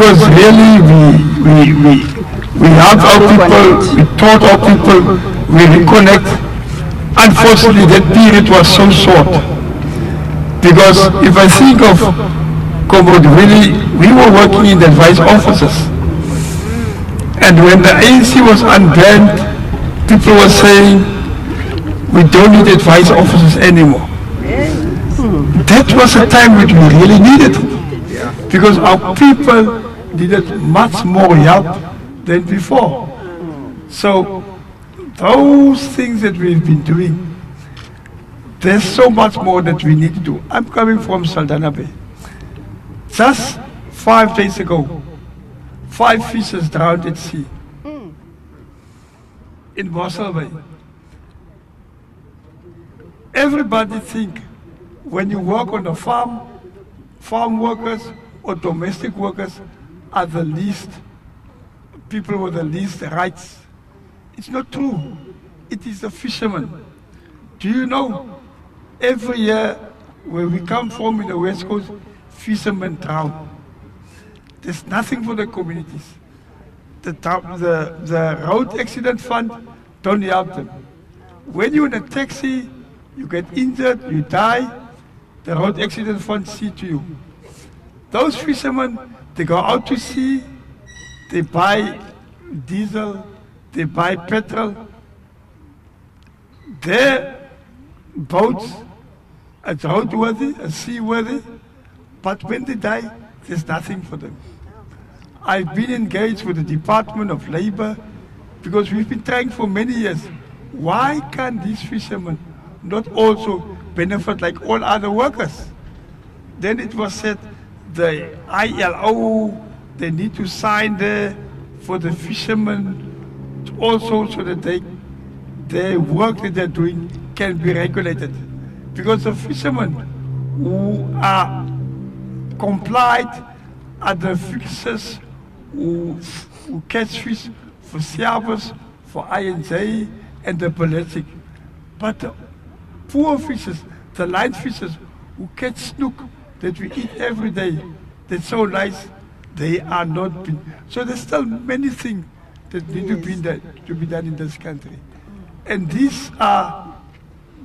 because really we help our people, we taught our people, we reconnect. Unfortunately, that period was so short. Because if I think of Comrade Willie, we were working in the advice offices. And when the ANC was unbanned, people were saying, we don't need advice officers anymore. That was a time which we really needed it. Because our people needed much more help than before. So those things that we've been doing, there's so much more that we need to do. I'm coming from Saldanha Bay. Just 5 days ago, 5 fishes drowned at sea in Mossel Bay. Everybody think when you work on a farm, farm workers or domestic workers are the least, people with the least rights. It's not true. It is the fishermen. Do you know, every year where we come from in the West Coast, fishermen drown. There's nothing for the communities. The road accident fund don't help them. When you're in a taxi, you get injured, you die, the road accident fund see to you. Those fishermen, they go out to sea, they buy diesel, they buy petrol. Their boats are roadworthy, are seaworthy, but when they die, there's nothing for them. I've been engaged with the Department of Labor because we've been trying for many years. Why can't these fishermen not also benefit like all other workers? Then it was said the ILO, they need to sign there for the fishermen also so that their work that they're doing can be regulated. Because the fishermen who are complied are the fishers who catch fish for service, for INJ and the ballistic. But the poor fishers, the line fishers who catch snook that we eat every day, that's so nice, they are not being. So there's still many things that need to be done in this country. And these are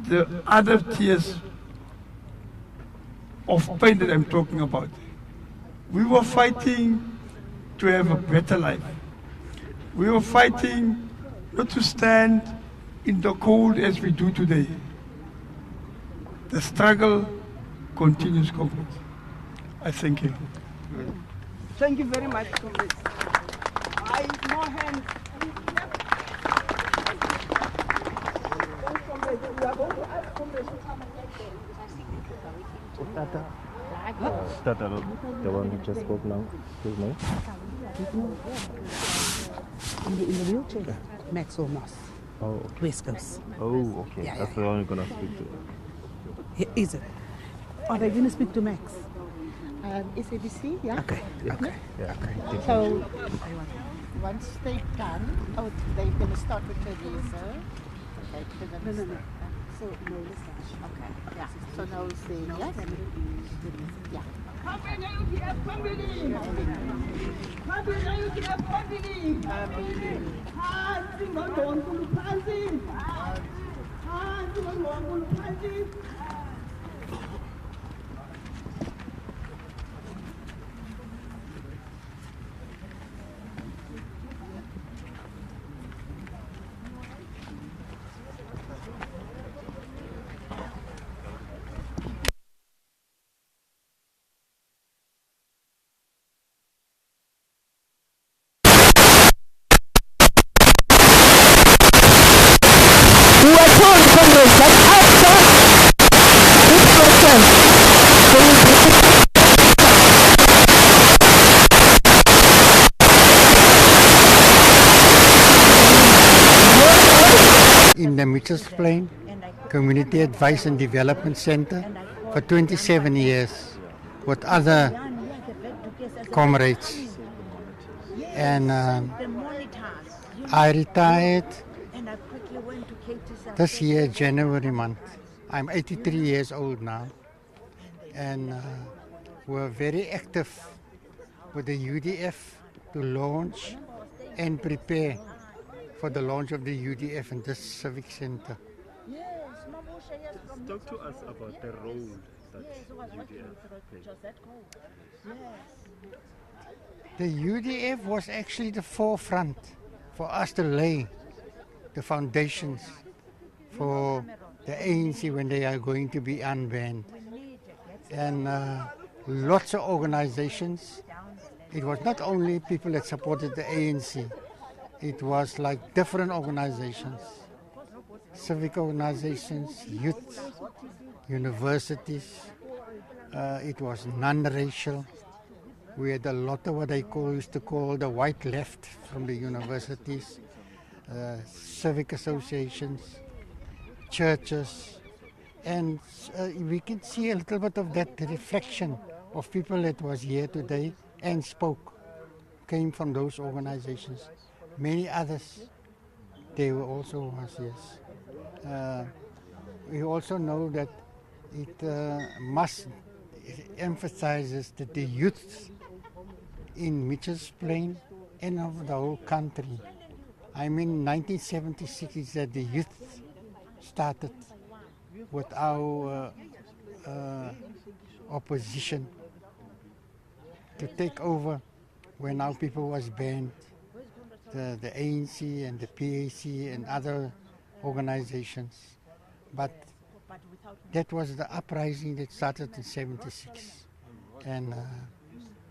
the other tiers of pain that I'm talking about. We were fighting to have a better life. We were fighting not to stand in the cold as we do today. The struggle continues, comrades. I thank you. Thank you very much, comrades. More hands. Tata, the one who just spoke now, his name? In the wheelchair, Maxwell Moss. Oh, okay. West Coast. Oh, okay. Yeah, That's yeah, the one you're going to speak to. Is it? Are they going to speak to Max? SABC, yeah. Okay. Okay. Yeah, okay. So once they've done, they're going to start with the reserve. Okay, No. So no, okay, yeah. So now it's the yes, yeah. In the Mitchells Plain Community Advice and Development Centre for 27 years with other comrades. And I retired this year, January month. I'm 83 years old now, and we're very active with the UDF to launch and prepare for the launch of the UDF in this civic centre. Talk to us about the role that UDF played. The UDF was actually the forefront for us to lay the foundations for the ANC when they are going to be unbanned. And lots of organizations. It was not only people that supported the ANC. It was like different organizations, civic organizations, youth, universities. It was non-racial. We had a lot of what I used to call the white left from the universities, civic associations, churches, and we can see a little bit of that reflection of people that was here today and spoke, came from those organizations. Many others, they were also was, yes. We also know that it must emphasizes that the youth in Mitchell's Plain and of the whole country. I mean, 1976 is that the youth started with our opposition to take over when our people was banned. The ANC and the PAC and other organizations. But that was the uprising that started in 76. And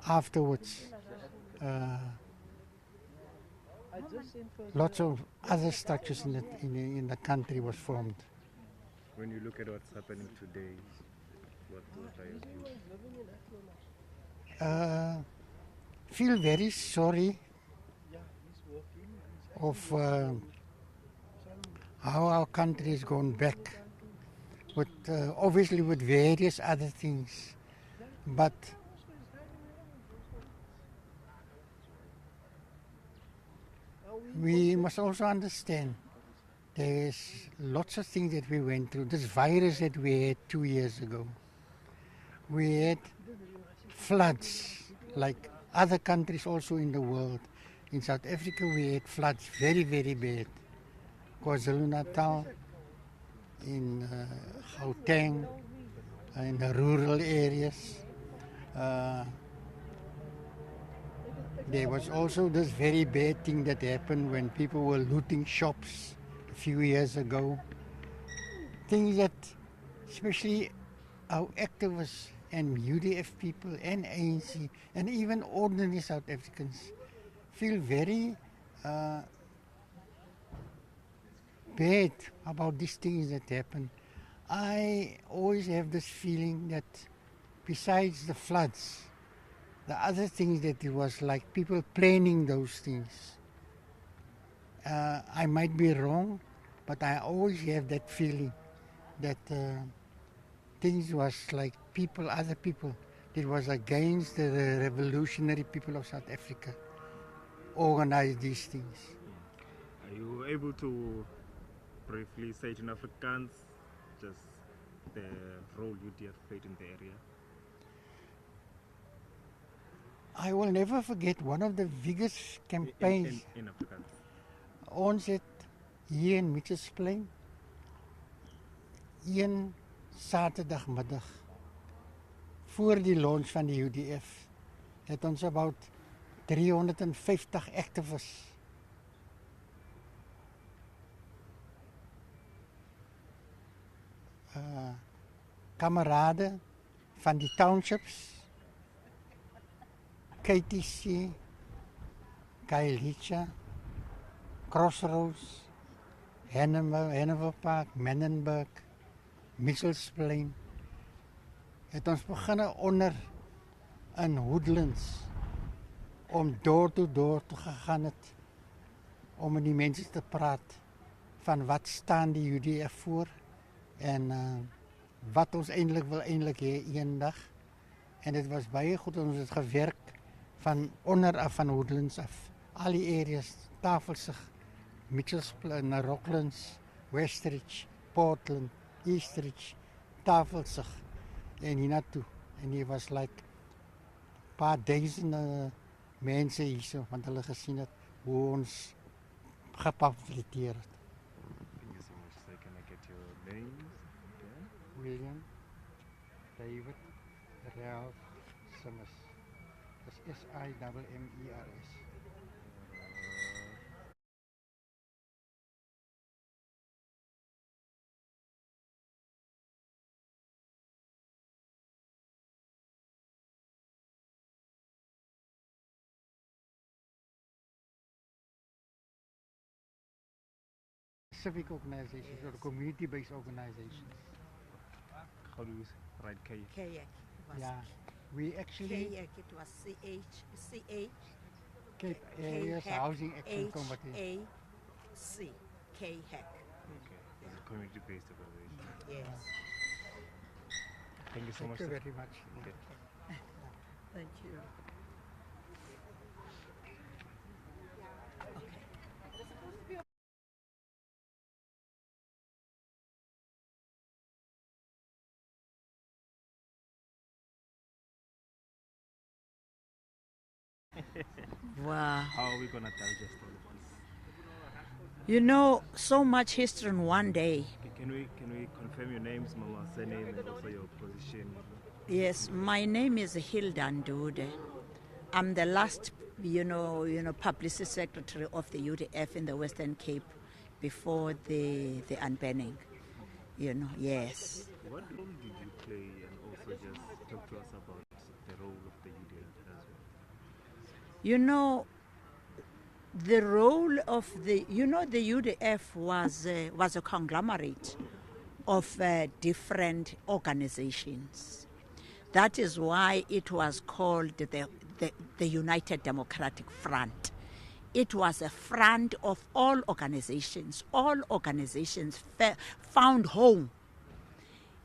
afterwards, lots of other structures in the country was formed. When you look at what's happening today, what are your views? Feel very sorry of how our country has gone back, with obviously with various other things, but we must also understand there's lots of things that we went through. This virus that we had 2 years ago, we had floods like other countries also in the world. In South Africa we had floods very, very bad. KwaZulu-Natal, in Gauteng, in the rural areas. There was also this very bad thing that happened when people were looting shops a few years ago. Things that especially our activists and UDF people and ANC and even ordinary South Africans feel very bad about these things that happen. I always have this feeling that besides the floods, the other things that it was like people planning those things. I might be wrong, but I always have that feeling that things was like people, other people, that was against the revolutionary people of South Africa, organized these things. Are you able to briefly say it in Afrikaans, just the role UDF played in the area? I will never forget one of the biggest campaigns. In Afrikaans. Ons het hier in Mitchell's Plain een Saterdagmiddag voor die launch van die UDF het ons about 350 activists kameraden van die townships, KTC, Kailicha, Crossroads, Hanover Park, Menenberg, Mitchell's Plain, het ons beginne onder in Woodlands om door te gegaan het om met die mense te praat van wat staan die UDF voor en wat ons eintlik wil hê eendag. En dit was baie goed, ons het gewerk van onder af, van Woodlands af. Al die areas, Tafelsig, Mitchell's Plain, Rocklands, Westridge, Portland, Eastridge, Tafelsig en hiernatoe. En hier was like paar duisende mense hierso want hulle gesien het hoe ons gepasiliteer het. Thank you so much. So can I get your names? Okay. William, David, Ralph, Simmons. Dis S-I-M-M-E-R-S. Civic organizations or community-based organizations. How do you write K? Kayak. Yeah, we actually Kayak, it was C-H-C-H. Cape Areas Housing Action Committee. A-C. Kayak. Okay. It's a community-based organization. Yes. Thank you so much. Thank you sir. very much. Okay. Thank you. Wow. How are we gonna digest all of this? You know, so much history in one day. Can we confirm your names, Mama, surname, and also your position? Yes, my name is Hilda Ndude. I'm the last, publicity secretary of the UDF in the Western Cape before the unbanning. Yes. What role did you play, and also just talk to us about the role of the UDF as well? The role of the UDF was a conglomerate of different organizations. That is why it was called the United Democratic Front. It was a front of all organizations. All organizations found home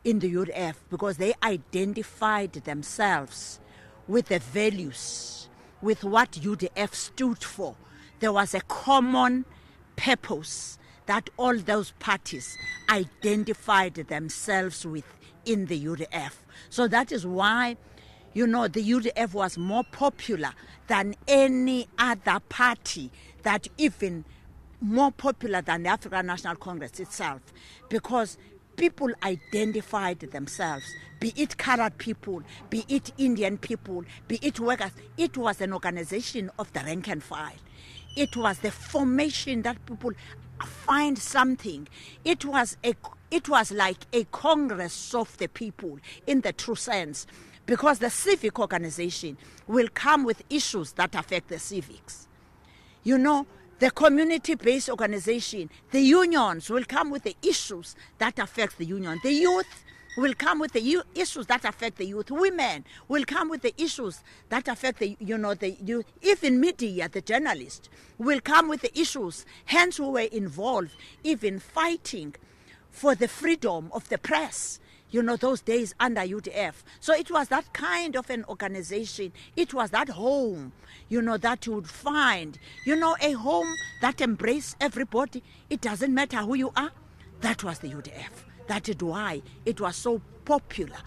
in the UDF because they identified themselves with the values, with what UDF stood for. There was a common purpose that all those parties identified themselves with in the UDF. So that is why, the UDF was more popular than any other party, that even more popular than the African National Congress itself, because people identified themselves, be it colored people, be it Indian people, be it workers. It was an organization of the rank and file. It was the formation that people find something. It was like a congress of the people in the true sense, because the civic organization will come with issues that affect the civics. The community-based organization, the unions will come with the issues that affect the union. The youth will come with the issues that affect the youth. Women will come with the issues that affect the youth. Even media, the journalists, will come with the issues. Hence, we were involved even fighting for the freedom of the press, those days under UDF. So it was that kind of an organization. It was that home, that you would find, a home that embraced everybody. It doesn't matter who you are. That was the UDF. That is why it was so popular.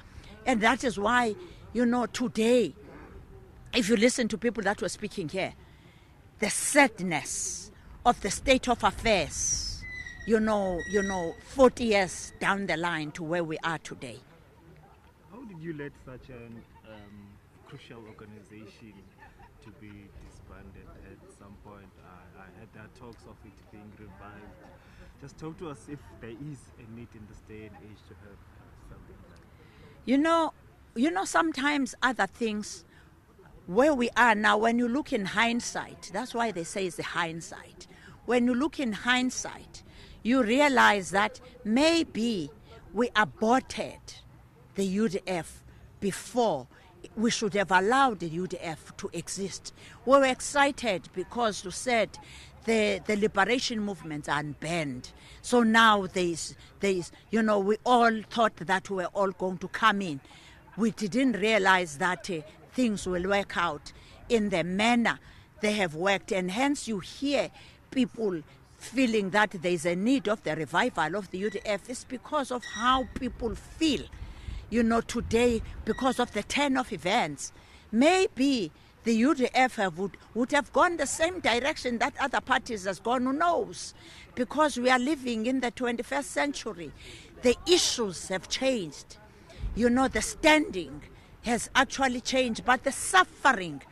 And that is why, today, if you listen to people that were speaking here, the sadness of the state of affairs, 40 years down the line to where we are today. How did you let such an crucial organization to be disbanded at some point? I had that talks of it being revived. Just talk to us if there is a need in this day and age to have something like that. Sometimes other things, where we are now, when you look in hindsight, that's why they say it's the hindsight. When you look in hindsight, you realize that maybe we aborted the UDF before. We should have allowed the UDF to exist. We were excited because you said the liberation movements are unbanned. So now there's we all thought that we were all going to come in. We didn't realize that things will work out in the manner they have worked, and hence you hear people feeling that there's a need of the revival of the UDF. Is because of how people feel, today, because of the turn of events. Maybe the UDF would have gone the same direction that other parties has gone, who knows? Because we are living in the 21st century. The issues have changed. You know, the standing has actually changed, but the suffering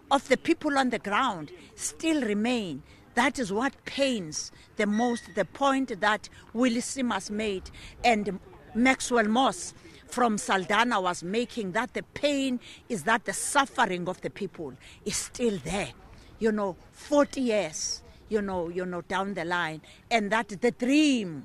of the people on the ground still remain. That is what pains the most, the point that Willie Simmers made and Maxwell Moss from Saldanha was making, that the pain is that the suffering of the people is still there. 40 years, down the line, and that the dream,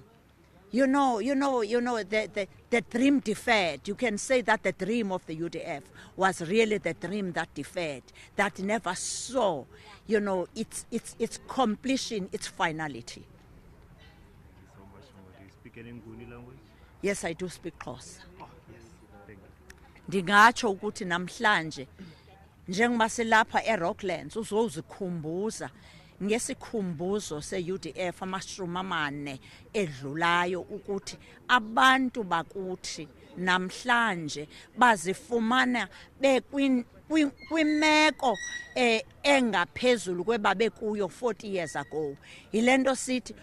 the dream deferred. You can say that the dream of the UDF was really the dream that deferred, that never saw, its completion, its finality. Thank you so much. Do you speak any Nguni language? Yes, I do speak Xhosa. Oh, yes. Thank you. Ndingatsho ukuthi namhlanje njengoba silapha eRocklands uzozikhumbuza ngesikhumbuzo se-UDF amashumi amane edlulayo ukuthi abantu bakuthi namhlanje bazifumana kwimeko engaphezulu kwebabekuyo 40 years ago. Yilento sithi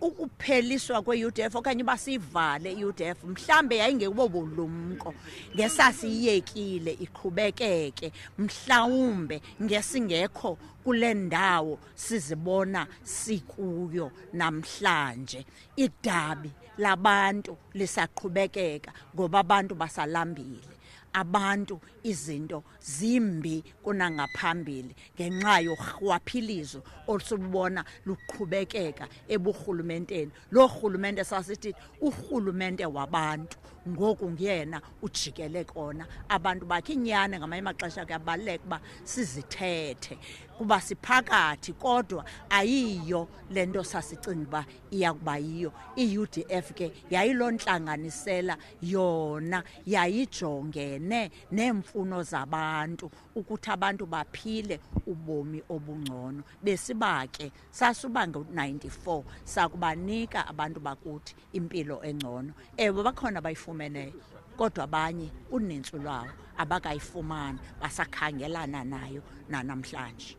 ukupheliswa kwe-UDF okanye basivale i-UDF mhlambe yayingekubo bulumko ngesasiyekile iqhubekeke, mhlawumbe ngesingekho kule ndawo sizibona sikuyo namhlanje. Idabi labantu lisaqhubekeka ngoba abantu basalambile. Abantu izinto zimbi kunangaphambili ngenxa yorhwaphilizo olusubona luqhubekeka eburhulumenteni. Lo rhulumente sasithi urhulumente wabantu, ngoku nguyena ujikele kona. Abantu bakhe inyani ngamanye amaxesha kuyabaluleka uba sizithethe kuba siphakathi, kodwa ayiyo le nto sasicinga uba iya kuba yiyo. I-UDF ke yayiloo ntlanganisela, yona yayijongene neemfuno zabantu ukuthi abantu baphile ubomi obungcono. Besiba ke sasuba ngo-94 sakubanika abantu bakuthi impilo engcono. Ewe bakhona bayifumeneyo, kodwa abanye uninzi lwawo abakayifumani, basakhangelana nayo nanamhlanje.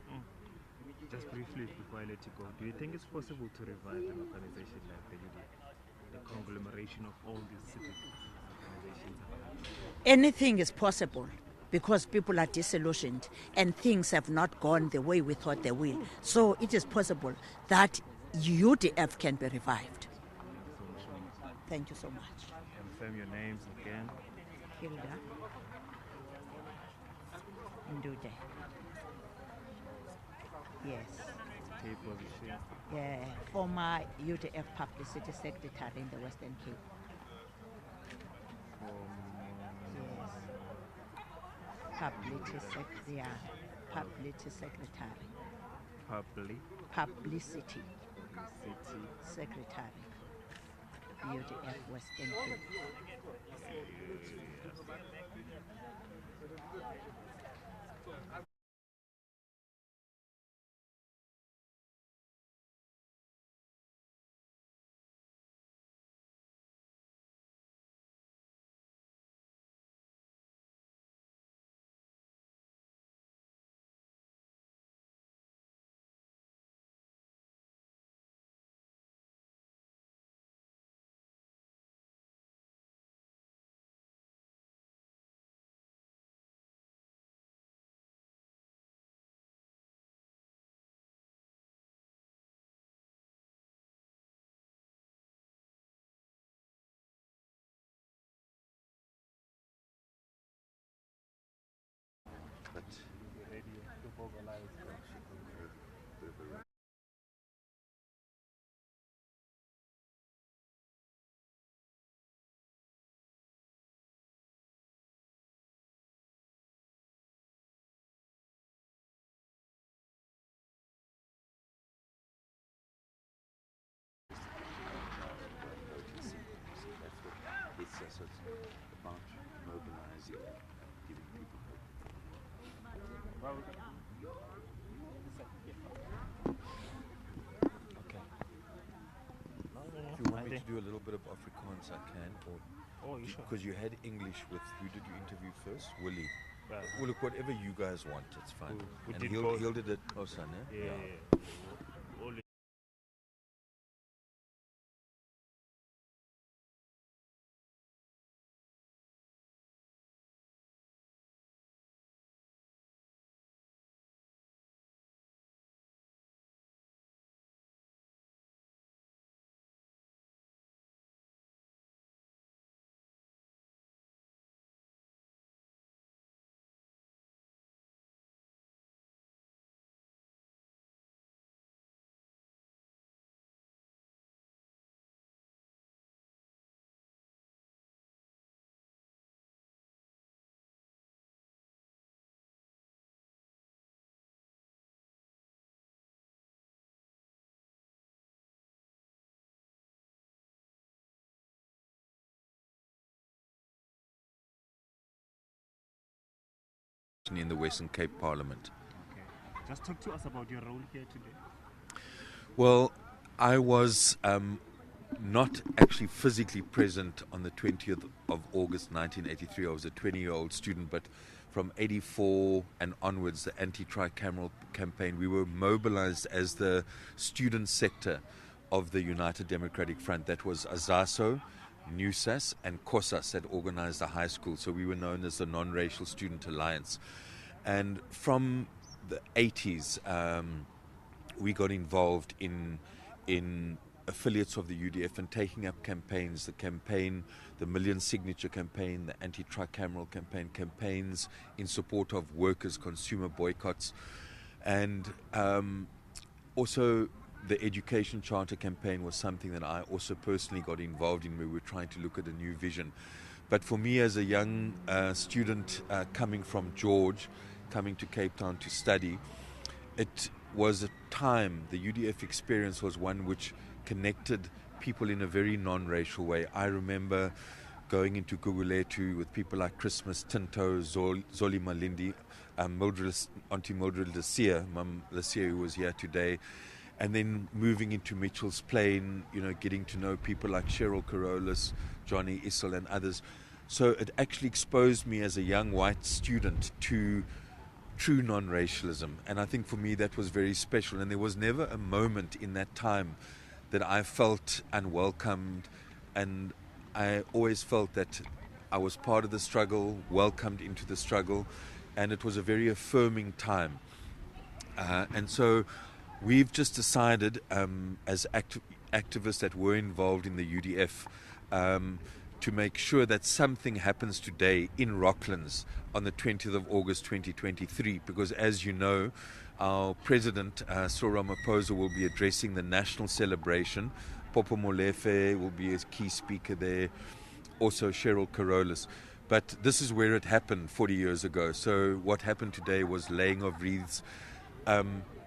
Just briefly before I let you go, do you think it's possible to revive an organization like the UDF, the conglomeration of all these civic organizations? Anything is possible because people are disillusioned and things have not gone the way we thought they will. So it is possible that UDF can be revived. Thank you so much. Confirm your names again. Hilda Ndude. Yes. Tape position. Yeah, former UDF Publicity Secretary in the Western Cape. Yes. Publicity Secretary. Publicity Secretary. UDF Western Cape. It's about mobilizing and giving people hope. Okay. If you want me to do a little bit of Afrikaans, I can. Or Oh, you sure? because you had English with, who did you interview first? Willie. Well, look, whatever you guys want, it's fine. We And did he'll both. did it. Oh, son, eh? Yeah. Only In the Western Cape Parliament. okay. Just talk to us about your role here today. Well, I was not actually physically present on the 20th of August 1983. I was a 20-year-old student, but from 84 and onwards, the anti-tricameral campaign, we were mobilized as the student sector of the United Democratic Front. That was AZASO, NUSAS, and COSAS that organized the high school. So we were known as the Non-Racial Student Alliance. And from the 80s, we got involved in affiliates of the UDF and taking up campaigns, the Million Signature campaign, the anti-tricameral campaign, campaigns in support of workers, consumer boycotts, and also the Education Charter campaign was something that I also personally got involved in. We were trying to look at a new vision. But for me as a young student coming from George, coming to Cape Town to study, it was a time, the UDF experience was one which connected people in a very non-racial way. I remember going into Guguletu with people like Christmas Tinto, Zoli Malindi, Auntie Mildred Lasia, Mum Lasia, who was here today, and then moving into Mitchell's Plain, getting to know people like Cheryl Carolus, Johnny Issel and others. So it actually exposed me as a young white student to true non-racialism, and I think for me that was very special, and there was never a moment in that time that I felt unwelcomed, and I always felt that I was part of the struggle, welcomed into the struggle, and it was a very affirming time. And so we've just decided as activists that were involved in the UDF to make sure that something happens today in Rocklands on the 20th of August 2023, because as you know, our President Cyril Ramaphosa will be addressing the national celebration. Popo Molefe will be a key speaker there, also Cheryl Carolus. But this is where it happened 40 years ago. So what happened today was laying of wreaths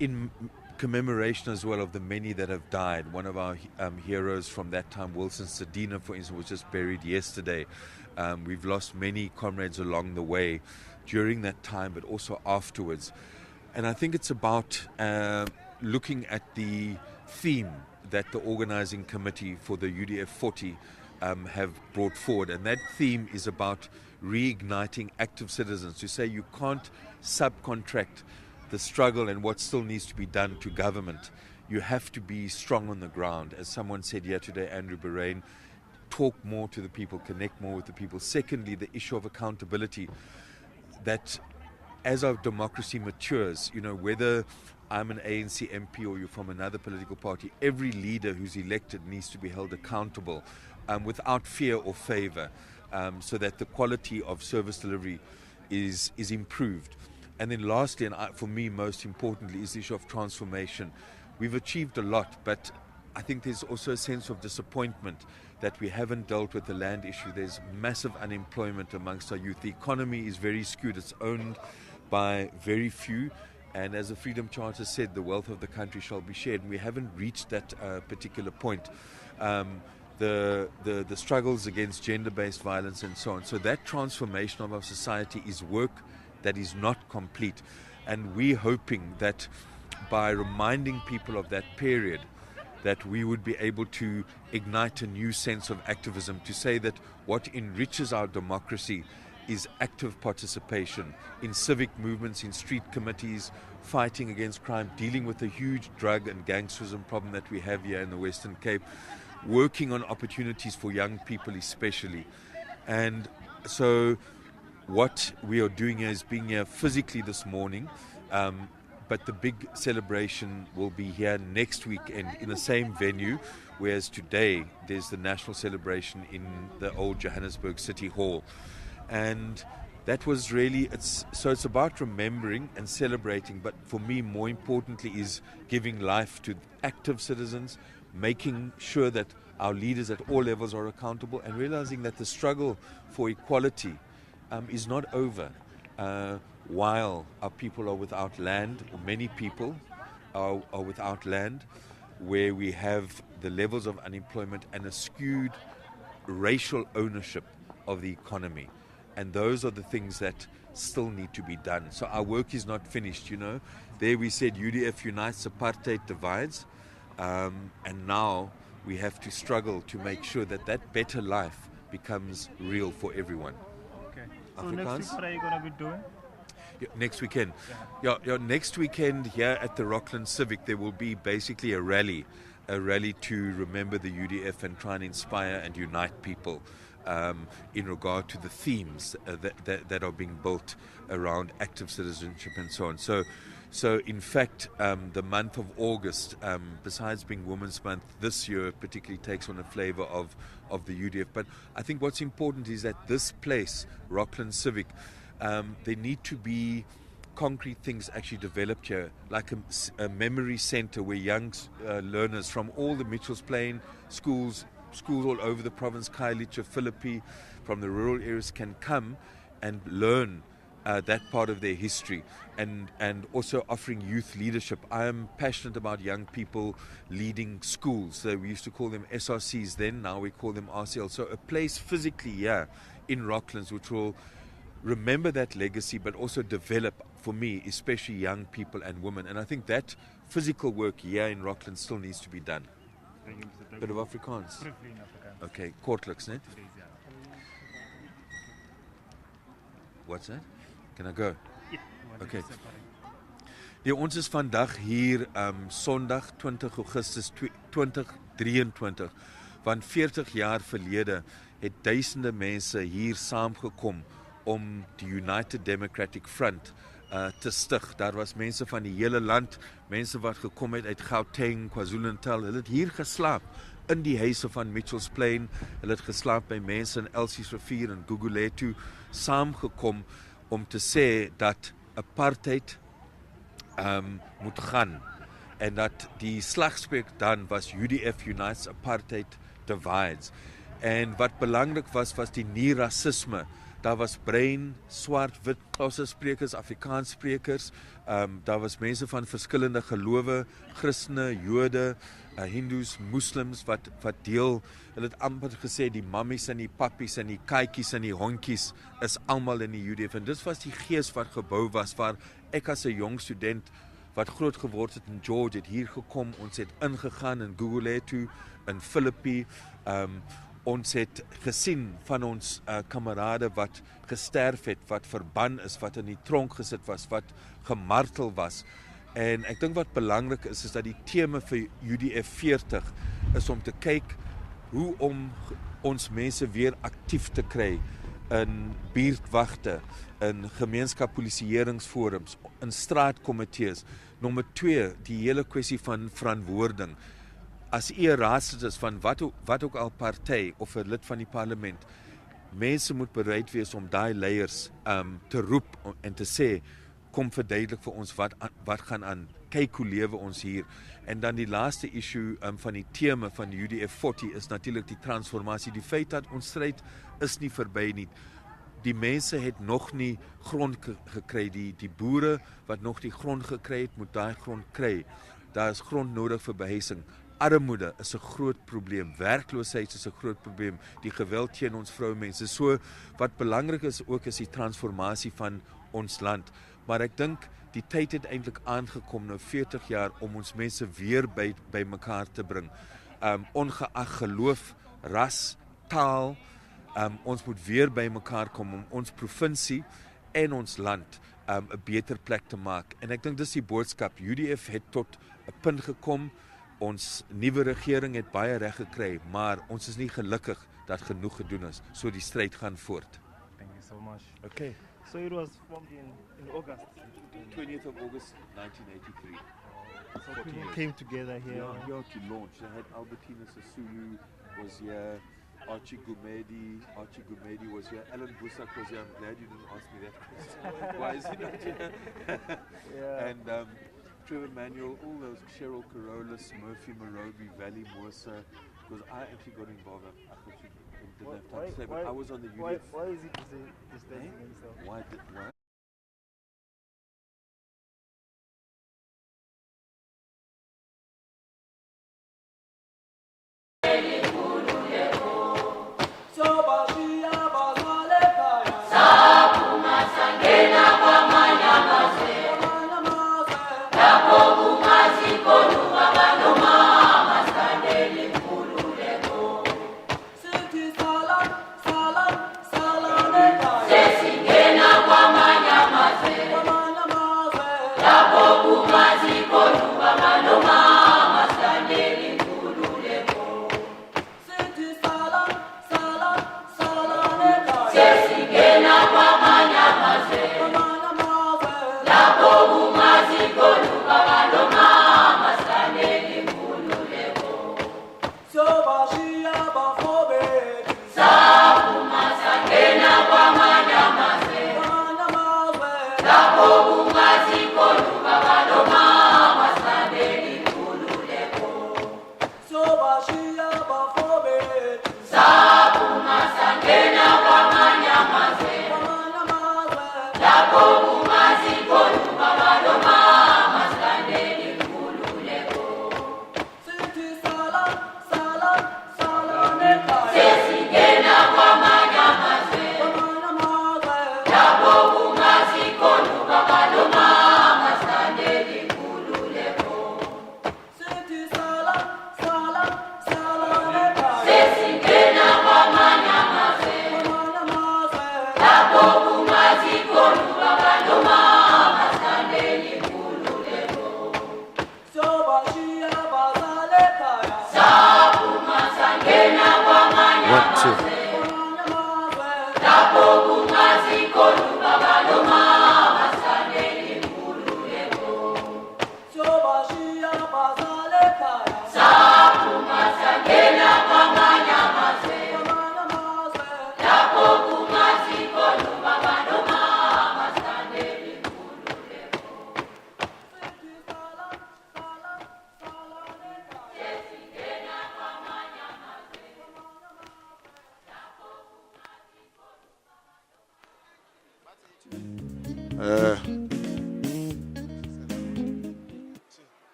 in commemoration as well of the many that have died. One of our heroes from that time, Wilson Sadina, for instance, was just buried yesterday. We've lost many comrades along the way during that time, but also afterwards. And I think it's about looking at the theme that the organizing committee for the UDF 40 have brought forward. And that theme is about reigniting active citizens, to say you can't subcontract the struggle and what still needs to be done to government. You have to be strong on the ground. As someone said here today, Andrew Bahrain, talk more to the people, connect more with the people. Secondly, the issue of accountability, that as our democracy matures, whether I'm an ANC MP or you're from another political party, every leader who's elected needs to be held accountable without fear or favor, so that the quality of service delivery is improved. And then lastly, and for me most importantly, is the issue of transformation. We've achieved a lot, but I think there's also a sense of disappointment that we haven't dealt with the land issue. There's massive unemployment amongst our youth. The economy is very skewed. It's owned by very few. And as the Freedom Charter said, the wealth of the country shall be shared. And we haven't reached that particular point. The struggles against gender-based violence and so on. So that transformation of our society is work that is not complete. And we're hoping that by reminding people of that period, that we would be able to ignite a new sense of activism, to say that what enriches our democracy is active participation in civic movements, in street committees, fighting against crime, dealing with the huge drug and gangsterism problem that we have here in the Western Cape, working on opportunities for young people especially. And so what we are doing here is being here physically this morning, but the big celebration will be here next weekend in the same venue, whereas today there's the national celebration in the old Johannesburg City Hall. And that was really, it's about remembering and celebrating, but for me more importantly is giving life to active citizens, making sure that our leaders at all levels are accountable, and realizing that the struggle for equality is not over. While our people are without land, or many people are without land, where we have the levels of unemployment and a skewed racial ownership of the economy. And those are the things that still need to be done. So our work is not finished, you know. There we said UDF unites, apartheid divides. And now we have to struggle to make sure that that better life becomes real for everyone. Okay. So Afrikaans? next week, what are you going to be doing? Yeah, next weekend. Yeah, next weekend here at the Rocklands Civic, there will be basically a rally to remember the UDF and try and inspire and unite people in regard to the themes that are being built around active citizenship and so on. So in fact, the month of August, besides being Women's Month, this year particularly takes on a flavor of the UDF. But I think what's important is that this place, Rocklands Civic, there need to be concrete things actually developed here, like a memory center where young learners from all the Mitchells Plain schools all over the province, Khayelitsha, Philippi, from the rural areas can come and learn that part of their history, and also offering youth leadership. I am passionate about young people leading schools. So we used to call them SRCs then, now we call them RCL. So a place physically here in Rocklands which will remember that legacy, but also develop, for me, especially young people and women. And I think that physical work here in Rocklands still needs to be done. Bit of Afrikaans. Okay, kortliks, net? What's that? Can I go? Okay. Ja, ons is vandag hier Sondag 20 Augustus 2023, want 40 jaar verlede het duisende mense hier saamgekom om die United Democratic Front te stig. Daar was mense van die hele land, mense wat gekom het uit Gauteng, KwaZulu-Natal. Hulle het hier geslaap in die huise van Mitchells Plain. Hulle het geslaap by mense in Elsie's Rivier en Gugulethu, saamgekom om te sê dat apartheid moet gaan, en dat die slagspreuk dan was UDF unites, apartheid divides. En wat belangrik was die nie rasisme. Daar was bruin, swart, wit, Xhosa sprekers, Afrikaans sprekers. Daar was mense van verskillende gelowe, Christene, Jode, Hindus, Moslems wat deel. Hulle het amper gesê die mammies en die pappies en die katjies en die hondjies is almal in die UDF. En dit was die gees wat gebou was, waar ek as 'n jong student wat groot geword het in George het hier gekom. Ons het ingegaan in Gugulethu, in Philippi. Ons het gesien van ons kamerade wat gesterf het, wat verban is, wat in die tronk gesit was, wat gemartel was. En ek dink wat belangrik is dat die tema vir UDF 40 is om te kyk hoe om ons mense weer aktief te kry in buurtwagte, in gemeenskapspolisieeringsforums, in straatkomitees. Nommer 2, die hele kwessie van verantwoording. As u 'n raadslid is van wat ook al party of 'n lid van die parlement, mense moet bereid wees om daai leiers te roep en te sê, kom verduidelik vir ons wat gaan aan, kyk hoe lewe ons hier. En dan die laaste issue van die tema van die UDF 40 is natuurlik die transformasie. Die feit dat ons stryd is nie verby nie. Die mense het nog nie grond gekry, die boere wat nog die grond gekry het, moet daai grond kry. Daar is grond nodig vir behuising. Armoede is 'n groot probleem, werkloosheid is 'n groot probleem, die geweld teen ons vroumense. So wat belangrik is ook is die transformasie van ons land. Maar ek dink die tyd het eintlik aangekom nou 40 jaar om ons mense weer by mekaar te bring. Ongeag geloof, ras, taal, Ons moet weer by mekaar kom om ons provinsie en ons land 'n beter plek te maak. En ek dink dis die boodskap. UDF het tot 'n punt gekom. Ons nuwe regering het baie reg gekry, maar ons is nie gelukkig dat genoeg gedoen is. So die stryd gaan voort. Thank you so much. Okay. So it was formed in August. 20th of August 1983. So people came together here. Yeah, to launch. They had Albertina Sisulu was here, Archie Gumedi was here, Alan Busak was here. I'm glad you didn't ask me that question. Why is he not here? Yeah. And Trevor Manuel, all those, Cheryl Carolus, Murphy Morobi, Valley Moosa, because I actually got involved. I actually didn't have time to say, but I was on the UDF. Why is he distancing himself? Why?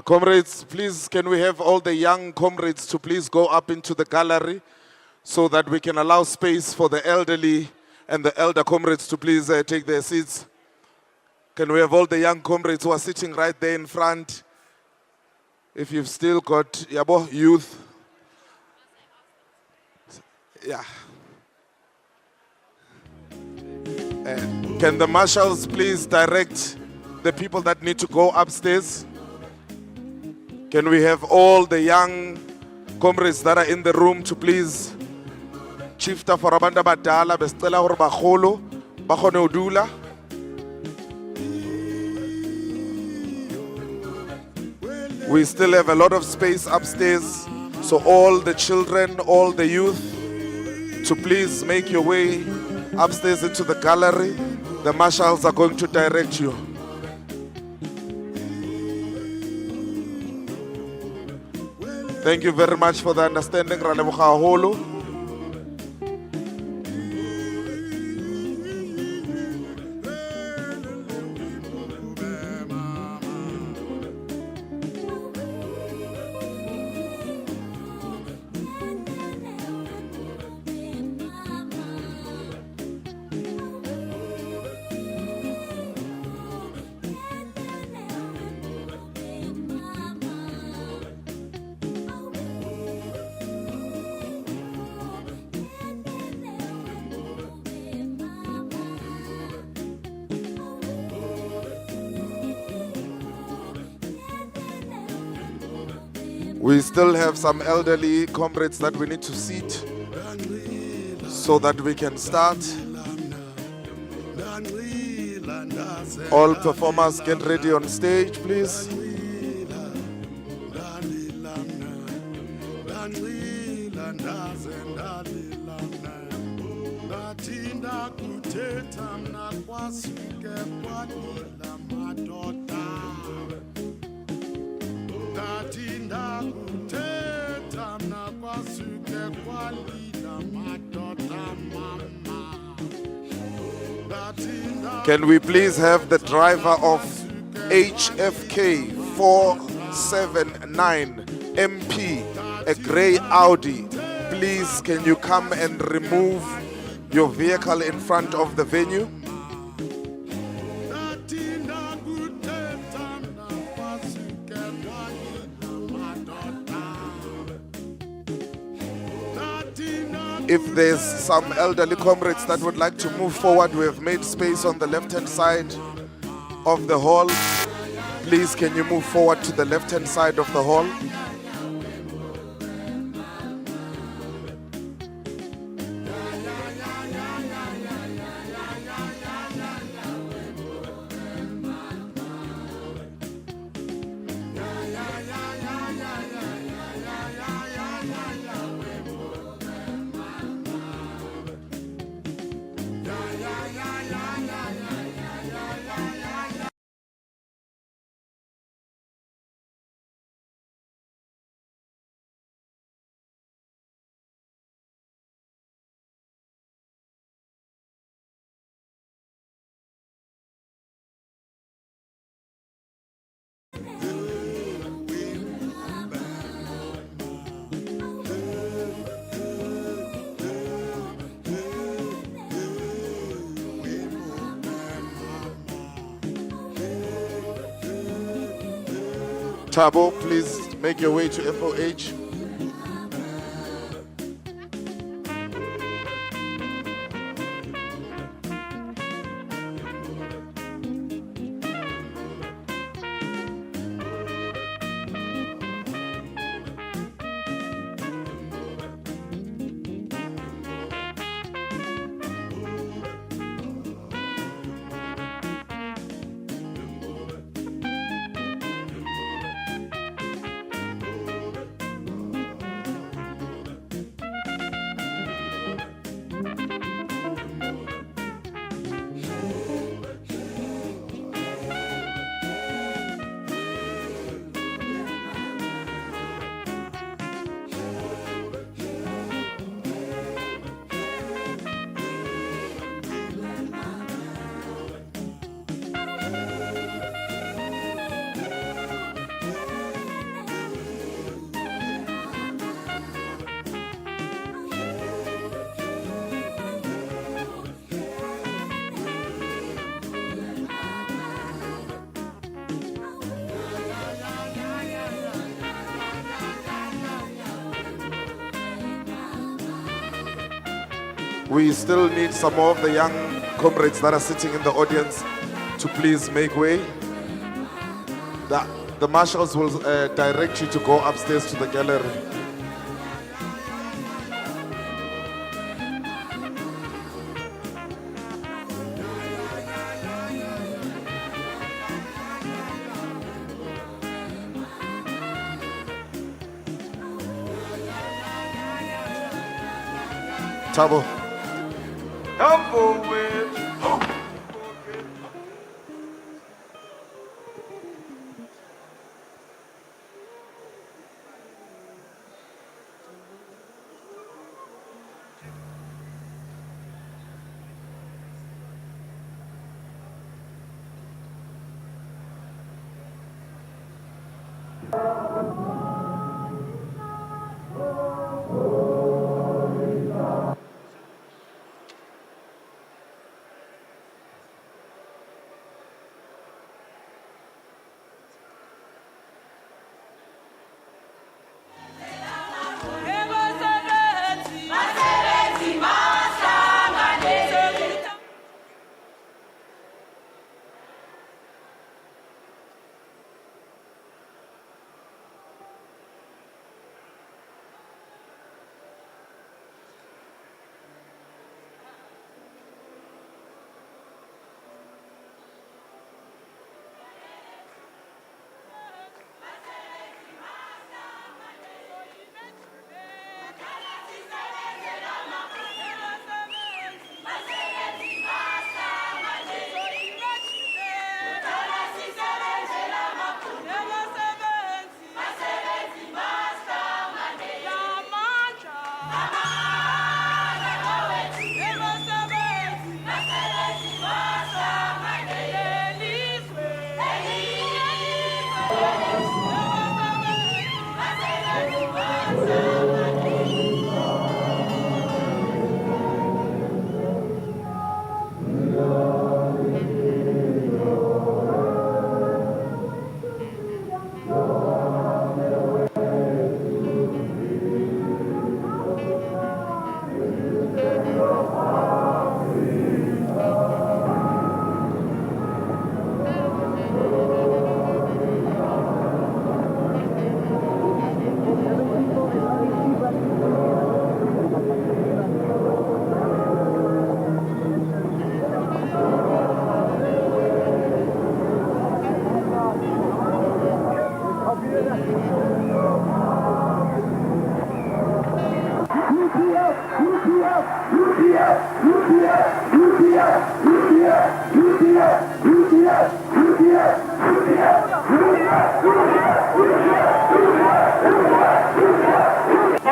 Comrades, please, can we have all the young comrades to please go up into the gallery so that we can allow space for the elderly and the elder comrades to please take their seats. Can we have all the young comrades who are sitting right there in front? If you've still got yabo, youth. Yeah. Can the marshals please direct the people that need to go upstairs? Can we have all the young comrades that are in the room to please chifta for abanda badala bestela hore bagolo ba kgone ho dula? We still have a lot of space upstairs, so all the children, all the youth, to please make your way upstairs into the gallery. The marshals are going to direct you. Thank you very much for the understanding, Raleboga haholo. We still have some elderly comrades that we need to seat so that we can start. All performers get ready on stage, please. Can we please have the driver of HFK 479 MP, a grey Audi? Please, can you come and remove your vehicle in front of the venue? If there's some elderly comrades that would like to move forward, we have made space on the left-hand side of the hall. Please, can you move forward to the left-hand side of the hall? Tabo, please make your way to FOH. We still need some more of the young comrades that are sitting in the audience to please make way. The marshals will direct you to go upstairs to the gallery. Tabo. Come forward.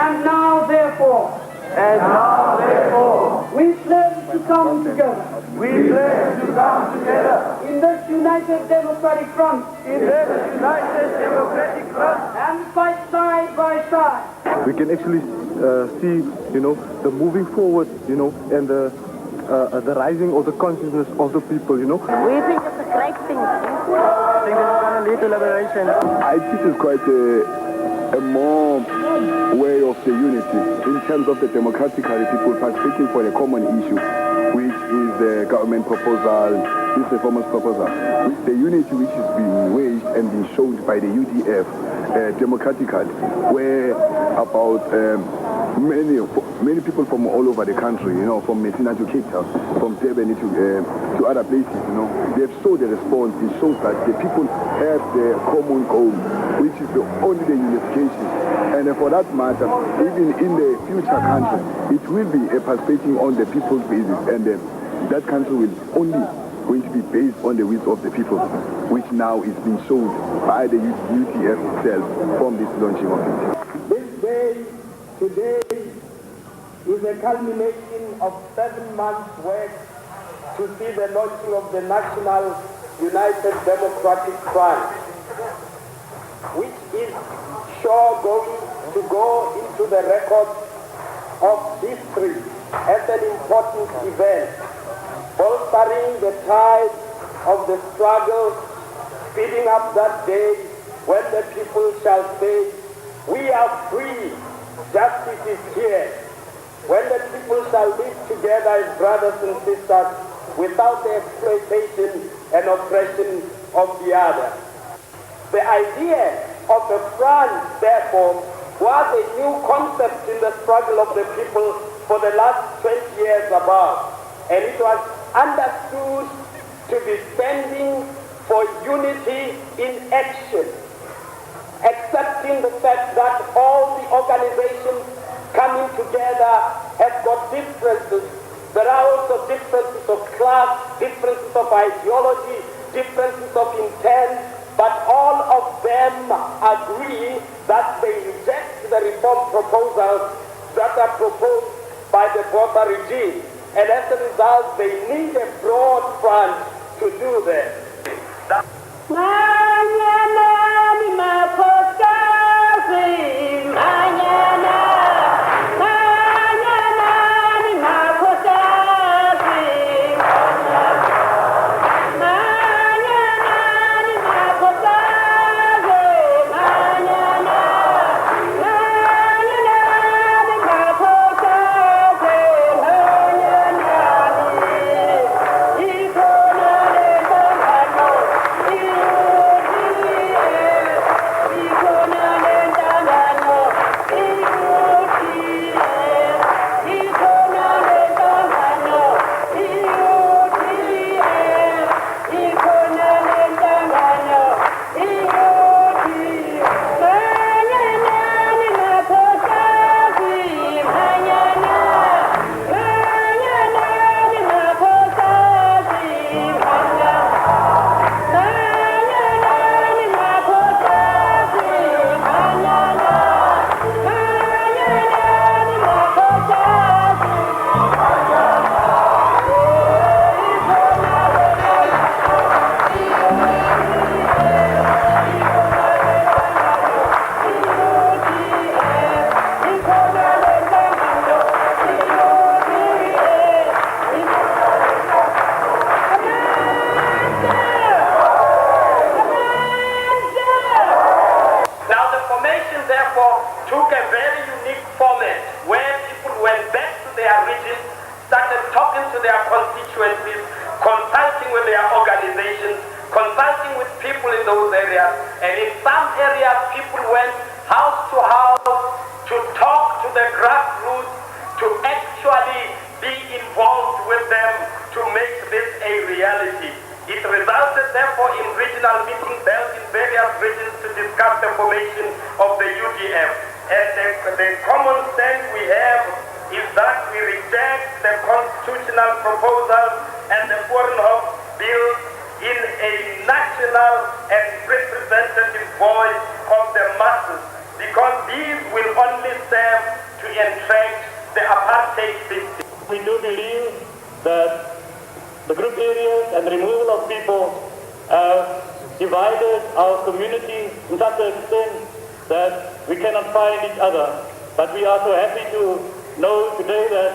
And now therefore, we pledge to come together. In this united democratic front. And fight side by side. We can actually see, the moving forward, and the rising of the consciousness of the people, We think it's a great thing. I think it's going to lead to liberation. I think it's quite a more way of the unity in terms of the democratically people participating for a common issue, which is the government proposal, this performance proposal, with the unity which is being waged and being shown by the UDF democratically, where about many people from all over the country, from Messina to Cape Town, from Durban to other places, they've showed the response. It shows that the people have the common goal, which is only the unification. And for that matter, even in the future country, it will be participating on the people's basis, and that country will only going to be based on the will of the people, which now is being shown by the UDF itself from this launching of it. This day, today, is a culmination of 7 months' work to see the launching of the National United Democratic Front, which is sure going to go into the records of history as an important event, bolstering the tide of the struggle, speeding up that day when the people shall say, we are free, justice is here. When the people shall live together as brothers and sisters without the exploitation and oppression of the other. The idea of the front, therefore, was a new concept in the struggle of the people for the last 20 years above. And it was understood to be standing for unity in action, accepting the fact that all the organizations coming together have got differences. There are also differences of class, differences of ideology, differences of intent, but all of them agree that they reject the reform proposals that are proposed by the Botha regime. And as a result, they need a broad front to do that. in a national and representative voice of the masses, because these will only serve to entrench the apartheid system. We do believe that the group areas and removal of people have divided our community in such an extent that we cannot find each other. But we are so happy to know today that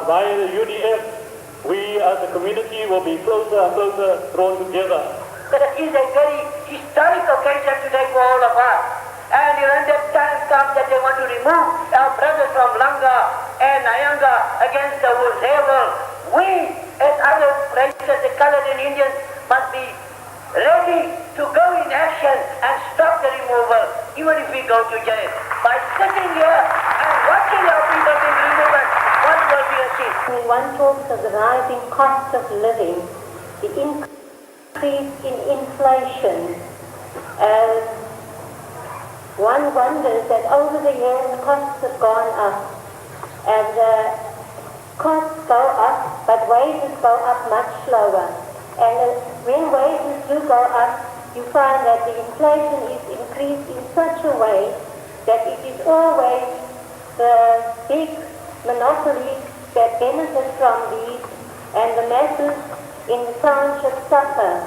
via the UDF, we as a community will be closer and closer drawn together. But it is a very historic occasion today for all of us. And when that time comes that they want to remove our brothers from Langa and Nyanga against the rebel, we as other races, the colored and Indians, must be ready to go in action and stop the removal, even if we go to jail. By sitting here and watching our people being removed, what will we achieve? When one talks of the rising cost of living, the increase in inflation, one wonders that over the years costs have gone up, and costs go up, but wages go up much slower. And when wages do go up, you find that the inflation is increased in such a way that it is always the big monopolies that benefit from these, and the masses in the township suffer.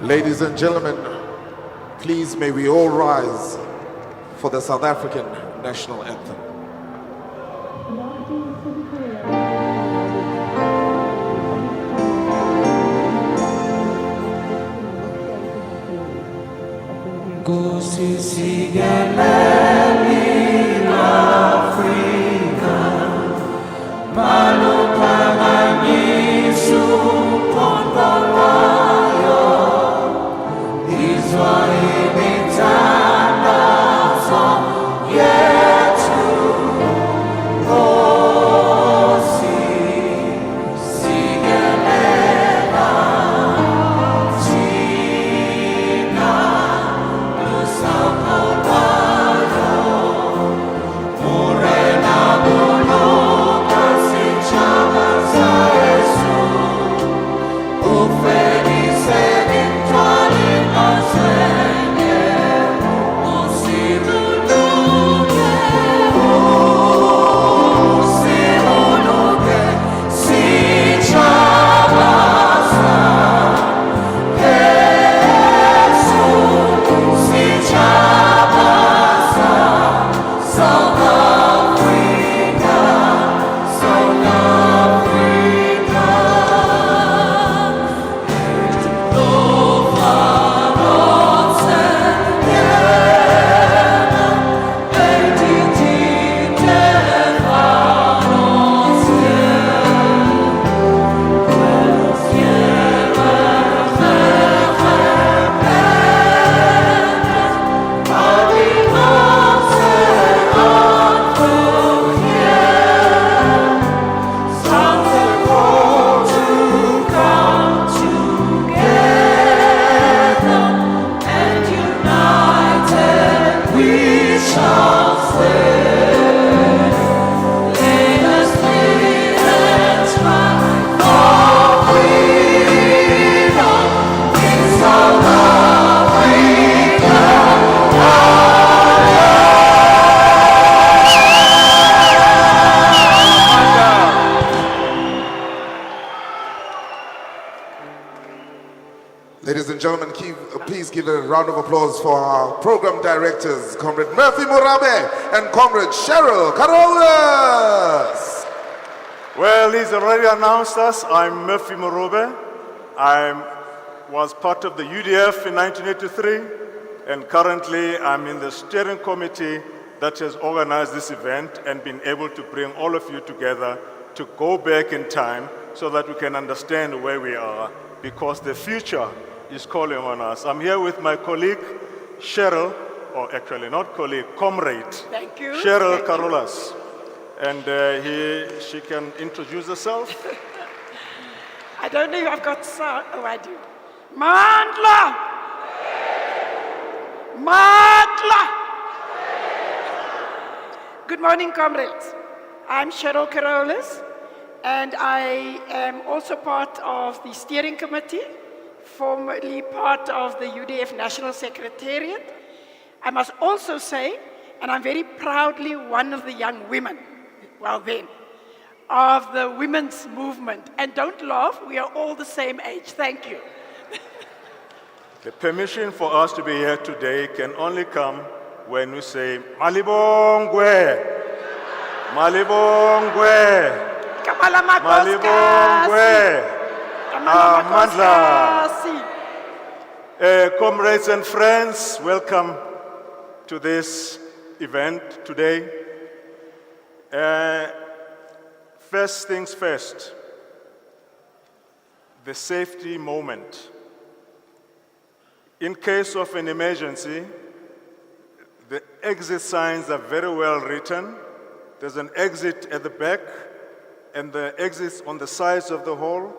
Ladies and gentlemen, please may we all rise for the South African national anthem. Ladies and gentlemen, please give a round of applause for our program directors, Comrade Murphy Murabe and Comrade Cheryl Carolus. Well, he's already announced us. I'm Murphy Murabe. I'm was part of the UDF in 1983, and currently I'm in the steering committee that has organized this event and been able to bring all of you together to go back in time so that we can understand where we are, because the future is calling on us. I'm here with my colleague, Cheryl, or actually not colleague, comrade. Thank you. Cheryl Carolas. And she can introduce herself. I don't know if I've got sound. Oh, I do. Mandla! Mandla! Good morning, comrades. I'm Cheryl Carolas, and I am also part of the steering committee, formerly part of the UDF National Secretariat. I must also say, and I'm very proudly one of the young women, well then, of the women's movement. And don't laugh, we are all the same age. Thank you. The permission for us to be here today can only come when we say, Malibongwe, Malibongwe, Malibongwe, Mandla. Comrades and friends, welcome to this event today. First things first, the safety moment. In case of an emergency, the exit signs are very well written. There's an exit at the back and the exits on the sides of the hall,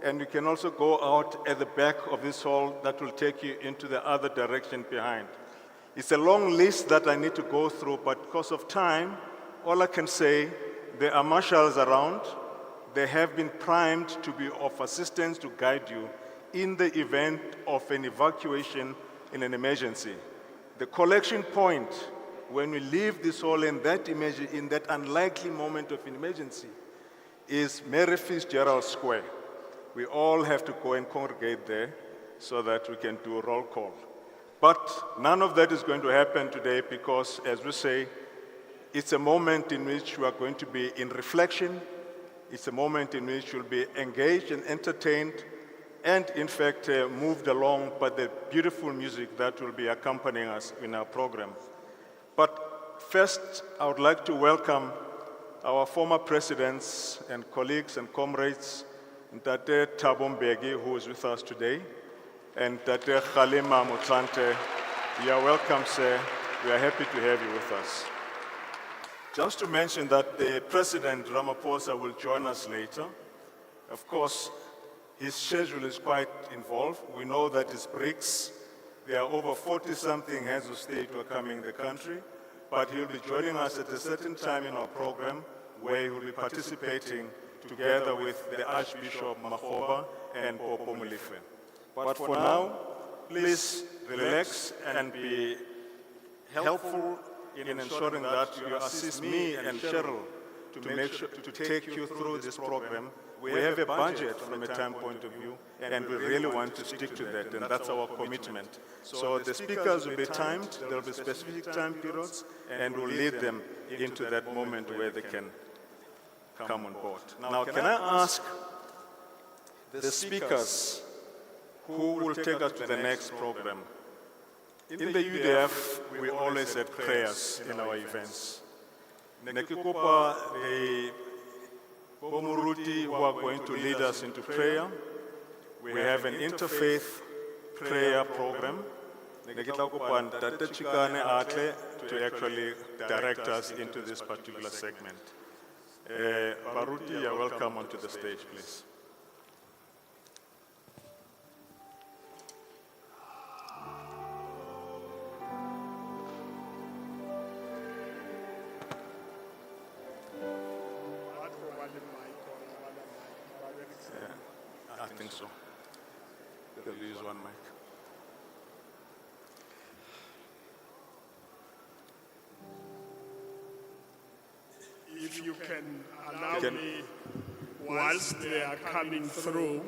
and you can also go out at the back of this hall that will take you into the other direction behind. It's a long list that I need to go through, but because of time, all I can say, there are marshals around. They have been primed to be of assistance to guide you in the event of an evacuation in an emergency. The collection point, when we leave this hall in that unlikely moment of an emergency, is Mary Fitzgerald Square. We all have to go and congregate there so that we can do a roll call. But none of that is going to happen today because, as we say, it's a moment in which we are going to be in reflection. It's a moment in which we'll be engaged and entertained and, in fact, moved along by the beautiful music that will be accompanying us in our program. But first, I would like to welcome our former presidents and colleagues and comrades, Ntate Thabo Mbeki, who is with us today, and Ntate Kgalema Motlanthe. You are welcome, sir. We are happy to have you with us. Just to mention that the President Ramaphosa will join us later. Of course, his schedule is quite involved. We know that his BRICS, there are over 40-something heads of state who are coming in the country, but he'll be joining us at a certain time in our program where he will be participating together with the Archbishop Makgoba and Popo Molefe. But for now, please relax and be helpful in ensuring that you assist me and Cheryl to make sure to take you through this program. We have a budget from a time point of view, and we really want to stick to that, and that's our commitment. So the speakers will be timed, there will be specific time periods, and we'll lead them into that moment where they can come on board. Now, can I ask the speakers who will take us to the next program? In the UDF, we always have prayers in our events. Nekikopa, the Bomuruti who are going to lead us into prayer. We have an interfaith prayer program. Nekitakopa Ntate Chikane Atle to actually direct us into this particular segment. Baruti, you're welcome onto the stage, please. I think so. They'll use one mic. If you can allow me, whilst they are coming through,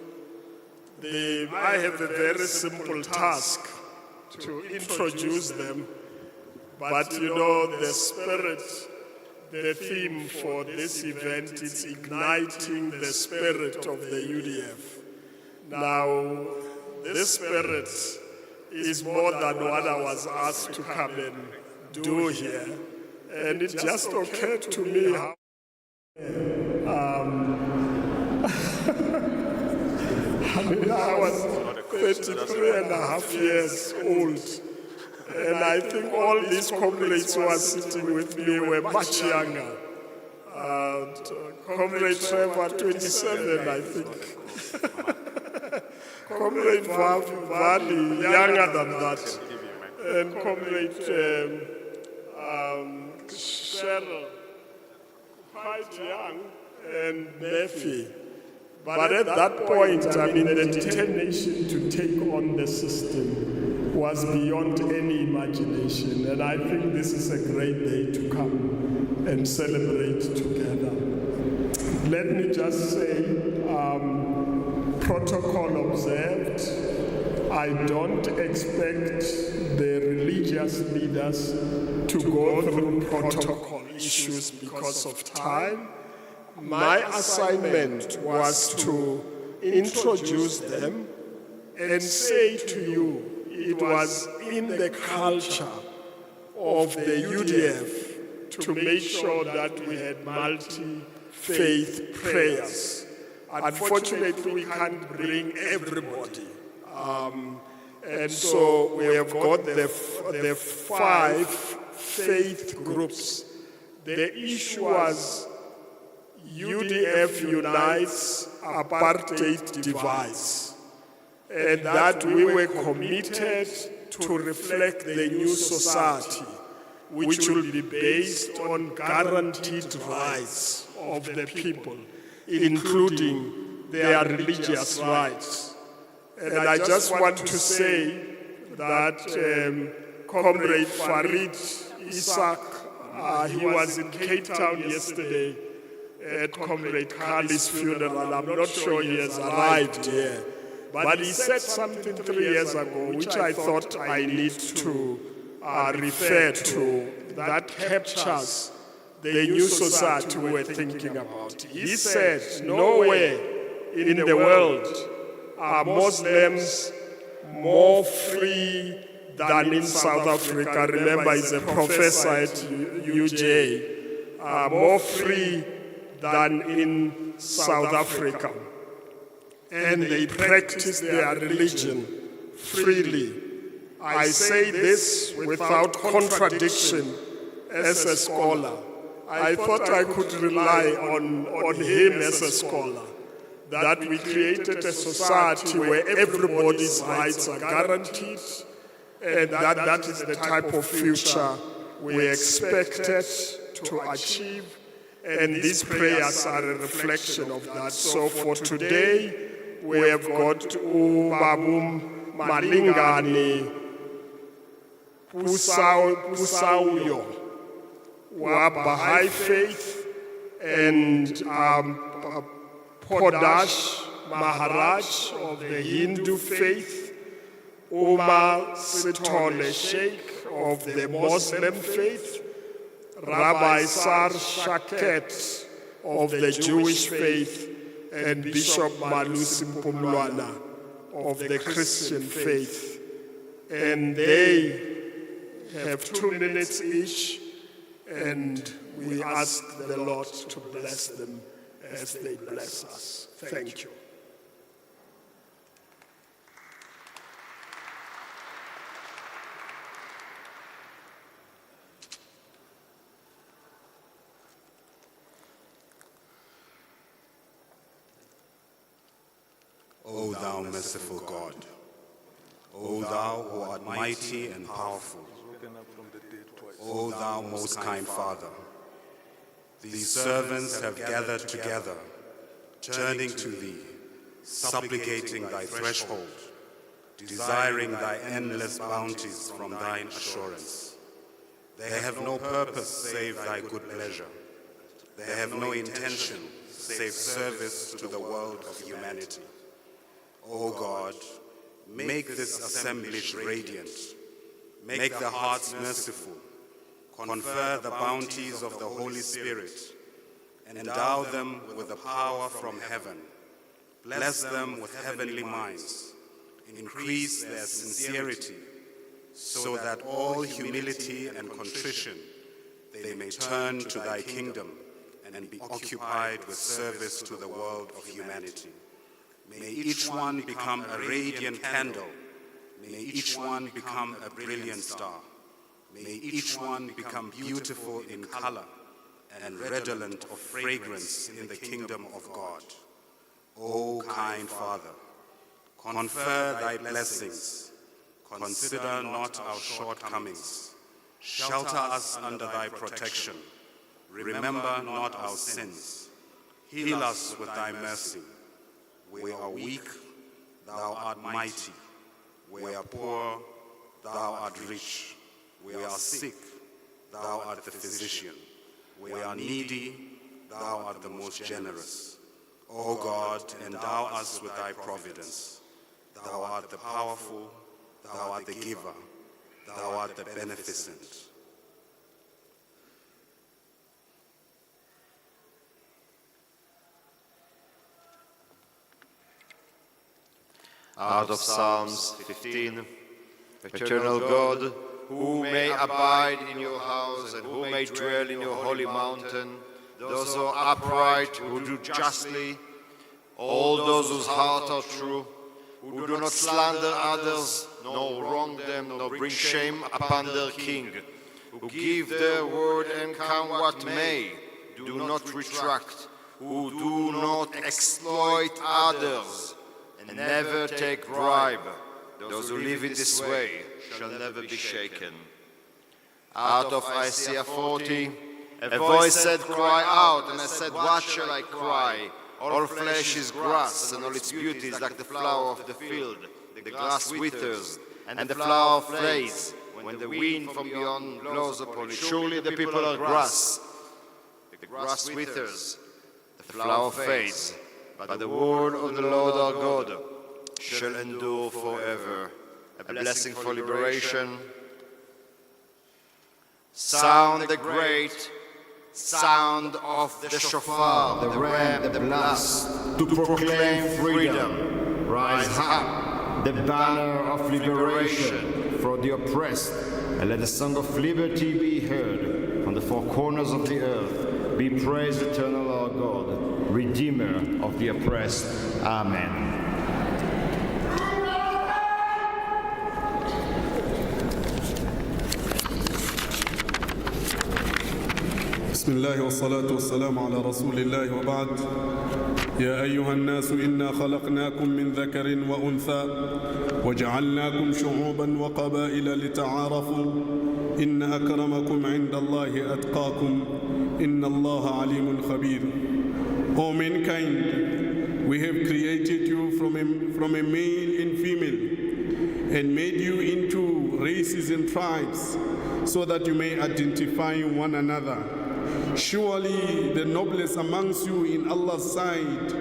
I have a very simple task to introduce them. But you know, the spirit, the theme for this event is igniting the spirit of the UDF. Now, this spirit is more than what I was asked to come and do here. And it just occurred to me how I was 33 and a half years old. And I think all these comrades who are sitting with me were much younger. Comrade Trevor, 27, I think. Comrade Vali, younger than that. And Comrade Cheryl, quite young, and Murphy. But at that point, I mean, the determination to take on the system was beyond any imagination. And I think this is a great day to come and celebrate together. Let me just say, protocol observed. I don't expect the religious leaders to go through protocol issues because of time. My assignment was to introduce them and say to you, it was in the culture of the UDF to make sure that we had multi-faith prayers. Unfortunately, we can't bring everybody. And so we have got the 5 faith groups. The issue was UDF unites, apartheid divides, and that we were committed to reflect the new society, which will be based on guaranteed rights of the people, including their religious rights. And I just want to say that Comrade Farid Isaac, he was in Cape Town yesterday at Comrade Kali's funeral. I'm not sure he has arrived here. But he said something 3 years ago, which I thought I need to refer to, that captures the new society we're thinking about. He said, nowhere in the world are Muslims more free than in South Africa. Remember, he's a professor at UJ. More free than in South Africa. And they practice their religion freely. I say this without contradiction as a scholar. I thought I could rely on him as a scholar, that we created a society where everybody's rights are guaranteed, and that is the type of future we expected to achieve. And these prayers are a reflection of that. So for today, we have got Babum Malingani Pusauyo, wa Baha'i faith, and Podash Maharaj of the Hindu faith, Umar Sitole Sheikh of the Muslim faith, Rabbi Sar Shaket of the Jewish faith, and Bishop Malusi Mpumlwana of the Christian faith. And they have 2 minutes each, and we ask the Lord to bless them as they bless us. Thank you. O thou merciful God, O thou who art mighty and powerful, O thou most kind Father, these servants have gathered together, turning to thee, supplicating thy threshold, desiring thy endless bounties from thine assurance. They have no purpose save thy good pleasure. They have no intention save service to the world of humanity. O God, make this assemblage radiant, make the hearts merciful, confer the bounties of the Holy Spirit, and endow them with the power from heaven. Bless them with heavenly minds, increase their sincerity, so that all humility and contrition they may turn to thy kingdom and be occupied with service to the world of humanity. May each one become a radiant candle. May each one become a brilliant star. May each one become beautiful in color and redolent of fragrance in the kingdom of God. O kind Father, confer thy blessings. Consider not our shortcomings. Shelter us under thy protection. Remember not our sins. Heal us with thy mercy. We are weak, thou art mighty. We are poor, thou art rich. We are sick, thou art the physician. We are needy, thou art the most generous. O God, endow us with thy providence. Thou art the powerful, thou art the giver, thou art the beneficent. Out of Psalms 15, Eternal God, who may abide in your house and who may dwell in your holy mountain, those who are upright, who do justly, all those whose hearts are true, who do not slander others, nor wrong them, nor bring shame upon their king, who give their word and come what may, do not retract, who do not exploit others, and never take bribe. Those who live in this way shall never be shaken. Out of Isaiah 40, a voice said, cry out, and I said, what shall I cry? All flesh is grass, and all its beauty is like the flower of the field. The grass withers, and the flower fades, when the wind from beyond blows upon it. Surely the people are grass. The grass withers, the flower fades, but the word of the Lord our God shall endure forever. A blessing for liberation. Sound the great sound of the shofar, the ram, the blast, to proclaim freedom. Rise up, the banner of liberation for the oppressed, and let the song of liberty be heard from the four corners of the earth. Be praised, eternal our God, Redeemer of the oppressed. Amen. بسم الله والصلاة والسلام على رسول الله وبعد. يا أيها الناس إنا خلقناكم من ذكر وأنثى وجعلناكم شعوبا وقبائل لتعارفوا إن أكرمكم عند الله أتقاكم إن الله عليم خبير. O mankind, we have created you from a male and female and made you into races and tribes so that you may identify one another. Surely the noblest amongst you in Allah's sight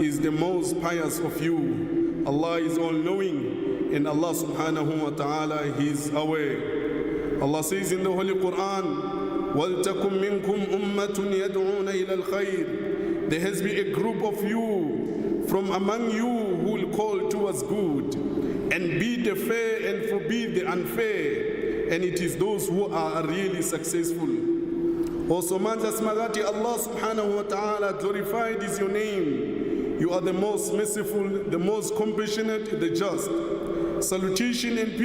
is the most pious of you. Allah is all-knowing, and Allah subhanahu wa ta'ala is aware. Allah says in the Holy Quran, وَلْتَكُمْ مِنْكُمْ أُمَّةٌ يَدْعُونَ إِلَى الْخَيْرِ. There has been a group of you from among you who will call towards good and be the fair and forbid the unfair, and it is those who are really successful. Also, Manjas Magati, Allah subhanahu wa ta'ala, glorified is your name. You are the most merciful, the most compassionate, the just. Salutation and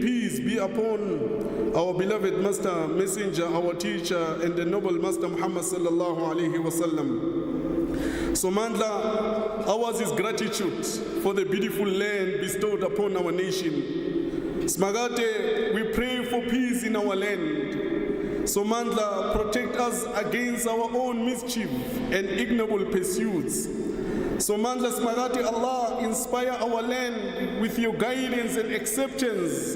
peace be upon our beloved Master, Messenger, our teacher, and the noble Master Muhammad sallallahu alayhi wa sallam. So Mandla, ours is gratitude for the beautiful land bestowed upon our nation. Smagate, we pray for peace in our land. So Mandla, protect us against our own mischief and ignoble pursuits. So Mandla Smagati, Allah, inspire our land with your guidance and acceptance.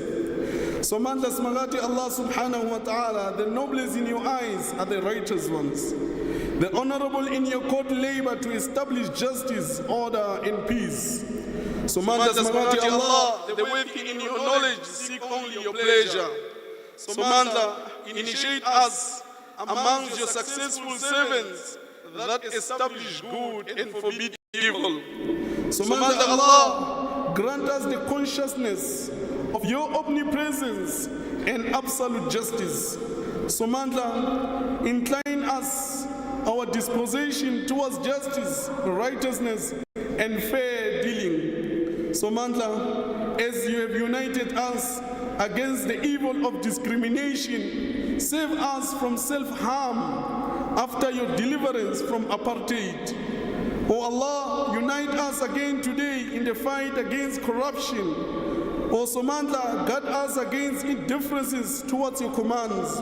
So Mandla Smagati, Allah subhanahu wa ta'ala, the noblest in your eyes are the righteous ones. The honorable in your court labor to establish justice, order and peace. So Mandla Smagati, Allah, the wealthy in your knowledge seek only your pleasure. So Mandla, initiate us amongst your successful servants that establish good and forbid evil. So Mandla, Allah, grant us the consciousness of your omnipresence and absolute justice. Somandla, incline us, our disposition towards justice, righteousness, and fair dealing. Somandla, as you have united us against the evil of discrimination, save us from self-harm after your deliverance from apartheid. O Allah, unite us again today in the fight against corruption. O Somandla, guard us against indifferences towards your commands.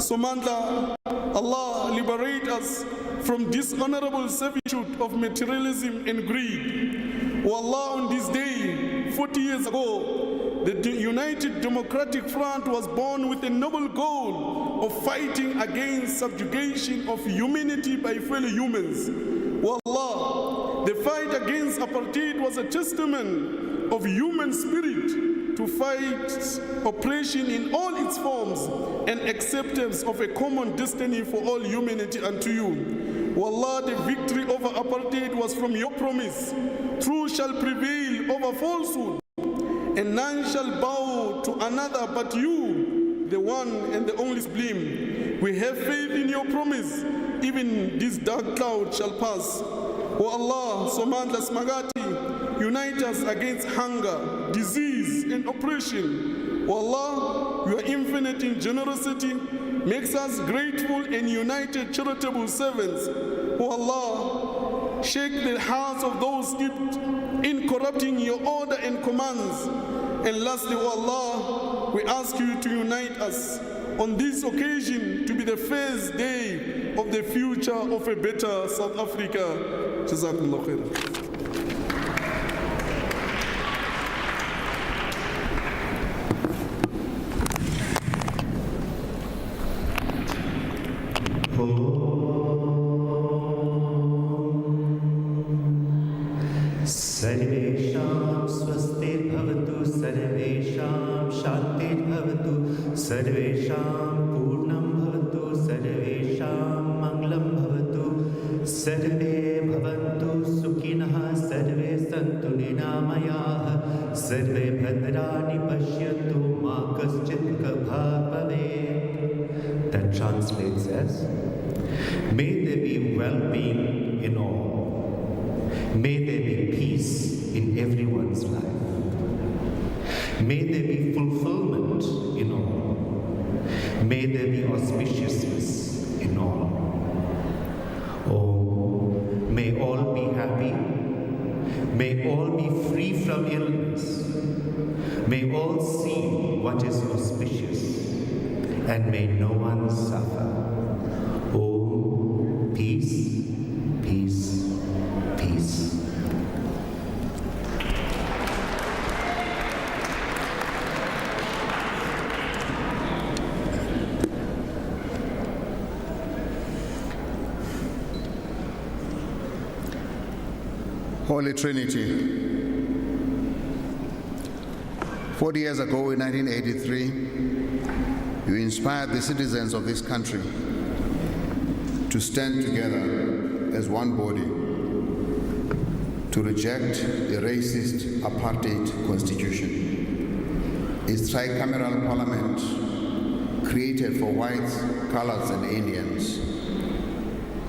Somandla, Allah, liberate us from dishonorable servitude of materialism and greed. O Allah, on this day, 40 years ago, the United Democratic Front was born with a noble goal of fighting against subjugation of humanity by fellow humans. O Allah, the fight against apartheid was a testament of human spirit to fight oppression in all its forms and acceptance of a common destiny for all humanity unto you. O Allah, the victory over apartheid was from your promise. Truth shall prevail over falsehood, and none shall bow to another but you, the one and the only sublime. We have faith in your promise. Even this dark cloud shall pass. O Allah, Somandla Smagati, unite us against hunger, disease, and oppression. O Allah, your infinite in generosity makes us grateful and united charitable servants. O Allah, shake the hearts of those steeped in corrupting your order and commands. And lastly, O Allah, we ask you to unite us on this occasion to be the first day of the future of a better South Africa. Jazakallah khair. सर्वेषां स्वस्तिर्भवतु सर्वेषां शान्तिर्भवतु सर्वेषां पूर्णं भवतु सर्वेषां मङ्गलं भवतु सर्वे भवन्तु सुखिनः सर्वे सन्तु निरामयाः सर्वे भद्राणि पश्यन्तु मा कश्चित् भाग् भवेत्. That translates as, may there be well-being in all. May there be peace in everyone's life. May there be fulfillment in all. May there be auspiciousness in all. Oh, may all be happy. May all be free from illness. May all see what is auspicious. And may no one suffer. Oh, peace, peace, peace. Holy Trinity. 40 years ago in 1983, you inspired the citizens of this country to stand together as one body to reject the racist apartheid constitution. Its tricameral parliament created for whites, colors, and Indians,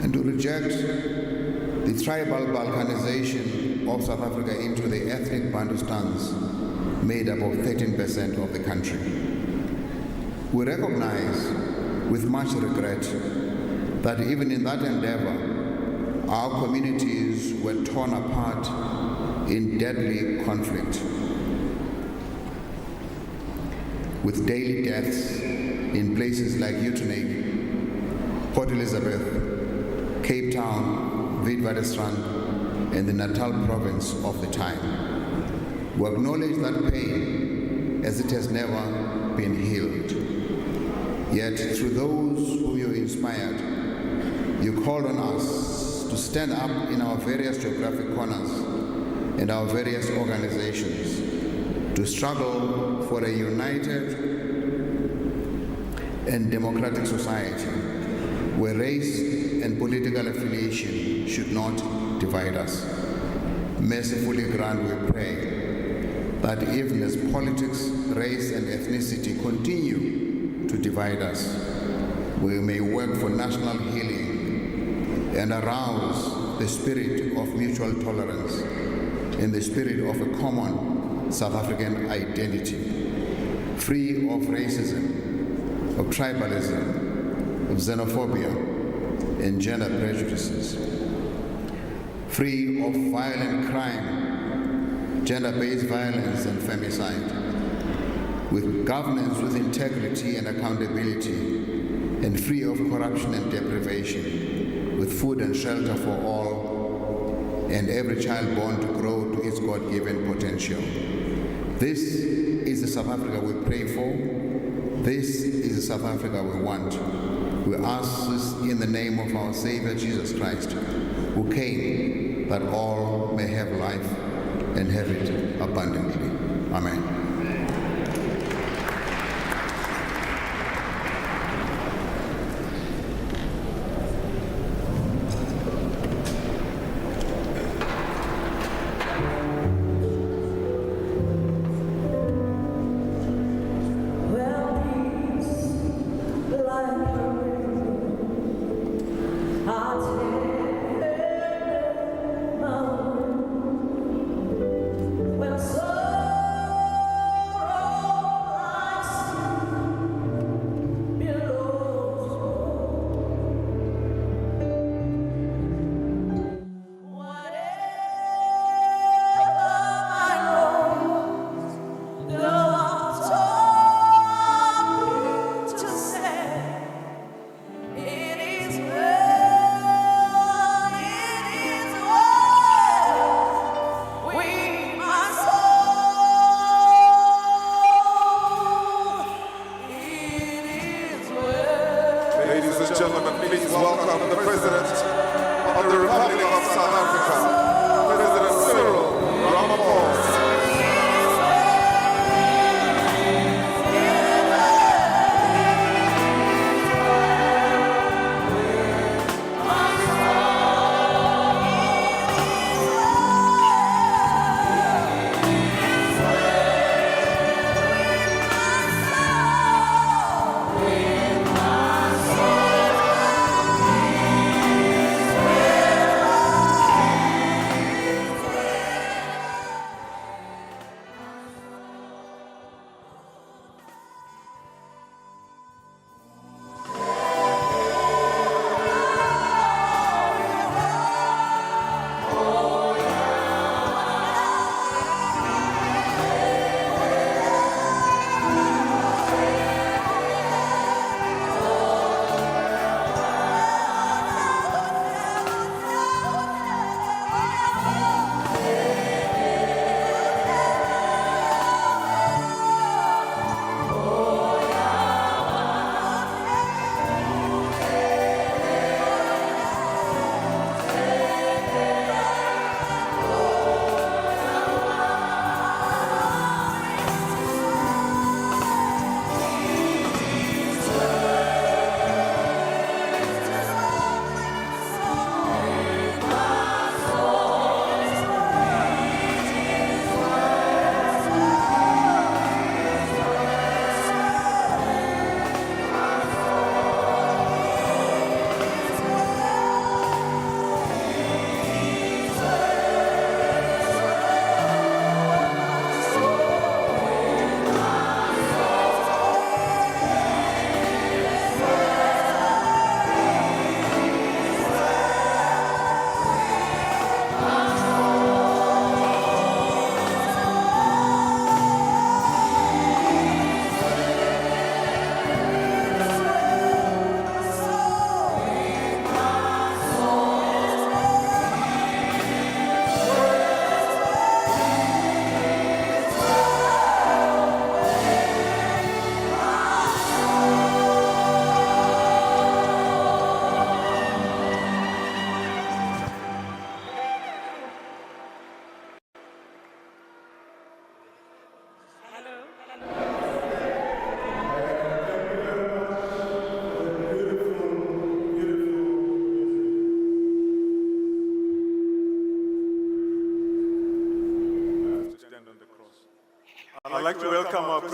and to reject the tribal balkanization of South Africa into the ethnic Bantustans made up of 13% of the country. We recognize with much regret that even in that endeavor, our communities were torn apart in deadly conflict, with daily deaths in places like Uitenhage, Port Elizabeth, Cape Town, Witwatersrand, and the Natal province of the time. We acknowledge that pain as it has never been healed. Yet through those whom you inspired, you called on us to stand up in our various geographic corners and our various organizations to struggle for a united and democratic society where race and political affiliation should not divide us. Mercifully grant, we pray, that even as politics, race, and ethnicity continue to divide us, we may work for national healing and arouse the spirit of mutual tolerance in the spirit of a common South African identity, free of racism, of tribalism, of xenophobia, and gender prejudices, free of violent crime, gender-based violence, and femicide, with governance with integrity and accountability, and free of corruption and deprivation, with food and shelter for all, and every child born to grow to its God-given potential. This is the South Africa we pray for. This is the South Africa we want. We ask this in the name of our Savior Jesus Christ, who came that all may have life and have it abundantly. Amen.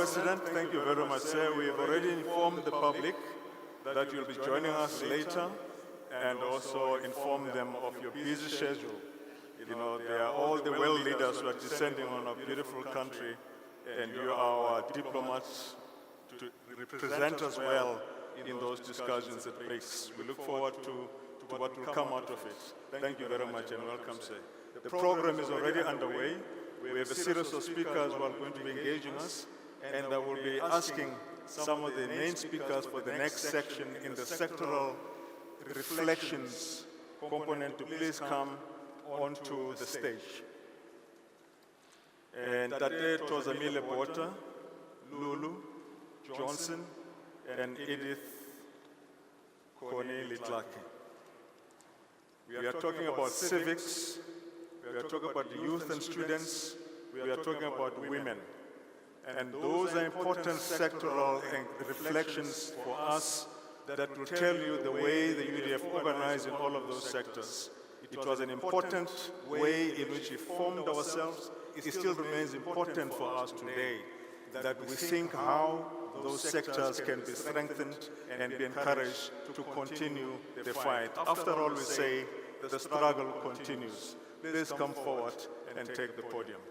President. Thank you very much, sir. We have already informed the public that you'll be joining us later and also inform them of your busy schedule. You know, they are all the world leaders who are descending on our beautiful country, and you are our diplomats to represent us well in those discussions at BRICS. We look forward to what will come out of it. Thank you very much and welcome, sir. The program is already underway. We have a series of speakers who are going to be engaging us, and I will be asking some of the main speakers for the next section in the sectoral reflections component to please come onto the stage. And Tate Tozamile Bota, Lulu, Johnson, and Edith Corneli Tlake. We are talking about civics, we are talking about the youth and students, we are talking about women. And those are important sectoral reflections for us that will tell you the way the UDF organized in all of those sectors. It was an important way in which we formed ourselves. It still remains important for us today that we think how those sectors can be strengthened and be encouraged to continue the fight. After all, we say the struggle continues. Please come forward and take the podium.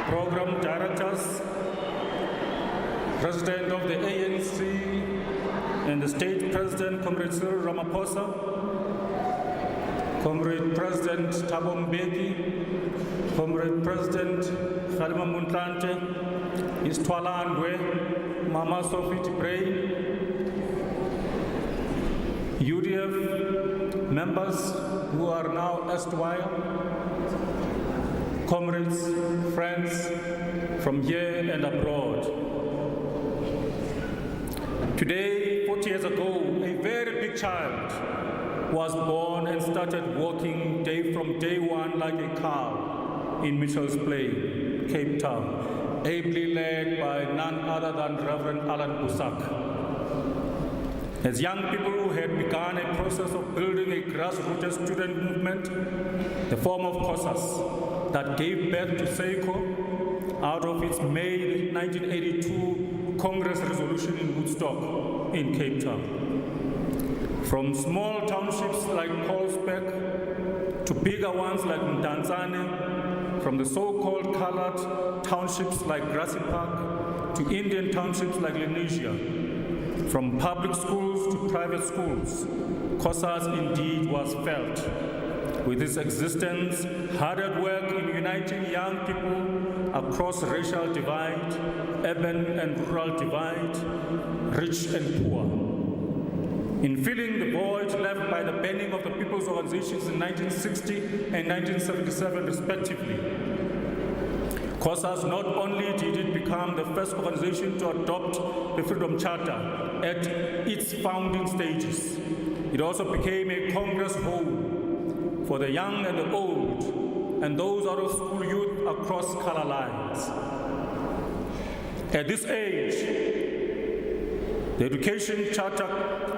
Program directors, President of the ANC, and the State President, Comrade Cyril Ramaphosa, Comrade President Thabo Mbeki, Comrade President Kgalema Motlanthe, Istwala Ndwe, Mama Sophie Bray, UDF members who are now erstwhile, comrades, friends from here and abroad. Today, 40 years ago, a very big child was born and started walking from day one like a cow in Mitchell's Plain, Cape Town, ably led by none other than Reverend Alan Busak. As young people who had begun a process of building a grassroots student movement, the form of COSAS, that gave birth to SACO out of its May 1982 Congress resolution in Woodstock in Cape Town. From small townships like Colesberg to bigger ones like Mdantsane, from the so-called colored townships like Grassy Park to Indian townships like Lenasia, from public schools to private schools, COSAS indeed was felt. With its existence, hard at work in uniting young people across racial divide, urban and rural divide, rich and poor. In filling the void left by the banning of the people's organizations in 1960 and 1977 respectively, COSAS not only did it become the first organization to adopt the Freedom Charter at its founding stages, it also became a Congress home for the young and the old and those out of school youth across color lines. At this age, the Education Charter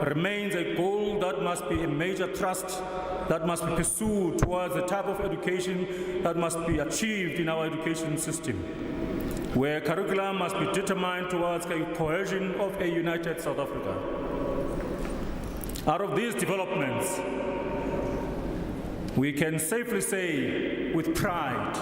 remains a goal that must be a major thrust that must be pursued towards the type of education that must be achieved in our education system, where curriculum must be determined towards the cohesion of a united South Africa. Out of these developments, we can safely say with pride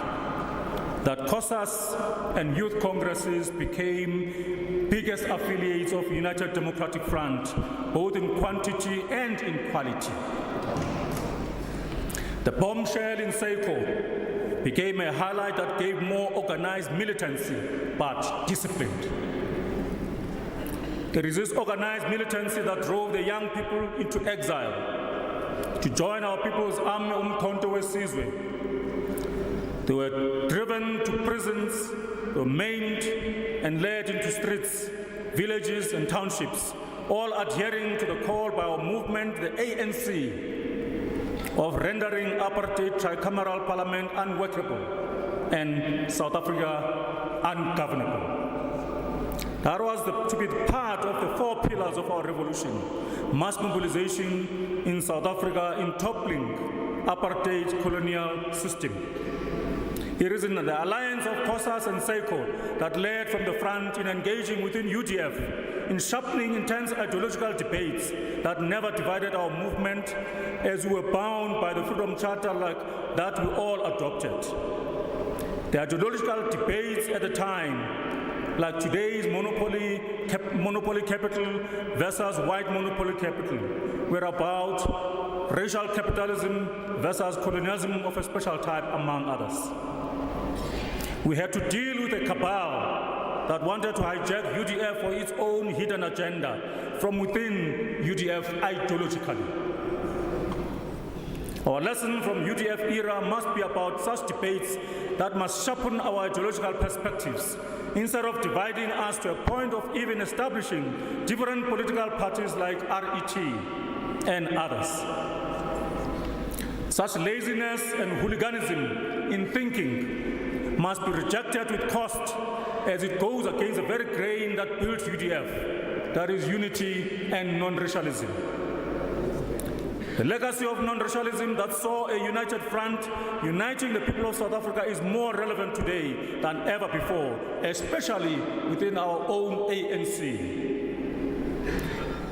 that COSAS and youth congresses became biggest affiliates of United Democratic Front, both in quantity and in quality. The bombshell in SACO became a highlight that gave more organized militancy, but disciplined. It is this organized militancy that drove the young people into exile to join our people's army Umkhonto weSizwe. They were driven to prisons, they were maimed and led into streets, villages and townships, all adhering to the call by our movement, the ANC, of rendering apartheid tricameral parliament unworkable and South Africa ungovernable. That was to be part of the 4 pillars of our revolution: mass mobilization in South Africa in toppling apartheid colonial system. It is in the alliance of COSAS and SACO that led from the front in engaging within UDF, in sharpening intense ideological debates that never divided our movement, as we were bound by the Freedom Charter like that we all adopted. The ideological debates at the time, like today's monopoly capital versus white monopoly capital, were about racial capitalism versus colonialism of a special type, among others. We had to deal with a cabal that wanted to hijack UDF for its own hidden agenda from within UDF ideologically. Our lesson from UDF era must be about such debates that must sharpen our ideological perspectives instead of dividing us to a point of even establishing different political parties like RET and others. Such laziness and hooliganism in thinking must be rejected with cost, as it goes against the very grain that built UDF, that is unity and non-racialism. The legacy of non-racialism that saw a united front uniting the people of South Africa is more relevant today than ever before, especially within our own ANC.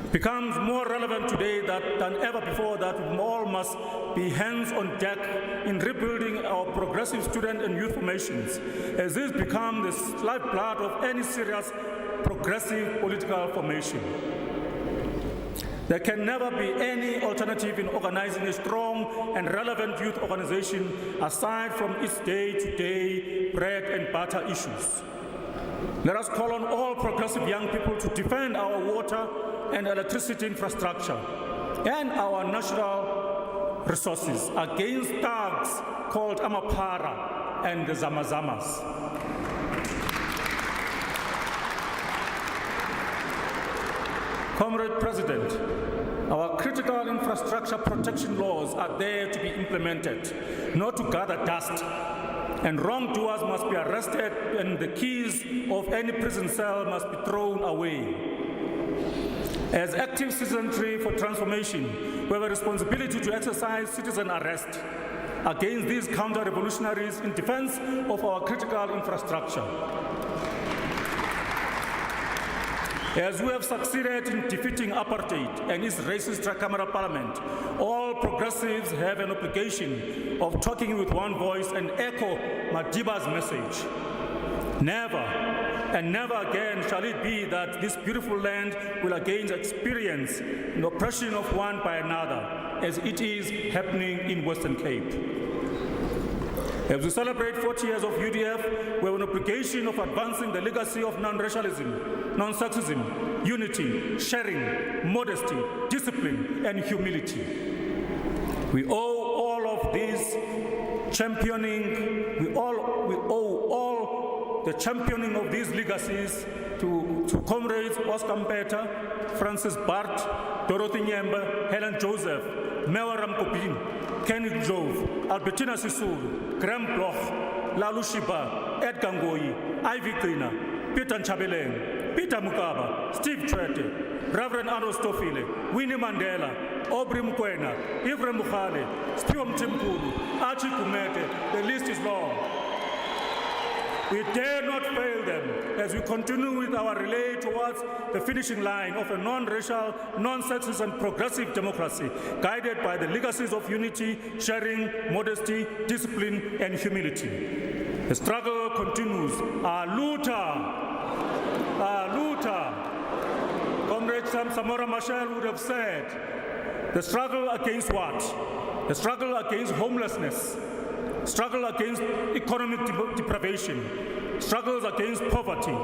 It becomes more relevant today than ever before that we all must be hands on deck in rebuilding our progressive student and youth formations, as this becomes the lifeblood of any serious progressive political formation. There can never be any alternative in organizing a strong and relevant youth organization aside from its day-to-day bread and butter issues. Let us call on all progressive young people to defend our water and electricity infrastructure and our natural resources against thugs called Amapara and the Zamazamas. Comrade President, our critical infrastructure protection laws are there to be implemented, not to gather dust. And wrongdoers must be arrested and the keys of any prison cell must be thrown away. As active citizenry for transformation, we have a responsibility to exercise citizen arrest against these counter-revolutionaries in defense of our critical infrastructure. As we have succeeded in defeating apartheid and its racist tricameral parliament, all progressives have an obligation of talking with one voice and echo Madiba's message. Never and never again shall it be that this beautiful land will again experience the oppression of one by another, as it is happening in Western Cape. As we celebrate 40 years of UDF, we have an obligation of advancing the legacy of non-racialism, non-sexism, unity, sharing, modesty, discipline, and humility. We owe all of these championing, we owe all the championing of these legacies to comrades Oscar Mpeta, Francis Bart, Dorothy Nyemba, Helen Joseph, Mewa Ramkopin, Kenneth Jove, Albertina Sisulu, Graham Bloch, Lalu Shiba, Edgar Ngoyi, Ivy Klina, Peter Nchabeleng, Peter Mukaba, Steve Twete, Reverend Arnold Stofile, Winnie Mandela, Aubrey Mukwena, Ephraim Mukhale, Stiwam Timpulu, Archie Kumete, the list is long. We dare not fail them as we continue with our relay towards the finishing line of a non-racial, non-sexist and progressive democracy guided by the legacies of unity, sharing, modesty, discipline and humility. The struggle continues. Aluta! Comrade Samora Machel would have said, the struggle against what? The struggle against homelessness, struggle against economic deprivation, struggles against poverty,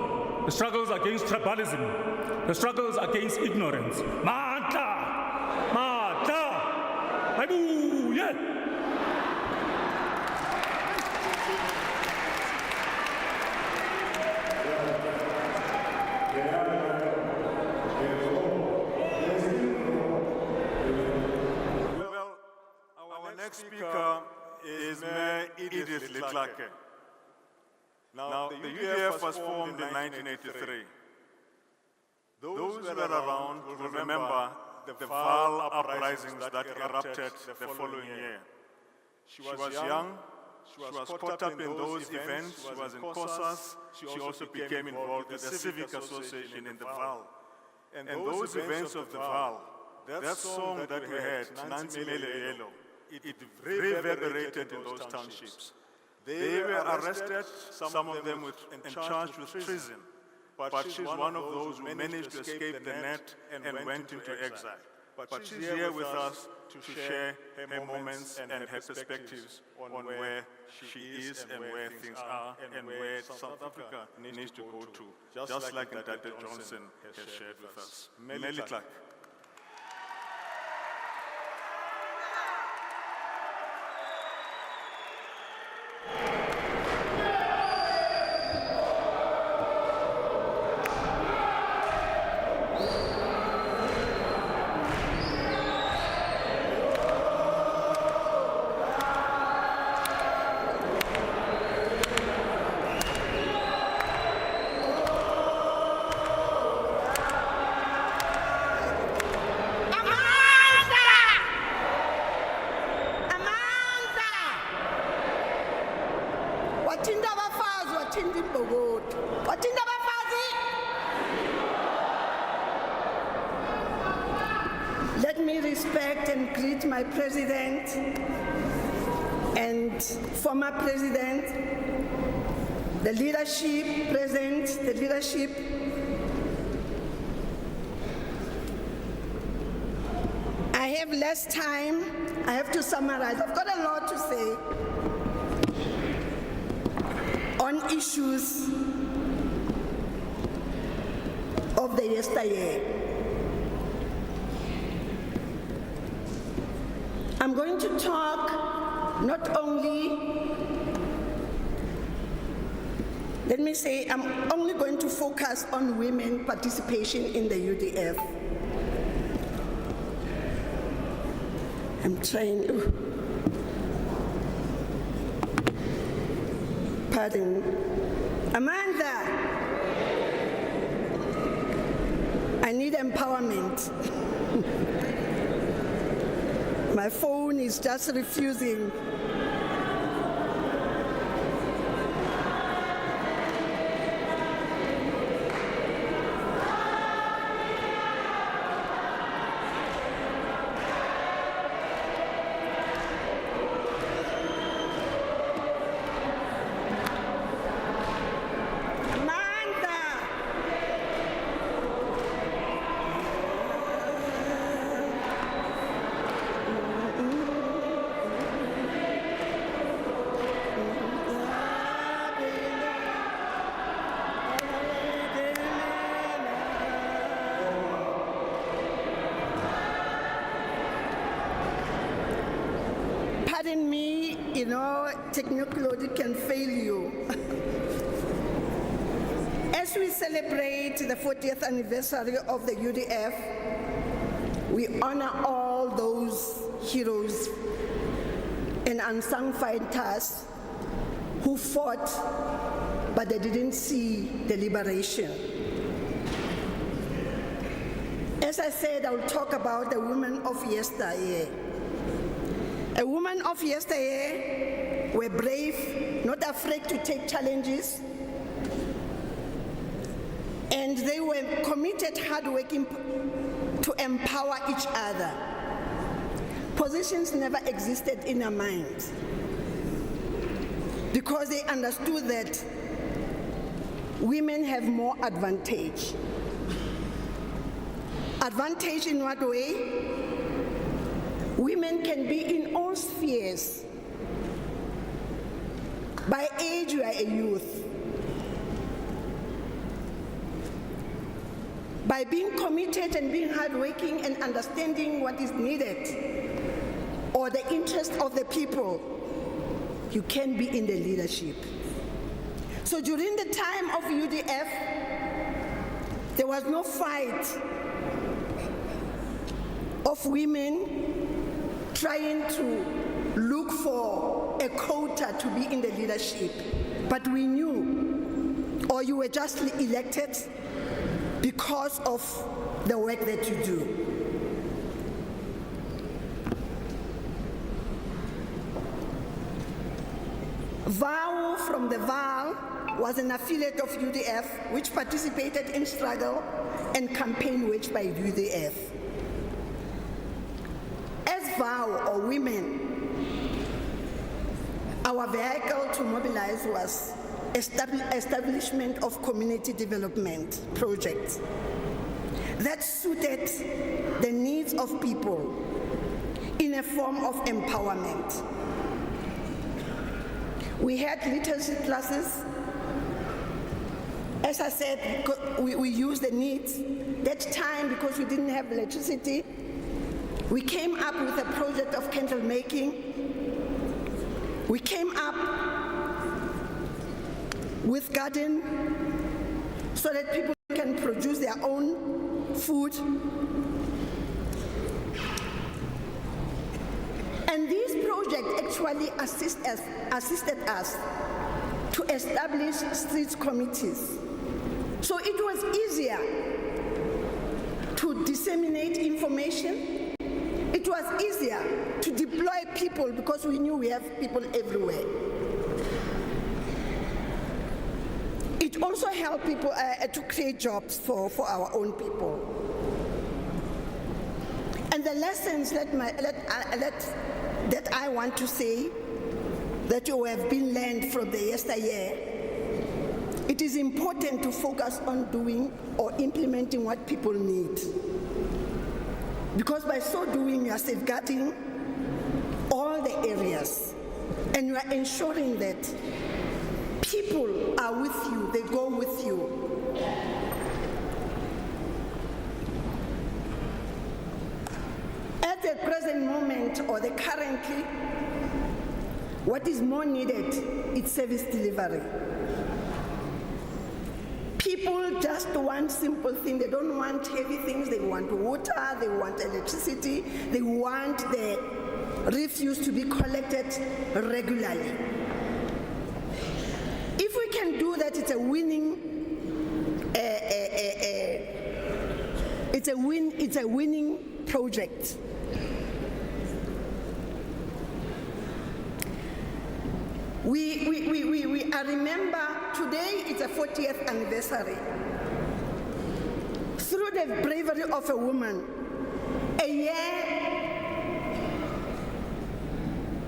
the struggles against tribalism, the struggles against ignorance. Mata! Mata! Hallelujah! Next speaker is Mayor Edith Litlake. Now, the UDF was formed in 1983. Those who were around will remember the Val uprisings that erupted the following year. She was young, she was caught up in those events, she was in COSATU, she also became involved with the Civic Association in the Val. And those events of the Val, that song that we had, Nansi Mele Yelo, it reverberated in those townships. They were arrested, some of them and charged with treason. But she's one of those who managed to escape the net and went into exile. But she's here with us to share her moments and her perspectives on where she is and where things are and where South Africa needs to go to, just like Dr. Johnson has shared with us. Melitlak. Let me respect and greet my president and former president, the leadership present, the leadership. have less time, I have to summarize. I've got a lot to say on issues of the yesteryear. I'm going to talk not only, let me say, I'm only going to focus on women participation in the UDF. I'm trying to, pardon. Amanda, I need empowerment. My phone is just refusing. Pardon me, you know, technology can fail you. As we celebrate the 40th anniversary of the UDF, we honor all those heroes and unsung fighters who fought, but they didn't see the liberation. As I said, I will talk about the women of yesteryear. A woman of yesteryear were brave, not afraid to take challenges, and they were committed, hardworking to empower each other. Positions never existed in their minds because they understood that women have more advantage. Advantage in what way? Women can be in all spheres. By age, you are a youth. By being committed and being hardworking and understanding what is needed or the interest of the people, you can be in the leadership. So during the time of UDF, there was no fight of women trying to look for a quota to be in the leadership. But we knew, or you were justly elected because of the work that you do. VAL from the VAL was an affiliate of UDF which participated in struggle and campaign waged by UDF. As VAL, or women, our vehicle to mobilize was establishment of community development projects that suited the needs of people in a form of empowerment. We had literacy classes. As I said, we used the needs. That time, because we didn't have electricity, we came up with a project of candle making. We came up with garden so that people can produce their own food. And these projects actually assisted us to establish street committees. So it was easier to disseminate information. It was easier to deploy people because we knew we have people everywhere. It also helped people to create jobs for our own people. And the lessons that I want to say that you have been learned from the yesteryear, it is important to focus on doing or implementing what people need. Because by so doing, you are safeguarding all the areas, and you are ensuring that people are with you, they go with you. At the present moment, or the currently, what is more needed is service delivery. People just want simple things. They don't want heavy things. They want water, they want electricity, they want the refuse to be collected regularly. If we can do that, it's a winning it's a winning project. I remember today is a 40th anniversary. Through the bravery of a woman, a year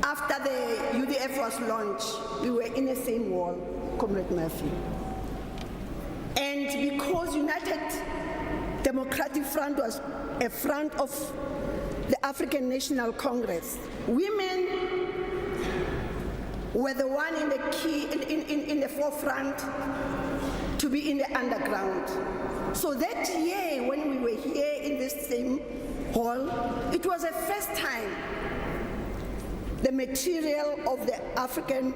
after the UDF was launched, we were in the same wall, Comrade Murphy. And because United Democratic Front was a front of the African National Congress, women were the one in the key, in the forefront to be in the underground. So that year when we were here in this same hall, it was the first time the material of the African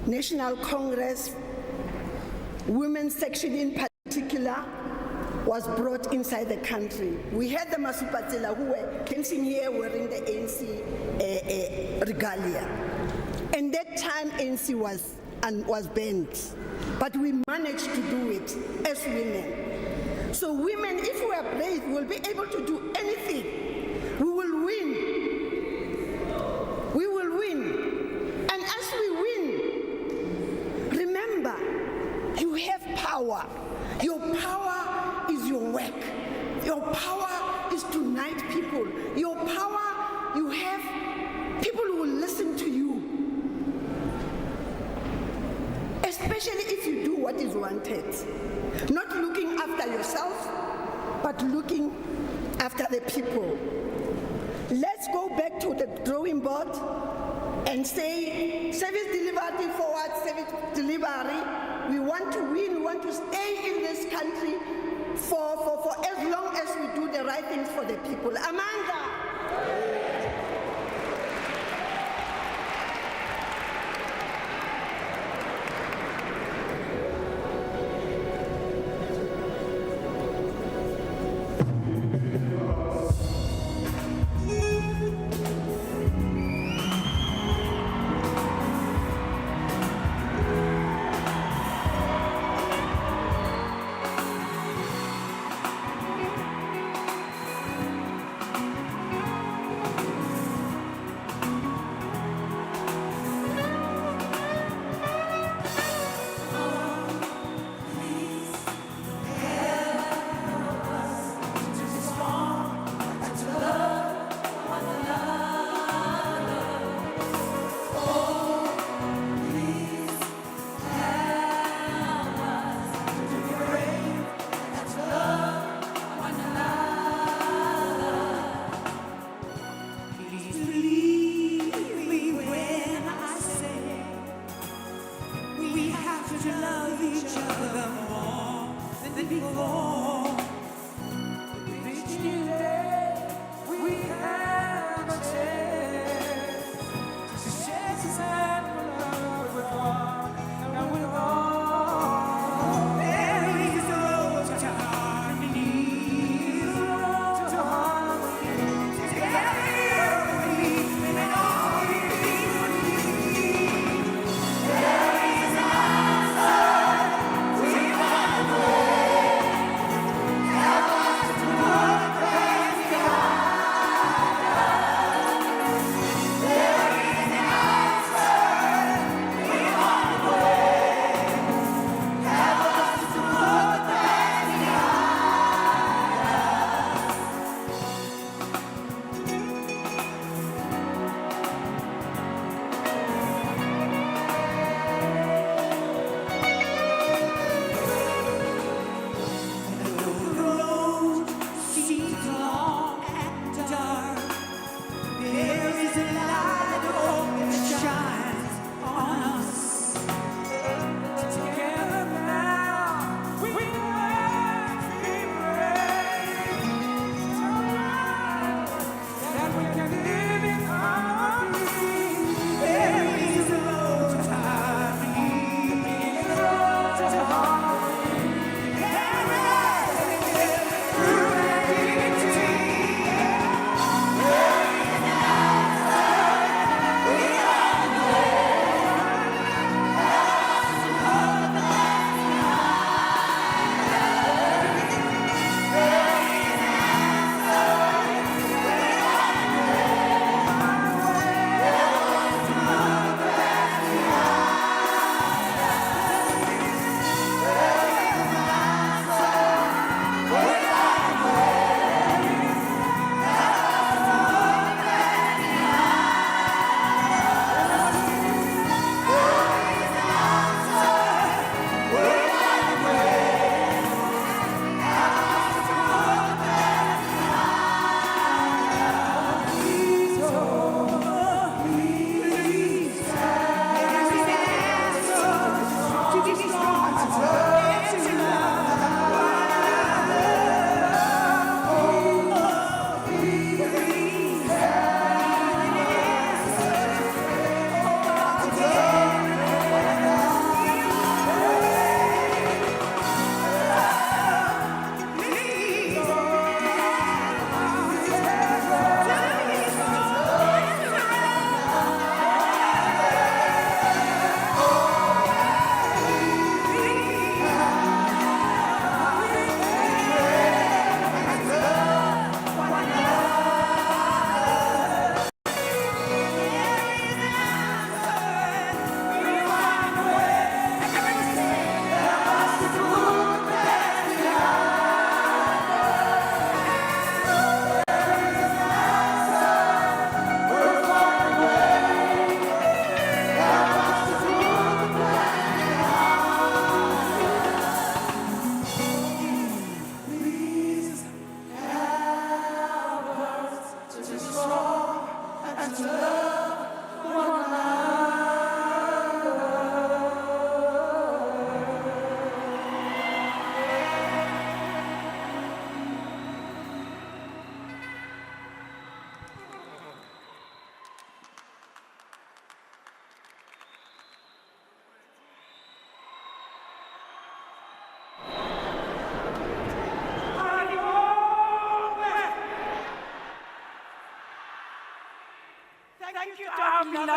National Congress, women's section in particular, was brought inside the country. We had the Masupatsela who were dancing here wearing the ANC regalia. And that time ANC was banned, but we managed to do it as women. So women, if we are brave, we will be able to do anything. We will win. We will win. And as we win, remember, you have power. Your power is your work. Your power is to unite people. Your power, you have people who will listen to you. Especially if you do what is wanted. Not looking after yourself, but looking after the people. Let's go back to the drawing board and say, service delivery forward, service delivery. We want to win, we want to stay in this country for as long as we do the right things for the people. Amanda!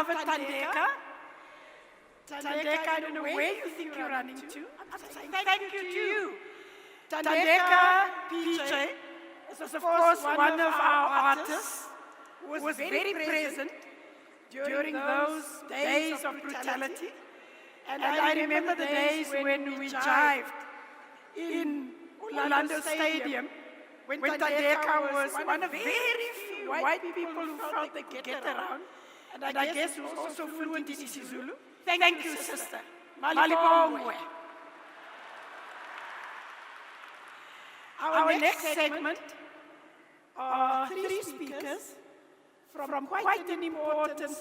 beloved Tandeka. Tandeka, I don't know where you think you're running to. I'm saying thank you to you. Tandeka PJ is of course one of our artists who was very present during those days of brutality. And I remember the days when we jived in Orlando Stadium, when Tandeka was one of very few white people who felt they could get around, and I guess was also fluent in isiZulu. Thank you, sister. Malibongwe. Our next segment are three speakers from quite an important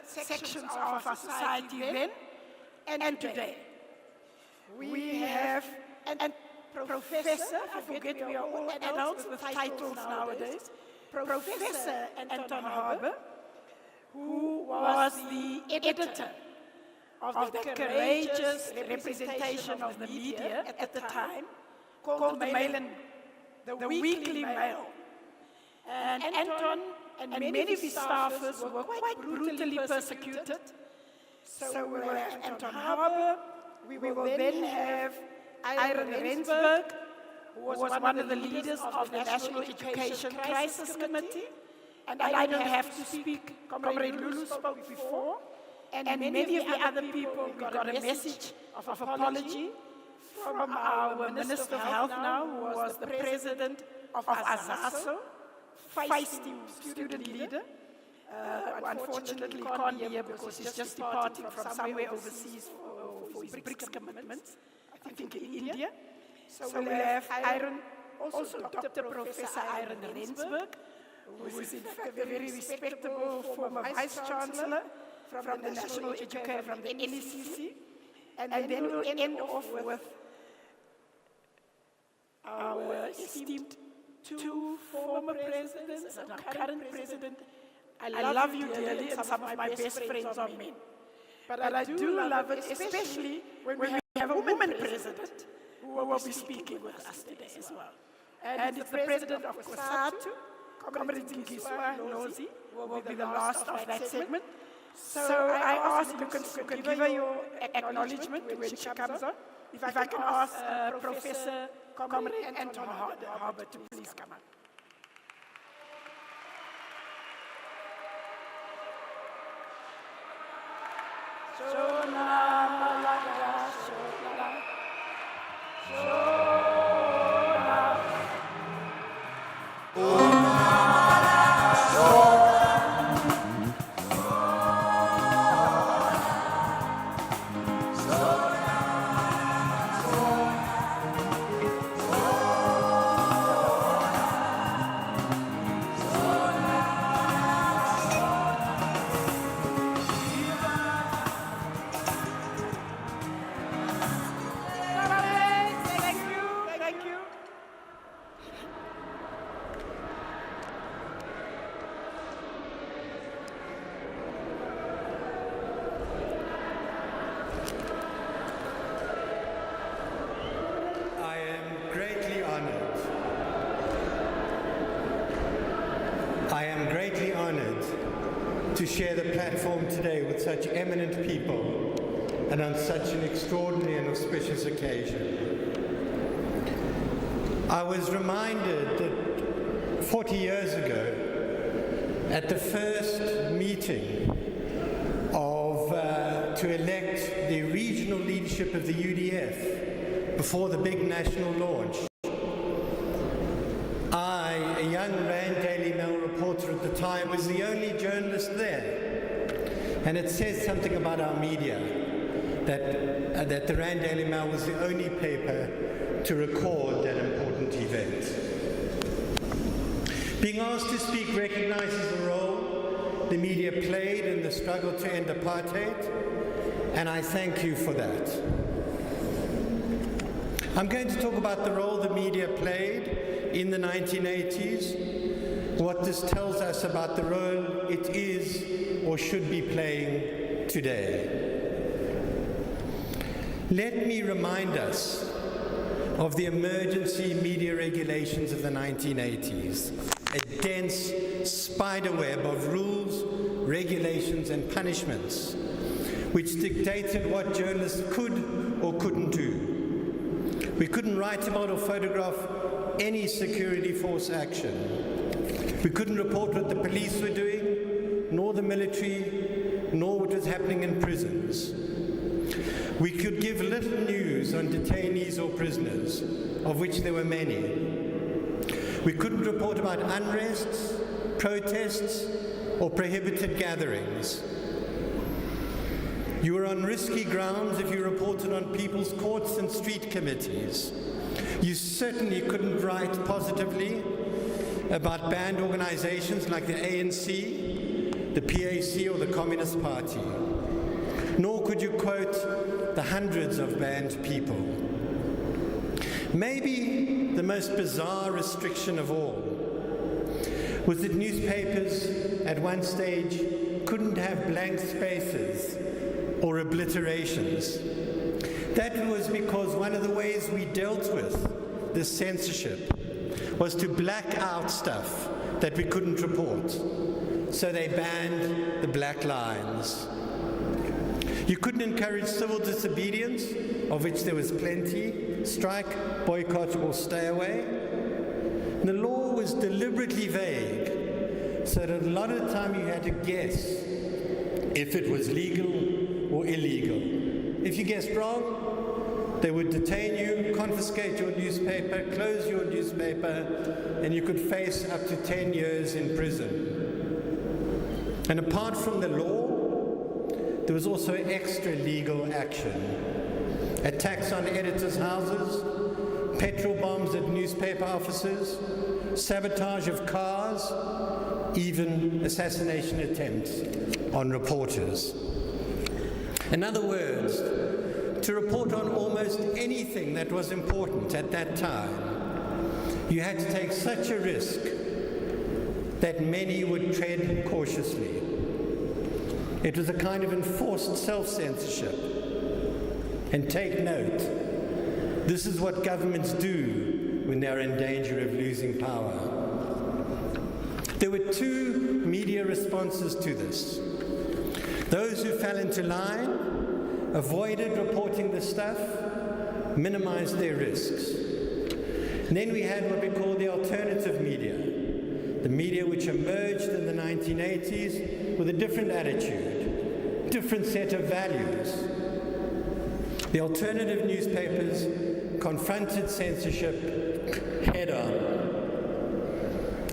sections of our society then and today. We have a professor, I forget we are all adults with titles nowadays, Professor Anton Harber, who was the editor of the courageous representation of the media at the time, called the Mail and the Weekly Mail. And Anton and many of his staffers were quite brutally persecuted. So we will have Anton Harber, we will then have Iron Rensburg, who was one of the leaders of the National Education Crisis Committee. And I don't have to speak, Comrade Lulu spoke before, and many of the other people, we got a message of apology from our Minister of Health now, who was the president of ASASO, feisty student leader. Unfortunately, can't be here because he's just departing from somewhere overseas for his BRICS commitments, I think in India. So we'll have also Dr. Professor Iron Rensburg, who is in fact a very respectable former Vice-Chancellor from the National Education, from the NECC. And then we'll end off with our esteemed two former presidents and our current president. I love you dearly, and some of my best friends are men. But I do love it, especially when we have a woman president who will be speaking with us today as well. And it's the president of COSATU, Comrade Ngiswa Lozi, will be the last of that segment. So I ask you can give her your acknowledgement when she comes on. If I can ask Professor Comrade Anton Harber to please come on. To share the platform today with such eminent people and on such an extraordinary and auspicious occasion. I was reminded that 40 years ago, at the first meeting to elect the regional leadership of the UDF before the big national launch, I, a young Rand Daily Mail reporter at the time, was the only journalist there. And it says something about our media, that the Rand Daily Mail was the only paper to record that important event. Being asked to speak recognizes the role the media played in the struggle to end apartheid, and I thank you for that. I'm going to talk about the role the media played in the 1980s, what this tells us about the role it is or should be playing today. Let me remind us of the emergency media regulations of the 1980s, a dense spiderweb of rules, regulations, and punishments, which dictated what journalists could or couldn't do. We couldn't write about or photograph any security force action. We couldn't report what the police were doing, nor the military, nor what was happening in prisons. We could give little news on detainees or prisoners, of which there were many. We couldn't report about unrests, protests, or prohibited gatherings. You were on risky grounds if you reported on people's courts and street committees. You certainly couldn't write positively about banned organizations like the ANC, the PAC, or the Communist Party. Nor could you quote the hundreds of banned people. Maybe the most bizarre restriction of all was that newspapers at one stage couldn't have blank spaces or obliterations. That was because one of the ways we dealt with this censorship was to black out stuff that we couldn't report. So they banned the black lines. You couldn't encourage civil disobedience, of which there was plenty, strike, boycott, or stay away. The law was deliberately vague, so that a lot of the time you had to guess if it was legal or illegal. If you guessed wrong, they would detain you, confiscate your newspaper, close your newspaper, and you could face up to 10 years in prison. And apart from the law, there was also extra legal action. Attacks on editors' houses, petrol bombs at newspaper offices, sabotage of cars, even assassination attempts on reporters. In other words, to report on almost anything that was important at that time, you had to take such a risk that many would tread cautiously. It was a kind of enforced self-censorship. And take note, this is what governments do when they're in danger of losing power. There were two media responses to this. Those who fell into line, avoided reporting the stuff, minimized their risks. And then we had what we call the alternative media, the media which emerged in the 1980s with a different attitude, different set of values. The alternative newspapers confronted censorship head-on.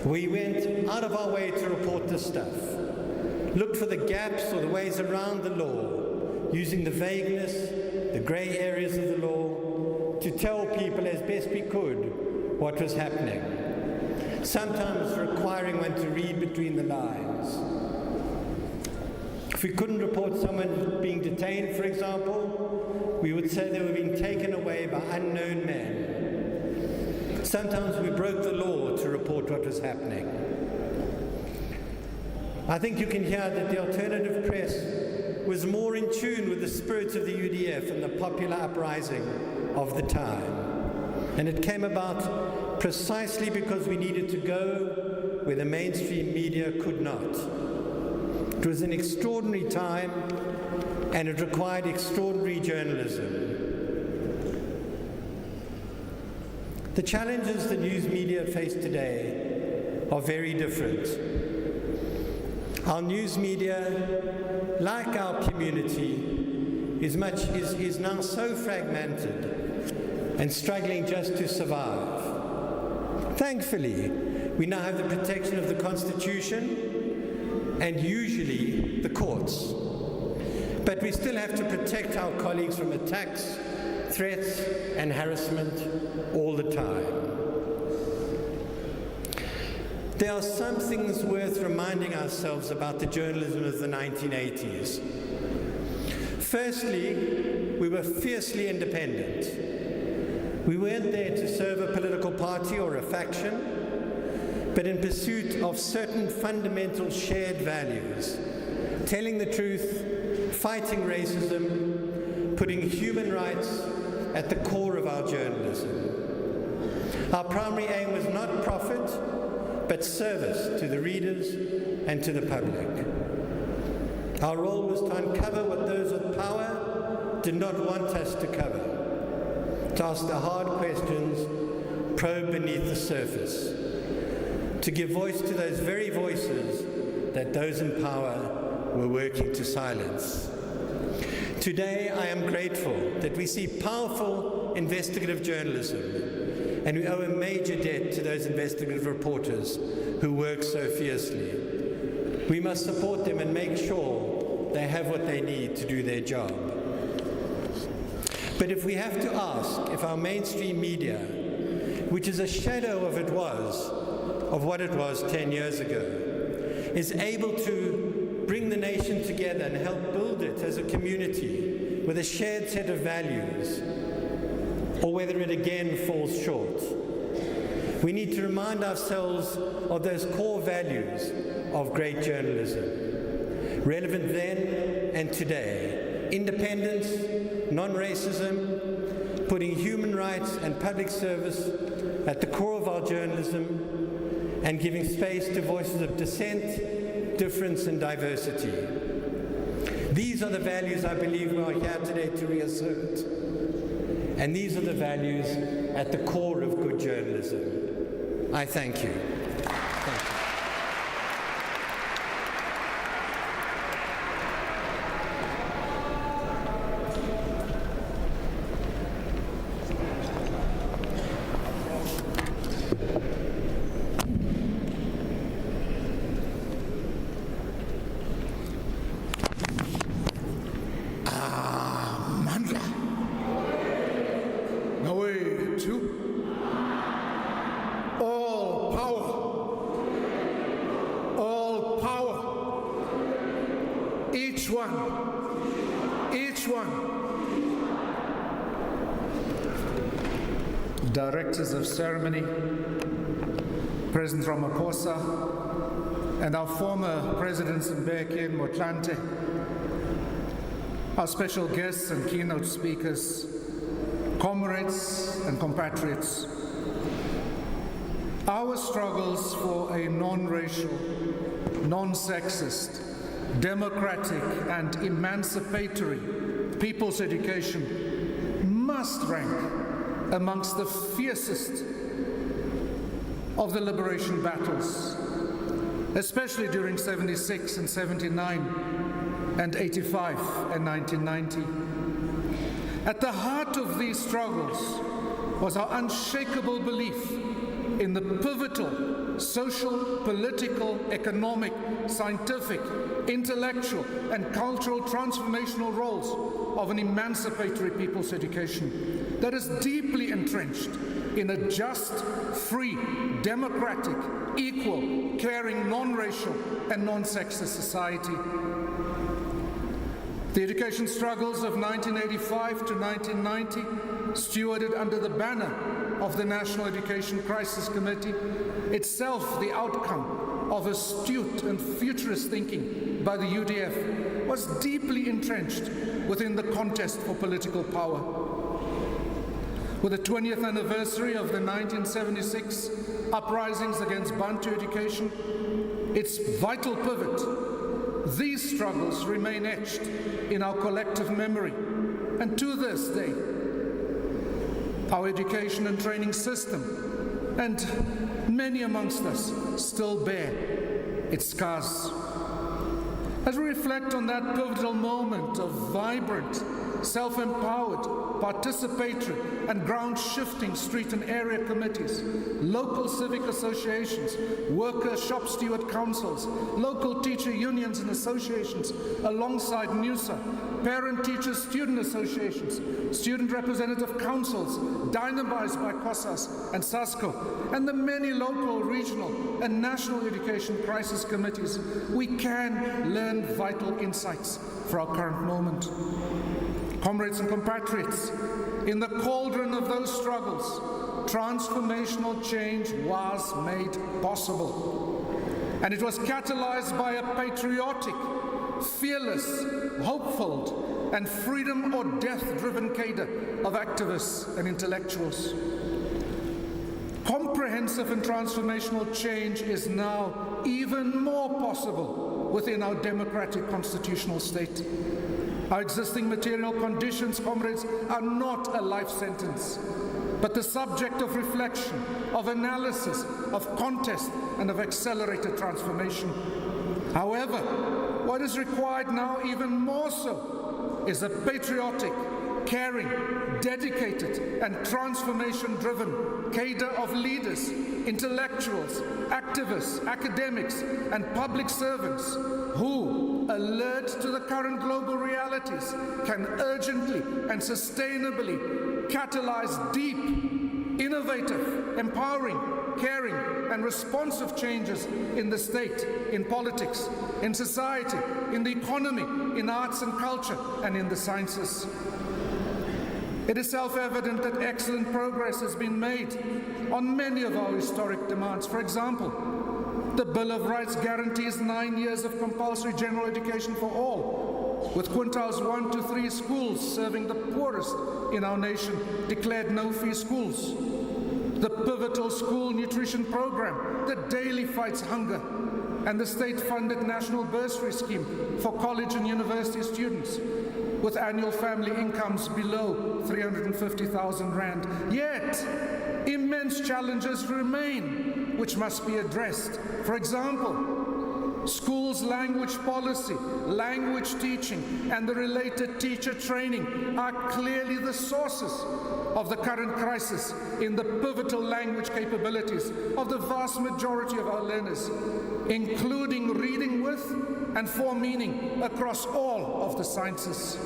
We went out of our way to report this stuff, looked for the gaps or the ways around the law, using the vagueness, the grey areas of the law, to tell people as best we could what was happening, sometimes requiring one to read between the lines. If we couldn't report someone being detained, for example, we would say they were being taken away by unknown men. Sometimes we broke the law to report what was happening. I think you can hear that the alternative press was more in tune with the spirit of the UDF and the popular uprising of the time. And it came about precisely because we needed to go where the mainstream media could not. It was an extraordinary time, and it required extraordinary journalism. The challenges the news media face today are very different. Our news media, like our community, is now so fragmented and struggling just to survive. Thankfully, we now have the protection of the Constitution and usually the courts. But we still have to protect our colleagues from attacks, threats, and harassment all the time. There are some things worth reminding ourselves about the journalism of the 1980s. Firstly, we were fiercely independent. We weren't there to serve a political party or a faction, but in pursuit of certain fundamental shared values, telling the truth, fighting racism, putting human rights at the core of our journalism. Our primary aim was not profit, but service to the readers and to the public. Our role was to uncover what those with power did not want us to cover, to ask the hard questions, probe beneath the surface, to give voice to those very voices that those in power were working to silence. Today, I am grateful that we see powerful investigative journalism, and we owe a major debt to those investigative reporters who work so fiercely. We must support them and make sure they have what they need to do their job. But if we have to ask if our mainstream media, which is a shadow of what it was 10 years ago, is able to bring the nation together and help build it as a community with a shared set of values, or whether it again falls short. We need to remind ourselves of those core values of great journalism, relevant then and today: independence, non-racism, putting human rights and public service at the core of our journalism, and giving space to voices of dissent, difference and diversity. These are the values I believe we are here today to reassert. And these are the values at the core of good journalism. I thank you. Thank you. Directors of Ceremony, President Ramaphosa, and our former Presidents Mbeki and Motlanthe, our special guests and keynote speakers, comrades and compatriots. Our struggles for a non-racial, non-sexist, democratic and emancipatory people's education must rank amongst the fiercest of the liberation battles, especially during 76 and 79 and 85 and 1990. At the heart of these struggles was our unshakable belief in the pivotal social, political, economic, scientific, intellectual, and cultural transformational roles of an emancipatory people's education that is deeply entrenched in a just, free, democratic, equal, caring, non-racial, and non-sexist society. The education struggles of 1985 to 1990, stewarded under the banner of the National Education Crisis Committee, itself the outcome of astute and futurist thinking by the UDF, was deeply entrenched within the contest for political power. With the 20th anniversary of the 1976 uprisings against Bantu education, its vital pivot, these struggles remain etched in our collective memory. And to this day, our education and training system, and many amongst us, still bear its scars. As we reflect on that pivotal moment of vibrant, self-empowered, participatory and ground-shifting street and area committees, local civic associations, worker shop steward councils, local teacher unions and associations, alongside NUSA, parent-teacher student associations, student representative councils, dynamized by COSAS and SASCO, and the many local, regional and national education crisis committees, we can learn vital insights for our current moment. Comrades and compatriots, in the cauldron of those struggles, transformational change was made possible. And it was catalyzed by a patriotic, fearless, hopeful, and freedom or death-driven cadre of activists and intellectuals. Comprehensive and transformational change is now even more possible within our democratic constitutional state. Our existing material conditions, comrades, are not a life sentence, but the subject of reflection, of analysis, of contest, and of accelerated transformation. However, what is required now even more so is a patriotic, caring, dedicated, and transformation-driven cadre of leaders, intellectuals, activists, academics, and public servants who, alert to the current global realities, can urgently and sustainably catalyze deep, innovative, empowering, caring, and responsive changes in the state, in politics, in society, in the economy, in arts and culture, and in the sciences. It is self-evident that excellent progress has been made on many of our historic demands. For example, the Bill of Rights guarantees 9 years of compulsory general education for all, with quintiles 1 to 3 schools serving the poorest in our nation declared no-fee schools. The pivotal school nutrition program that daily fights hunger, and the state-funded national bursary scheme for college and university students with annual family incomes below 350,000 rand. Yet, immense challenges remain which must be addressed. For example, schools' language policy, language teaching, and the related teacher training are clearly the sources of the current crisis in the pivotal language capabilities of the vast majority of our learners, including reading with and for meaning across all of the sciences.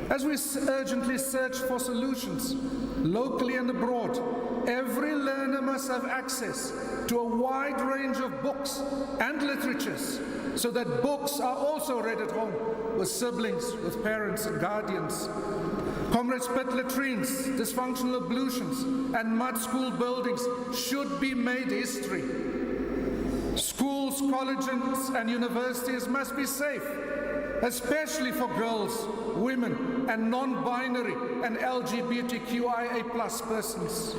As we urgently search for solutions, locally and abroad, every learner must have access to a wide range of books and literatures, so that books are also read at home with siblings, with parents and guardians. Comrades, pit latrines, dysfunctional ablutions, and mud school buildings should be made history. Schools, colleges, and universities must be safe, especially for girls, women, and non-binary and LGBTQIA+ persons.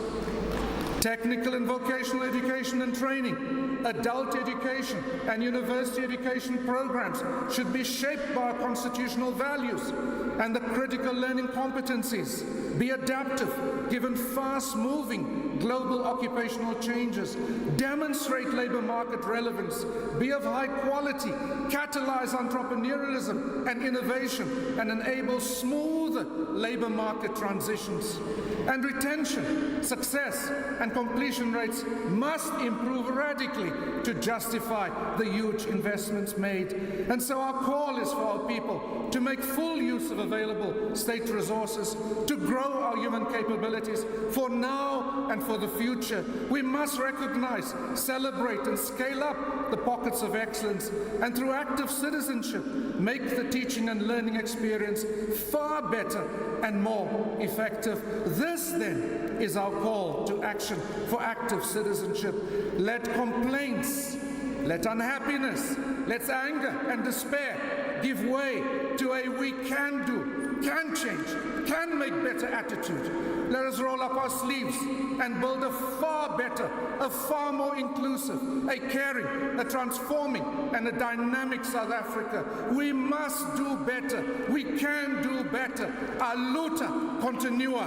Technical and vocational education and training, adult education, and university education programs should be shaped by our constitutional values and the critical learning competencies. Be adaptive, given fast-moving global occupational changes. Demonstrate labor market relevance. Be of high quality. Catalyze entrepreneurialism and innovation, and enable smoother labor market transitions. And retention, success, and completion rates must improve radically to justify the huge investments made. And so our call is for our people to make full use of available state resources, to grow our human capabilities for now and for the future. We must recognize, celebrate, and scale up the pockets of excellence, and through active citizenship, make the teaching and learning experience far better and more effective. This, then, is our call to action for active citizenship. Let complaints, let unhappiness, let anger and despair give way to a we can do, can change, can make better attitude. Let us roll up our sleeves and build a far better, a far more inclusive, a caring, a transforming, and a dynamic South Africa. We must do better. We can do better. A luta continua.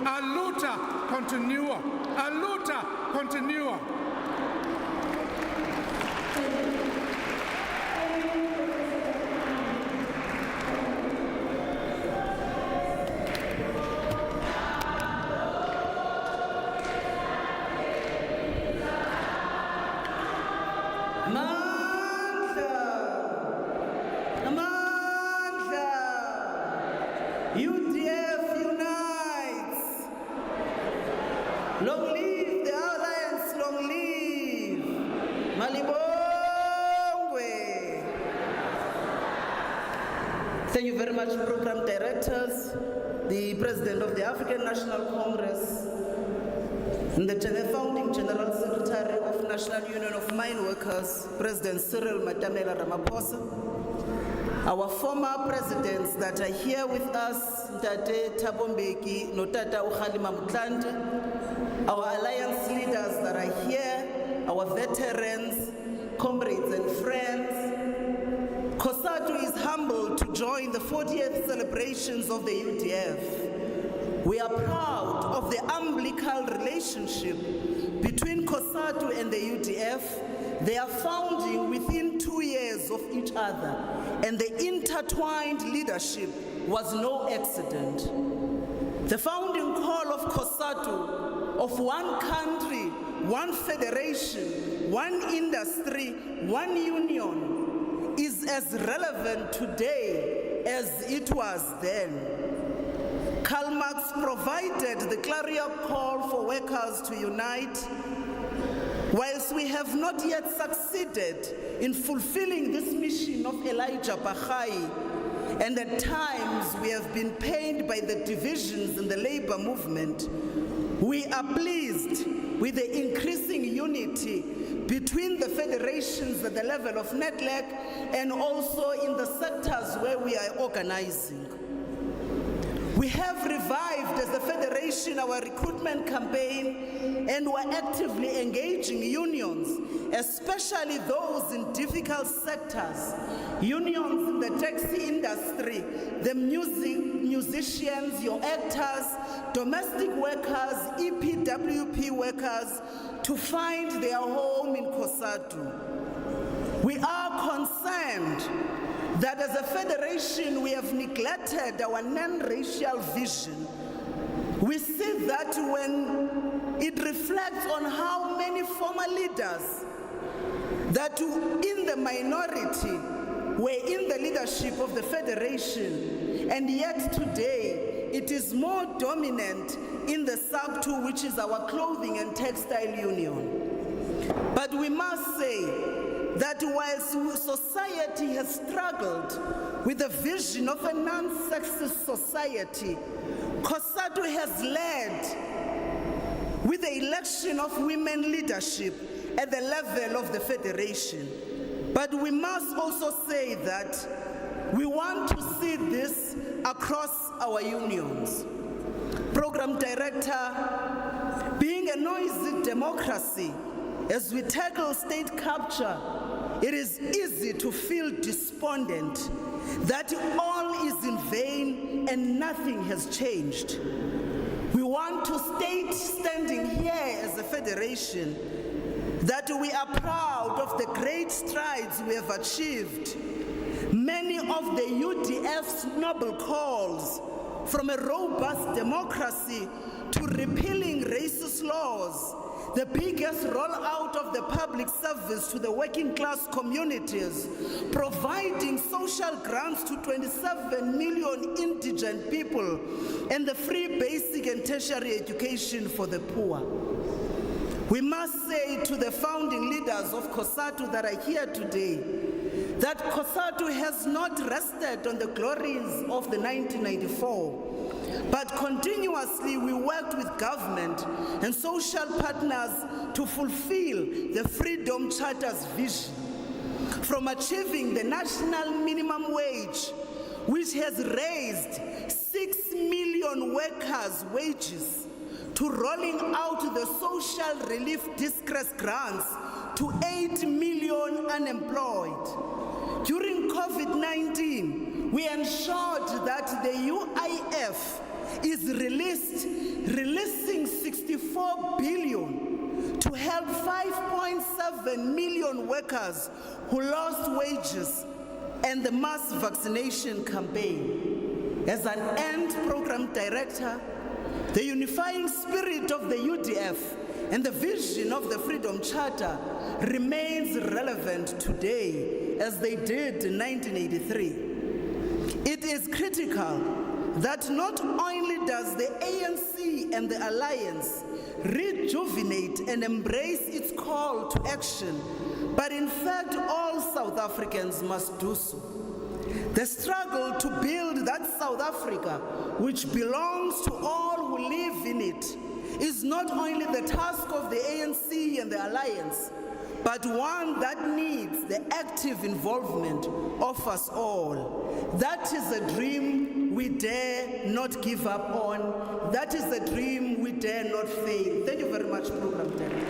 A luta continua. A luta continua. UDF unites. Long live the Alliance, long live. Malibongwe. Thank you very much, program directors, the President of the African National Congress, and the founding General Secretary of National Union of Mine Workers, President Cyril Matamela Ramaphosa, our former presidents that are here with us, Ntate Thabo Mbeki, Notata Ukhalima Mutlante, our alliance leaders that are here, our veterans, comrades and friends, COSATU is humbled to join the 40th celebrations of the UDF. We are proud of the umbilical relationship between COSATU and the UDF. They are founding within 2 years of each other, and the intertwined leadership was no accident. The founding call of COSATU, of one country, one federation, one industry, one union, is as relevant today as it was then. Karl Marx provided the clarion call for workers to unite. Whilst we have not yet succeeded in fulfilling this mission of Elijah Bahai, and at times we have been pained by the divisions in the labor movement, we are pleased with the increasing unity between the federations at the level of NETLEC and also in the sectors where we are organizing. We have revived as a federation our recruitment campaign, and we're actively engaging unions, especially those in difficult sectors, unions in the taxi industry, the musicians, your actors, domestic workers, EPWP workers, to find their home in COSATU. We are concerned that as a federation we have neglected our non-racial vision. We see that when it reflects on how many former leaders that in the minority were in the leadership of the federation, and yet today it is more dominant in the SABC, which is our clothing and textile union. But we must say that whilst society has struggled with the vision of a non-sexist society, COSATU has led with the election of women leadership at the level of the federation. But we must also say that we want to see this across our unions. Program Director, being a noisy democracy, as we tackle state capture, it is easy to feel despondent that all is in vain and nothing has changed. We want to state, standing here as a federation, that we are proud of the great strides we have achieved. Many of the UDF's noble calls, from a robust democracy to repealing racist laws, the biggest rollout of the public service to the working class communities, providing social grants to 27 million indigent people, and the free basic and tertiary education for the poor. We must say to the founding leaders of COSATU that are here today, that COSATU has not rested on the glories of the 1994, but continuously we worked with government and social partners to fulfill the Freedom Charter's vision, from achieving the national minimum wage, which has raised 6 million workers' wages, to rolling out the social relief distress grants to 8 million unemployed. During COVID-19, we ensured that the UIF is releasing 64 billion to help 5.7 million workers who lost wages, and the mass vaccination campaign. As an end program director, the unifying spirit of the UDF and the vision of the Freedom Charter remains relevant today as they did in 1983. It is critical that not only does the ANC and the Alliance rejuvenate and embrace its call to action, but in fact all South Africans must do so. The struggle to build that South Africa, which belongs to all who live in it, is not only the task of the ANC and the Alliance, but one that needs the active involvement of us all. That is a dream we dare not give up on. That is a dream we dare not fail. Thank you very much, Program Director.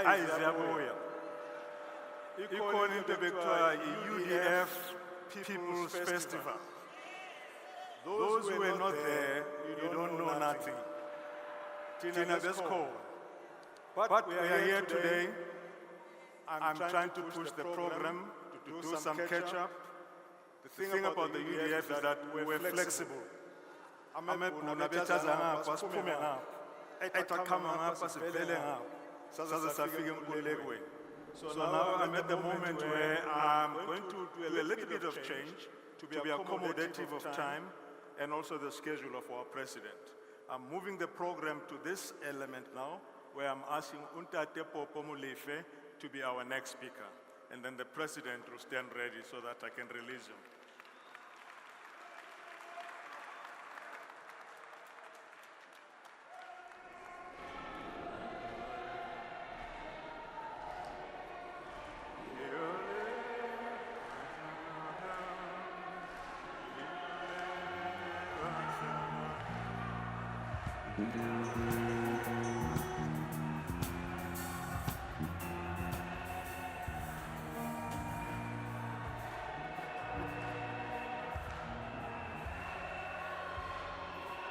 Ziyabuya. Ikhona into bekuthiwa i-UDF People's Festival. Those who were not there, you don't know nothing. Tina Besko. But we are here today. I'm trying to push the program to do some catch-up. The thing about the UDF is that we're flexible. So now I'm at the moment where I'm going to do a little bit of change to be accommodative of time and also the schedule of our president. I'm moving the program to this element now, where I'm asking Untate Popo Mulefe to be our next speaker. And then the president will stand ready so that I can release him.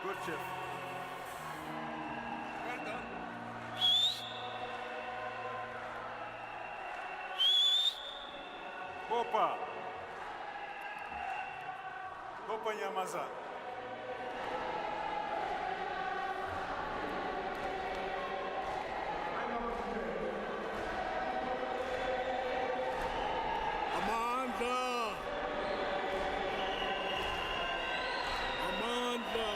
Good, Chef. Well done. Popa. Popa Nyamaza. Amanda. Amanda.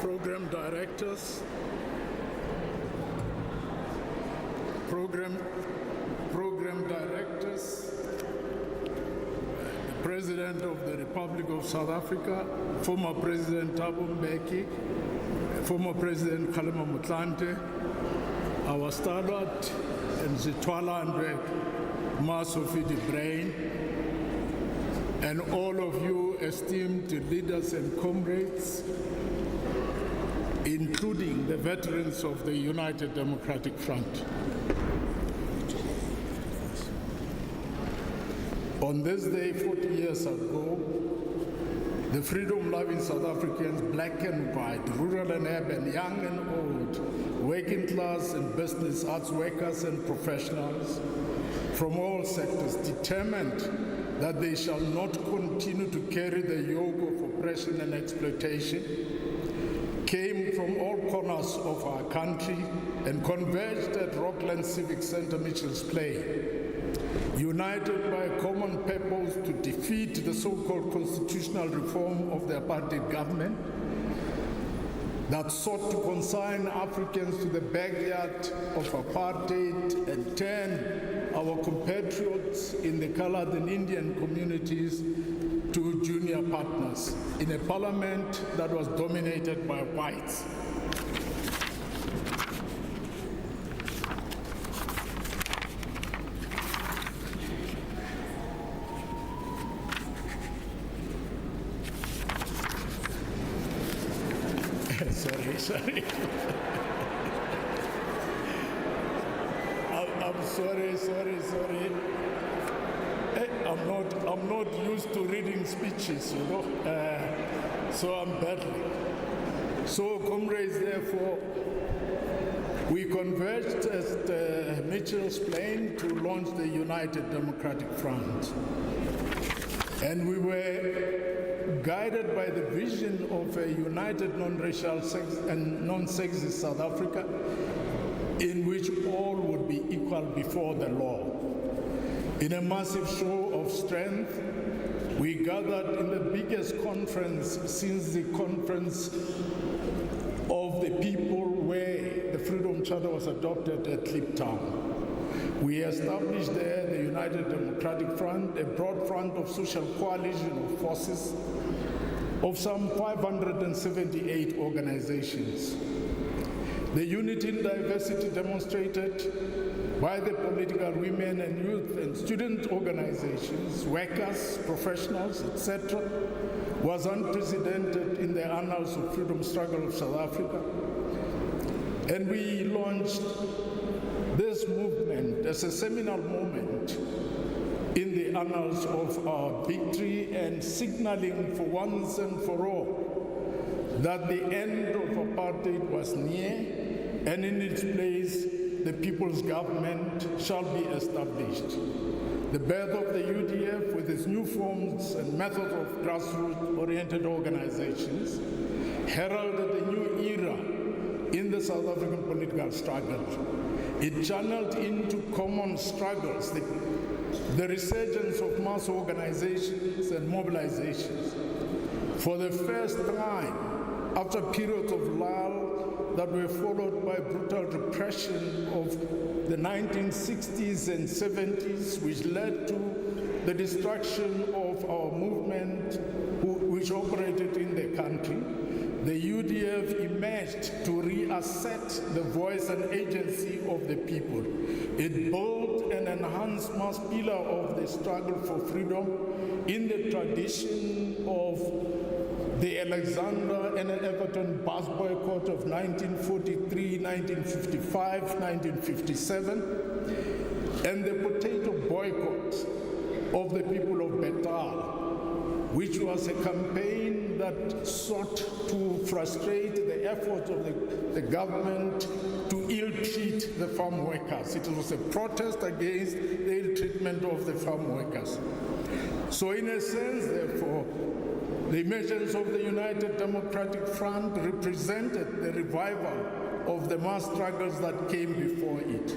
Program directors, program directors, the President of the Republic of South Africa, former President Thabo Mbeki, former President Kgalema Motlanthe, our stalwart and Zitwala and Masofi the Brain, and all of you esteemed leaders and comrades, including the veterans of the United Democratic Front. On this day 40 years ago, the freedom-loving South Africans, black and white, rural and urban, young and old, working class and business, arts workers and professionals from all sectors determined that they shall not continue to carry the yoke of oppression and exploitation, came from all corners of our country and converged at Rocklands Civic Centre, Mitchell's Plain, united by a common purpose to defeat the so-called constitutional reform of the apartheid government that sought to consign Africans to the backyard of apartheid and turn our compatriots in the colored and Indian communities to junior partners in a parliament that was dominated by whites. Sorry. I'm sorry. I'm not used to reading speeches, you know, so I'm battling. So, comrades, therefore, we converged at Mitchell's Plain to launch the United Democratic Front. And we were guided by the vision of a united, non-racial and non-sexist South Africa, in which all would be equal before the law. In a massive show of strength, we gathered in the biggest conference since the Conference of the People, where the Freedom Charter was adopted at Cape Town. We established there the United Democratic Front, a broad front of social coalition of forces of some 578 organizations. The unity in diversity demonstrated by the political women and youth and student organizations, workers, professionals, etc., was unprecedented in the annals of freedom struggle of South Africa. And we launched this movement as a seminal moment in the annals of our victory and signaling for once and for all that the end of apartheid was near, and in its place the people's government shall be established. The birth of the UDF, with its new forms and methods of grassroots-oriented organizations, heralded a new era in the South African political struggle. It channeled into common struggles the resurgence of mass organizations and mobilizations. For the first time, after periods of lull that were followed by brutal repression of the 1960s and 70s, which led to the destruction of our movement, which operated in the country, the UDF emerged to reassert the voice and agency of the people. It built and enhanced mass pillar of the struggle for freedom in the tradition of the Alexander and Everton bus boycott of 1943, 1955, 1957, and the potato boycott of the people of Betal, which was a campaign that sought to frustrate the efforts of the government to ill-treat the farm workers. It was a protest against the ill-treatment of the farm workers. So in a sense, therefore, the emergence of the United Democratic Front represented the revival of the mass struggles that came before it.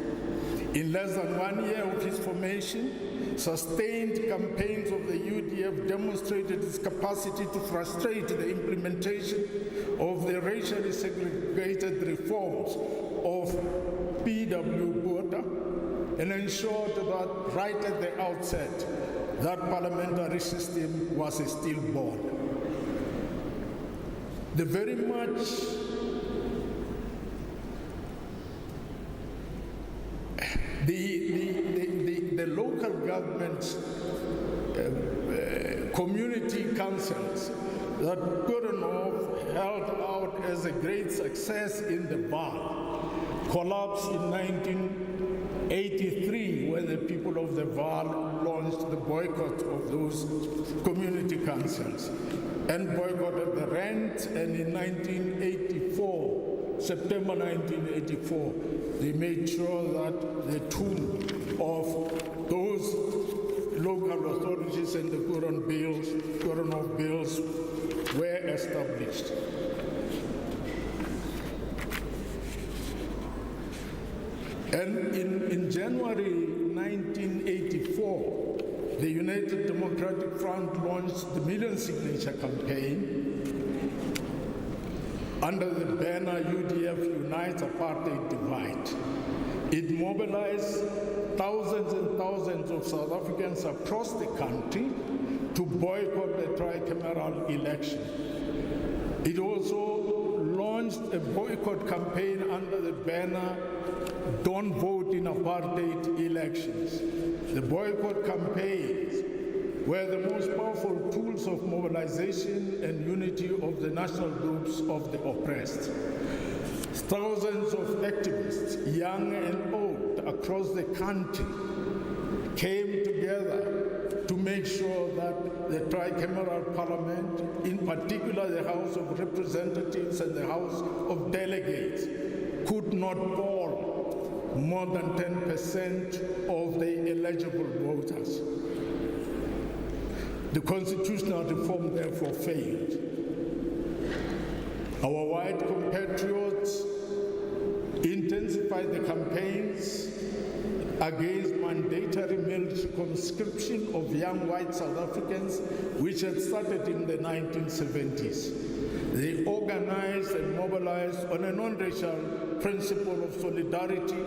In less than 1 year of its formation, sustained campaigns of the UDF demonstrated its capacity to frustrate the implementation of the racially segregated reforms of P.W. Botha and ensured that right at the outset, that parliamentary system was a stillborn. The very much the local government community councils that Korenhoff held out as a great success in the Vaal collapsed in 1983 when the people of the Vaal launched the boycott of those community councils and boycotted the rent, and in 1984, September 1984, they made sure that the tomb of those local authorities and the Korenhoff bills were established. And in January 1984, the United Democratic Front launched the Million Signature Campaign under the banner UDF Unites Apartheid Divide. It mobilized thousands and thousands of South Africans across the country to boycott the tricameral election. It also launched a boycott campaign under the banner Don't Vote in Apartheid Elections. The boycott campaigns were the most powerful tools of mobilization and unity of the national groups of the oppressed. Thousands of activists, young and old, across the country came together to make sure that the tricameral parliament, in particular the House of Representatives and the House of Delegates, could not poll more than 10% of the eligible voters. The constitutional reform therefore failed. Our white compatriots intensified intensified the campaigns against mandatory military conscription of young white South Africans, which had started in the 1970s. They organized and mobilized on a non-racial principle of solidarity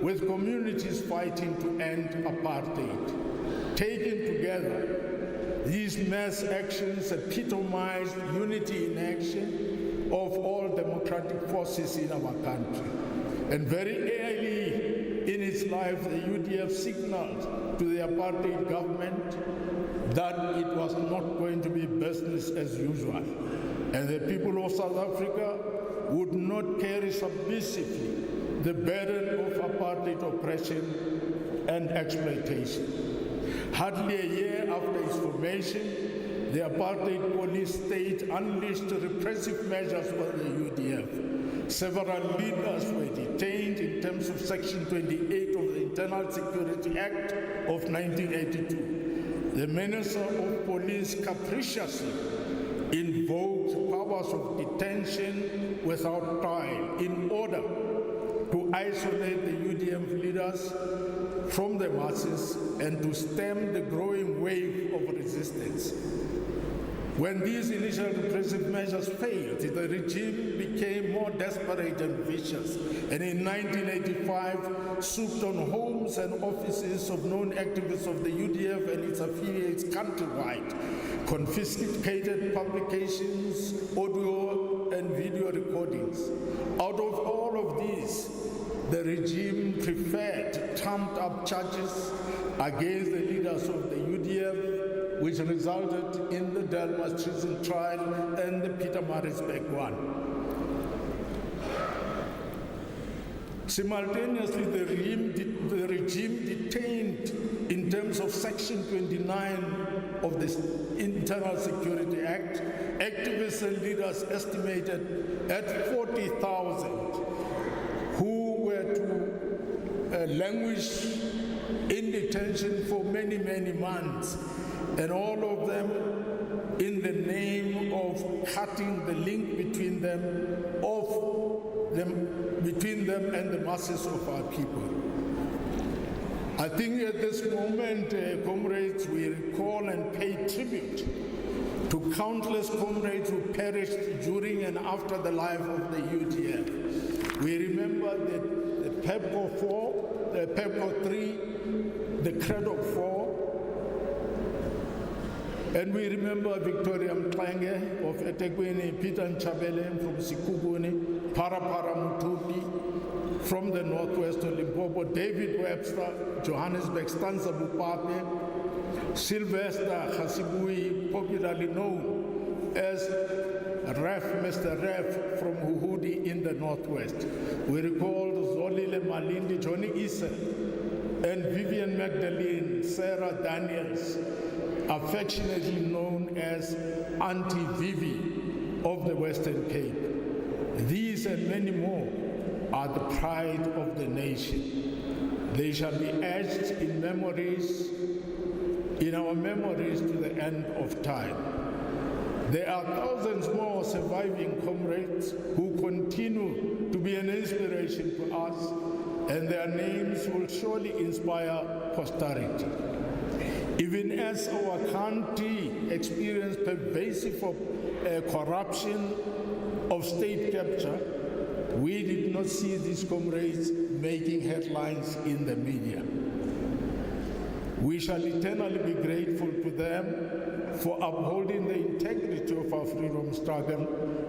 with communities fighting to end apartheid. Taken together, these mass actions epitomized unity in action of all democratic forces in our country. And very early in its life, the UDF signaled to the apartheid government that it was not going to be business as usual. And the people of South Africa would not carry submissively the burden of apartheid oppression and exploitation. Hardly a year after its formation, the apartheid police state unleashed repressive measures on the UDF. Several leaders were detained in terms of Section 28 of the Internal Security Act of 1982. The Minister of Police capriciously invoked powers of detention without trial in order to isolate the UDF leaders from the masses and to stem the growing wave of resistance. When these initial repressive measures failed, the regime became more desperate and vicious, and in 1985 swooped on homes and offices of known activists of the UDF and its affiliates countrywide, confiscated publications, audio and video recordings. Out of all of these, the regime preferred trumped-up charges against the leaders of the UDF, which resulted in the Delmas treason trial and the Pietermaritzburg one. Simultaneously, the regime detained, in terms of Section 29 of the Internal Security Act, activists and leaders estimated at 40,000 who were to languish in detention for many, many months, and all of them in the name of cutting the link between them and the masses of our people. I think at this moment, comrades, we recall and pay tribute to countless comrades who perished during and after the life of the UDF. We remember the PEPCO 4, the PEPCO 3, the Credo 4, and we remember Victoria Mklange of eThekwini, Peter Nchabele from Sikubuni, Parapara Mutupi from the northwest of Limpopo, David Webster, Johannesburg, Stanza Bupape, Sylvester Khasibui, popularly known as Mr. Ref from Huhudi in the northwest. We recall Zolile Malindi, Johnny Issa, and Vivian Magdalene, Sarah Daniels, affectionately known as Auntie Vivi of the Western Cape. These and many more are the pride of the nation. They shall be etched in our memories to the end of time. There are thousands more surviving comrades who continue to be an inspiration to us, and their names will surely inspire posterity. Even as our country experienced pervasive corruption of state capture, we did not see these comrades making headlines in the media. We shall eternally be grateful to them for upholding the integrity of our freedom struggle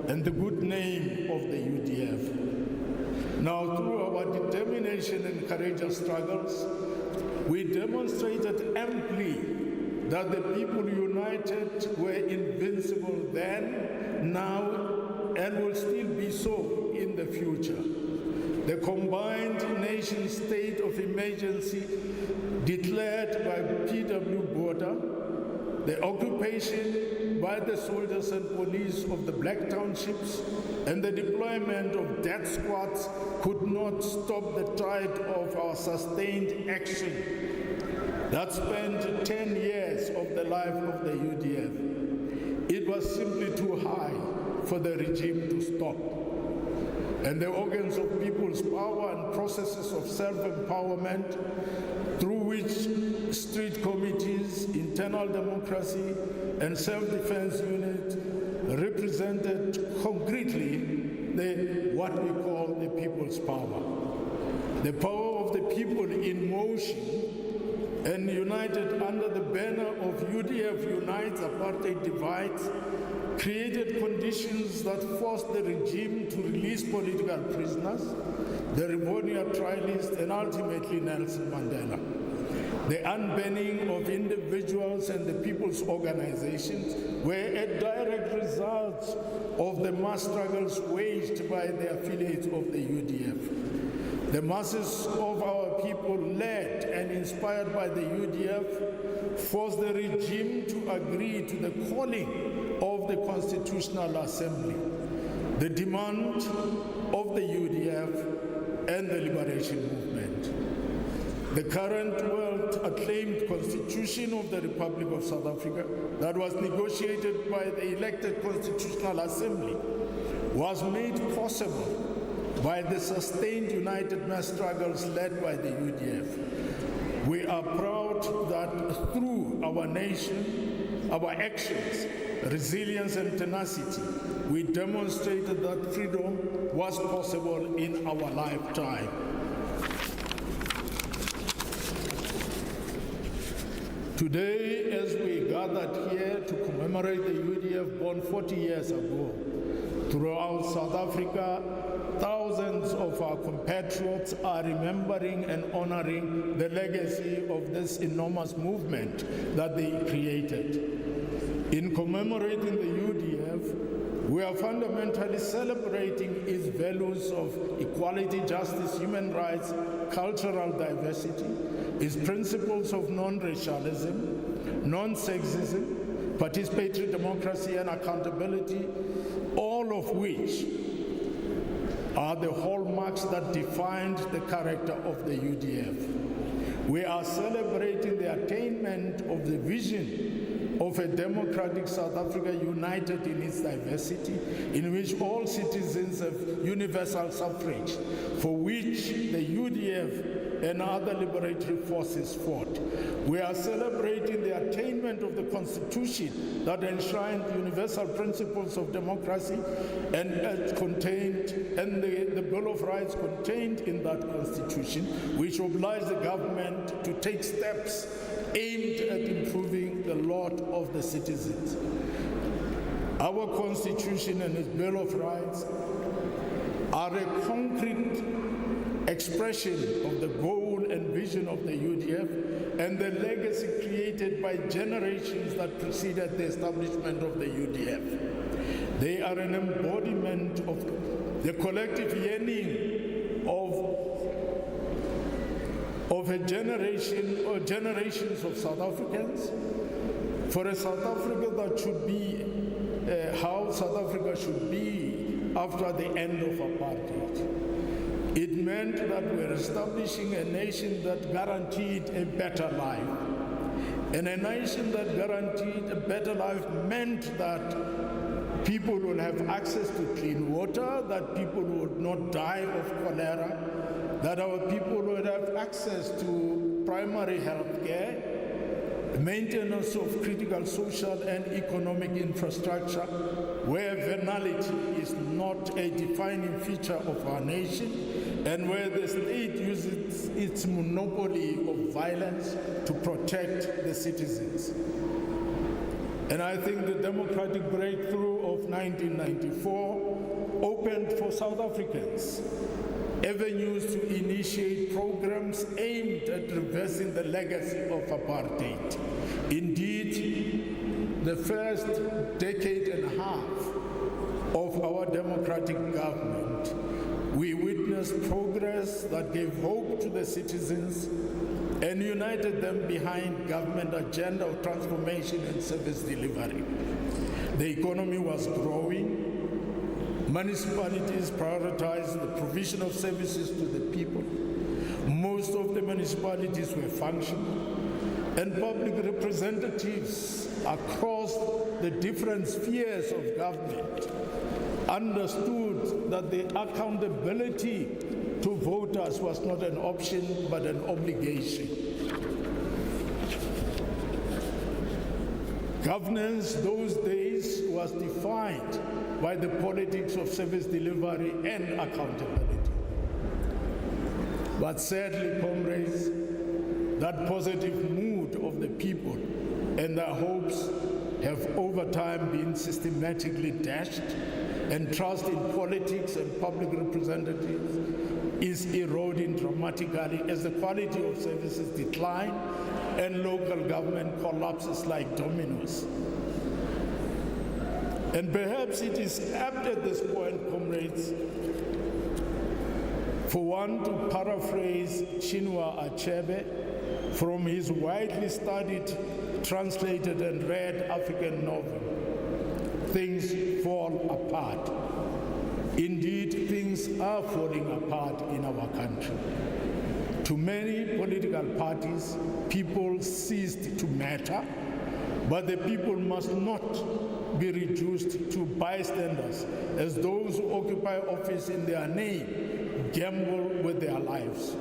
and the good name of the UDF. Now, through our determination and courageous struggles, we demonstrated amply that the people united were invincible then, now, and will still be so in the future. The combined nation state of emergency declared by P.W. Botha, the occupation by the soldiers and police of the Black Townships, and the deployment of death squads could not stop the tide of our sustained action that spent 10 years of the life of the UDF. It was simply too high for the regime to stop. and the organs of people's power and processes of self-empowerment through which street committees, internal democracy, and self-defense units represented concretely what we call the people's power. The power of the people in motion and united under the banner of UDF Unites, Apartheid Divides, created conditions that forced the regime to release political prisoners, the Rivonia trialists, and ultimately Nelson Mandela. The unbanning of individuals and the people's organizations were a direct result of the mass struggles waged by the affiliates of the UDF. The masses of our people, led and inspired by the UDF, forced the regime to agree to the calling of the Constitutional Assembly, the demand of the UDF and the liberation movement. The current world-acclaimed Constitution of the Republic of South Africa that was negotiated by the elected Constitutional Assembly was made possible by the sustained united mass struggles led by the UDF. We are proud that through our nation, our actions, resilience and tenacity, we demonstrated that freedom was possible in our lifetime. Today, as we gathered here to commemorate the UDF born 40 years ago, throughout South Africa, thousands of our compatriots are remembering and honoring the legacy of this enormous movement that they created. In commemorating the UDF, we are fundamentally celebrating its values of equality, justice, human rights, cultural diversity, its principles of non-racialism, non-sexism, participatory democracy, and accountability, all of which are the hallmarks that defined the character of the UDF. We are celebrating the attainment of the vision of a democratic South Africa united in its diversity, in which all citizens have universal suffrage, for which the UDF and other liberatory forces fought. We are celebrating the attainment of the Constitution that enshrined the universal principles of democracy and the Bill of Rights contained in that Constitution, which obliged the government to take steps aimed at improving the lot of the citizens. Our Constitution and its Bill of Rights are a concrete expression of the goal and vision of the UDF and the legacy created by generations that preceded the establishment of the UDF. They are an embodiment of the collective yearning of a generation or generations of South Africans for a South Africa that should be how South Africa should be after the end of apartheid. It meant that we're establishing a nation that guaranteed a better life. And a nation that guaranteed a better life meant that people will have access to clean water, that people would not die of cholera, that our people would have access to primary health care, maintenance of critical social and economic infrastructure, where venality is not a defining feature of our nation, and where the state uses its monopoly of violence to protect the citizens. And I think the democratic breakthrough of 1994 opened for South Africans avenues to initiate programs aimed at reversing the legacy of apartheid. Indeed, the first decade and a half of our democratic government, we witnessed progress that gave hope to the citizens and united them behind government agenda of transformation and service delivery. The economy was growing. Municipalities prioritized the provision of services to the people. Most of the municipalities were functioning, and public representatives across the different spheres of government understood that the accountability to voters was not an option but an obligation. Governance those days was defined by the politics of service delivery and accountability. But sadly, comrades, that positive mood of the people and their hopes have over time been systematically dashed, and trust in politics and public representatives is eroding dramatically as the quality of services decline and local government collapses like dominoes. And perhaps it is apt at this point, comrades, for one to paraphrase Chinua Achebe from his widely studied, translated and read African novel, Things Fall Apart. Indeed, things are falling apart in our country. To many political parties, people ceased to matter, but the people must not be reduced to bystanders as those who occupy office in their name gamble with their lives.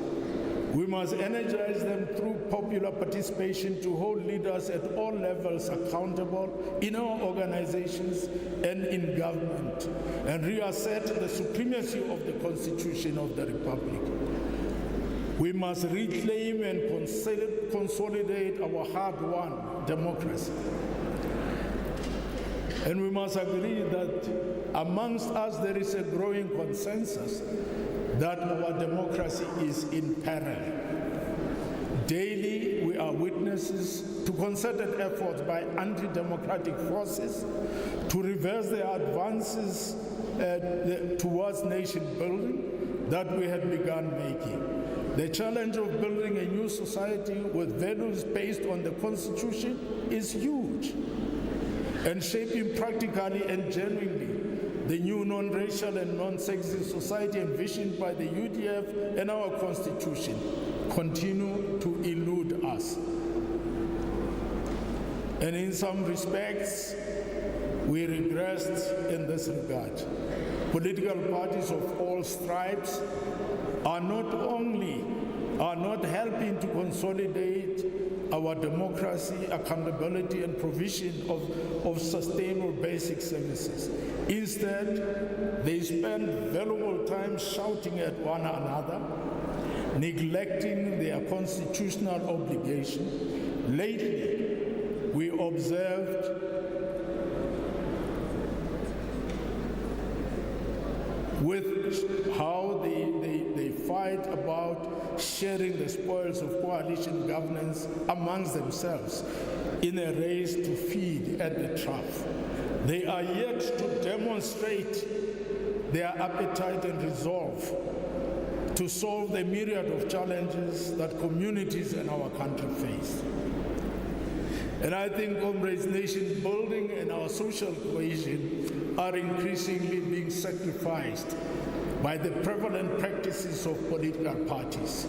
We must energize them through popular participation to hold leaders at all levels accountable in our organizations and in government, and reassert the supremacy of the Constitution of the Republic. We must reclaim and consolidate our hard-won democracy. And we must agree that amongst us there is a growing consensus that our democracy is in peril. Daily, we are witnesses to concerted efforts by anti-democratic forces to reverse the advances towards nation building that we had begun making. The challenge of building a new society with values based on the Constitution is huge, and shaping practically and genuinely the new non-racial and non-sexist society envisioned by the UDF and our Constitution continue to elude us. And in some respects, we regressed in this regard. Political parties of all stripes are not helping to consolidate our democracy, accountability, and provision of sustainable basic services. Instead, they spend valuable time shouting at one another, neglecting their constitutional obligation. Lately, we observed with how they fight about sharing the spoils of coalition governance amongst themselves in a race to feed at the trough. They are yet to demonstrate their appetite and resolve to solve the myriad of challenges that communities in our country face. And I think, comrades, nation building and our social cohesion are increasingly being sacrificed by the prevalent practices of political parties.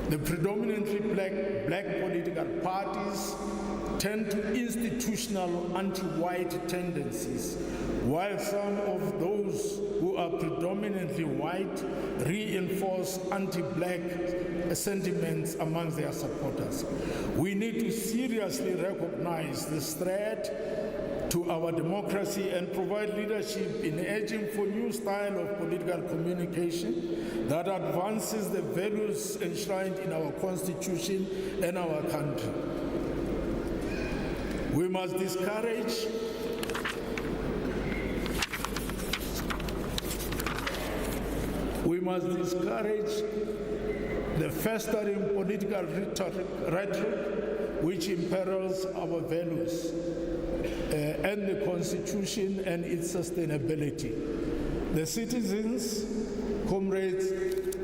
The predominantly black political parties tend to institutional anti-white tendencies, while some of those who are predominantly white reinforce anti-black sentiments amongst their supporters. We need to seriously recognize this threat to our democracy and provide leadership in urging for new style of political communication that advances the values enshrined in our Constitution and our country. We must discourage the festering political rhetoric which imperils our values and the Constitution and its sustainability. The citizens, comrades,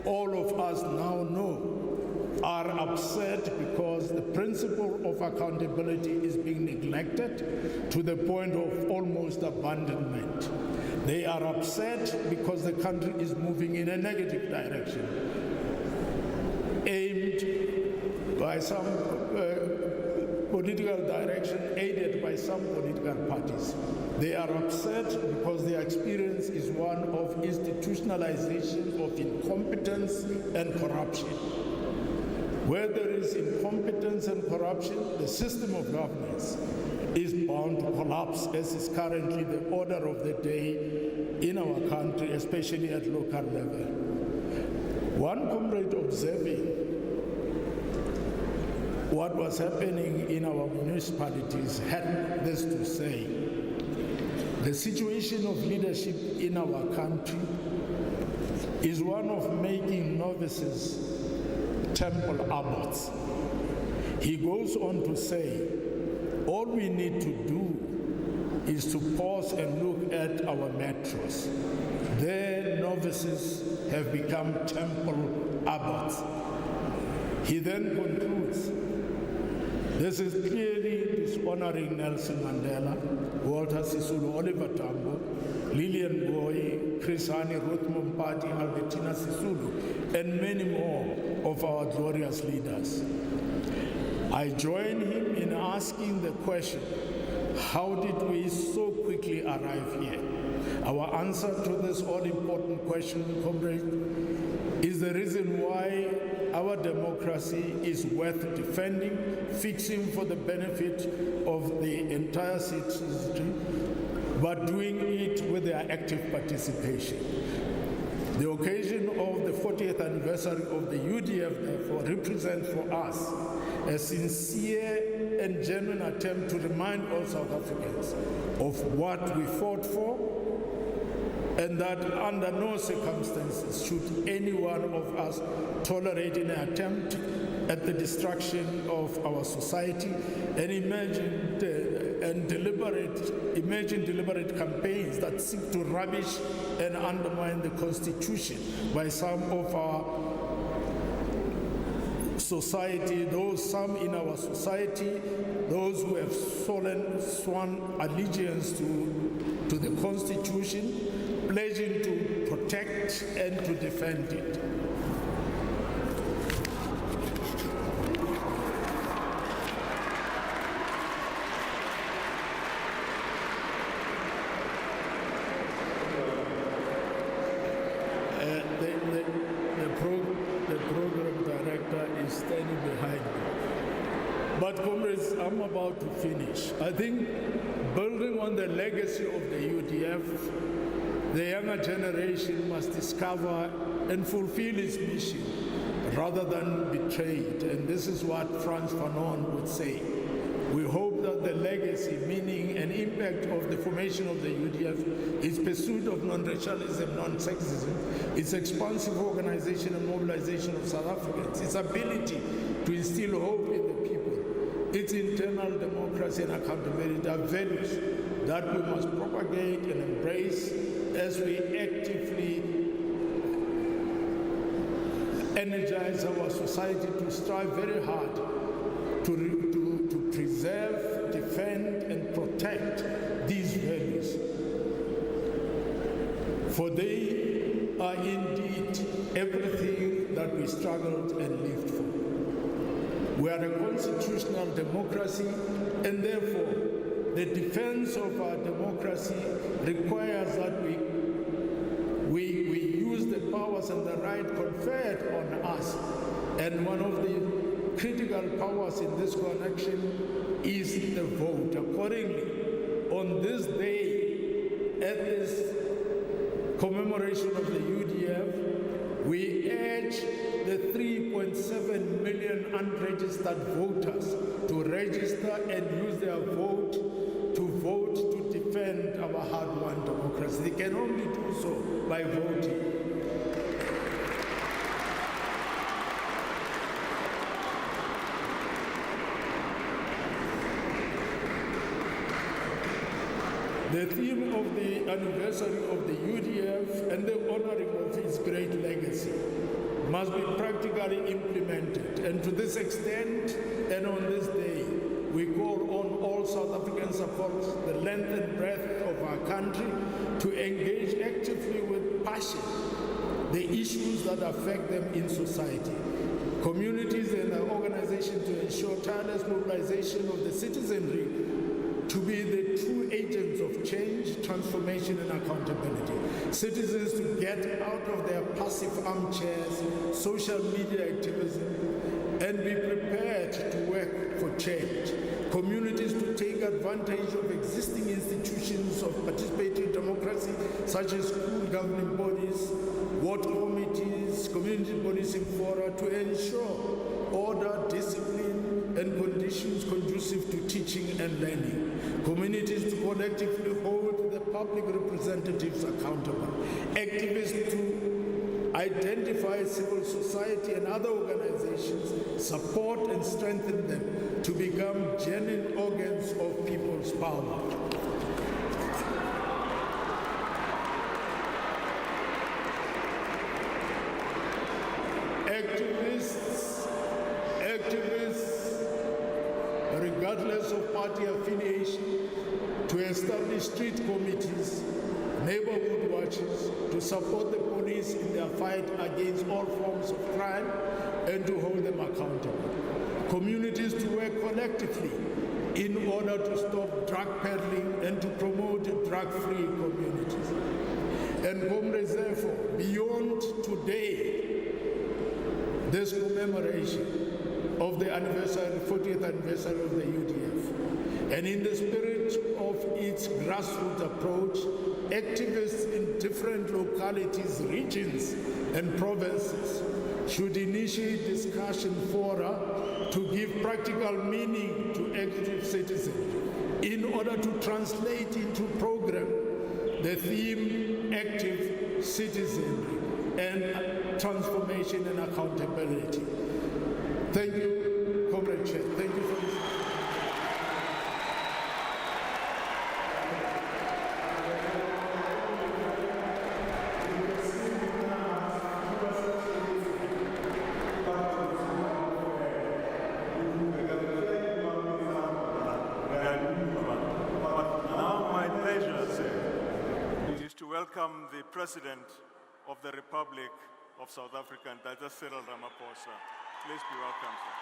all of us now know, are upset because the principle of accountability is being neglected to the point of almost abandonment. They are upset because the country is moving in a negative direction, aimed by some political direction aided by some political parties. They are upset because their experience is one of institutionalization of incompetence and corruption. Where there is incompetence and corruption, the system of governance is bound to collapse, as is currently the order of the day in our country, especially at local level. One comrade observing what was happening in our municipalities had this to say: the situation of leadership in our country is one of making novices temple abbots. He goes on to say, all we need to do is to pause and look at our metros. Their novices have become temple abbots. He then concludes, this is clearly dishonoring Nelson Mandela, Walter Sisulu, Oliver Tambo, Lillian Ngoyi, Chris Hani, Ruth Mompati, Albertina Sisulu, and many more of our glorious leaders. I join him in asking the question, how did we so quickly arrive here? Our answer to this all-important question, comrade, is the reason why our democracy is worth defending, fixing for the benefit of the entire citizenry, but doing it with their active participation. The occasion of the 40th anniversary of the UDF, therefore, represents for us a sincere and genuine attempt to remind all South Africans of what we fought for, and that under no circumstances should any one of us tolerate an attempt at the destruction of our society, and imagine deliberate campaigns that seek to rubbish and undermine the Constitution by some of our society, some in our society, those who have sworn allegiance to the Constitution, pledging to protect and to defend it. The program director is standing behind me. But comrades, I'm about to finish. I think building on the legacy of the UDF, the younger generation must discover and fulfill its mission rather than betray it. And this is what Frantz Fanon would say. We hope that the legacy, meaning and impact of the formation of the UDF, its pursuit of non-racialism, non-sexism, its expansive organization and mobilization of South Africans, its ability to instill hope in the people, its internal democracy and accountability are values that we must propagate and embrace as we actively energize our society to strive very hard to preserve, defend, and protect these values. For they are indeed everything that we struggled and lived for. We are a constitutional democracy, and therefore the defense of our democracy requires that we use the powers and the right conferred on us. And one of the critical powers in this connection is the vote. Accordingly, on this day, at this commemoration of the UDF, we urge the 3.7 million unregistered voters to register and use their vote to defend our hard-won democracy. They can only do so by voting. The theme of the anniversary of the UDF and the honoring of its great legacy must be practically implemented. And to this extent, and on this day, we call on all South Africans across the length and breadth of our country to engage actively with passion the issues that affect them in society. Communities and organizations organization to ensure tireless mobilization of the citizenry to be the true agents of change, transformation, and accountability. Citizens to get out of their passive armchairs, social media activism, and be prepared to work for change. Communities to take advantage of existing institutions of participatory democracy, such as school governing bodies, ward committees, community policing fora, to ensure order, discipline, and conditions conducive to teaching and learning. Communities to collectively hold the public representatives accountable. Activists to identify civil society and other organizations, support and strengthen them to become genuine organs of people's power. Activists, regardless of party affiliation, to establish street committees, neighborhood watches, to support the police in their fight against all forms of crime and to hold them accountable. Communities to work collectively in order to stop drug peddling and to promote drug-free communities. And comrades, therefore, beyond today, this commemoration of the 40th anniversary of the UDF, and in the spirit of its grassroots approach, activists in different localities, regions, and provinces should initiate discussion fora to give practical meaning to active citizenship in order to translate into program the theme active citizenry and transformation and accountability. Thank you, Comrade Chair. Thank you for this. Now my pleasure, sir, is to welcome the President of the Republic of South Africa, Dr. Cyril Ramaphosa. Please be welcome, sir.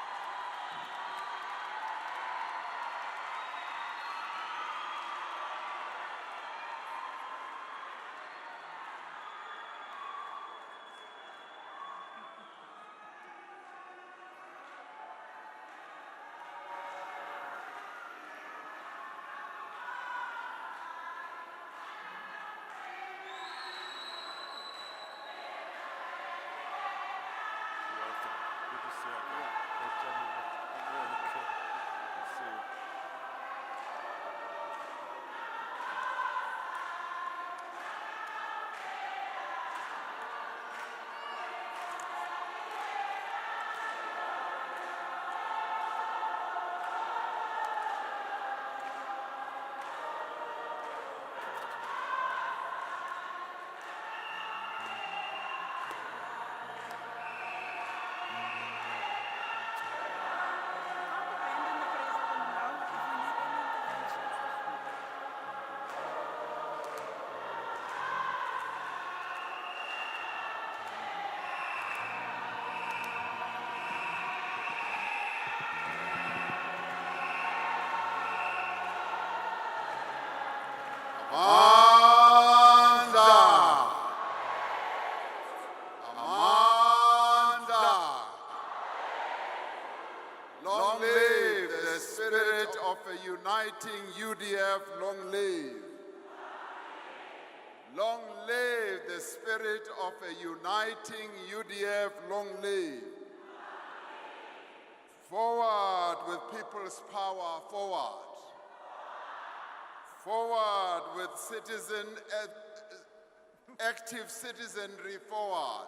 Long live the spirit of a uniting UDF, long live. Long live the spirit of a uniting UDF, long live. Forward with people's power, forward. Forward with active citizenry, forward.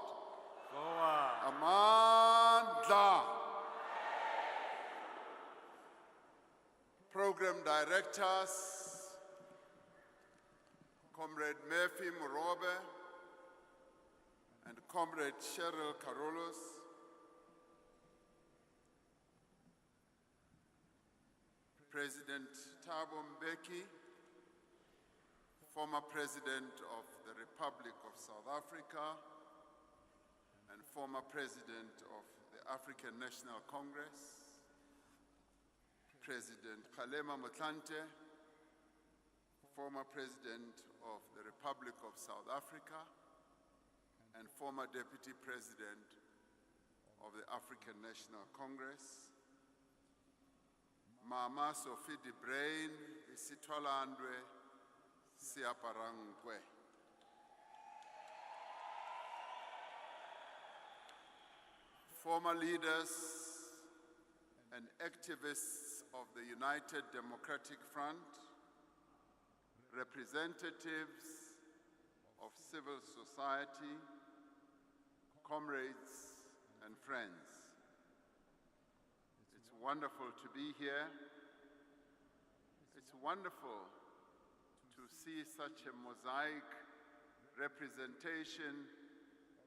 Forward. Amandla. Program directors, Comrade Murphy Murobe and Comrade Cheryl Carolus, President Thabo Mbeki, former President of the Republic of South Africa and former President of the African National Congress, President Kgalema Motlanthe, former President of the Republic of South Africa and former Deputy President of the African National Congress, Mama Sophie de Bruyn, isitholandwe siaparangwe. Former leaders and activists of the United Democratic Front, representatives of civil society, comrades and friends. It's wonderful to be here. It's wonderful to see such a mosaic representation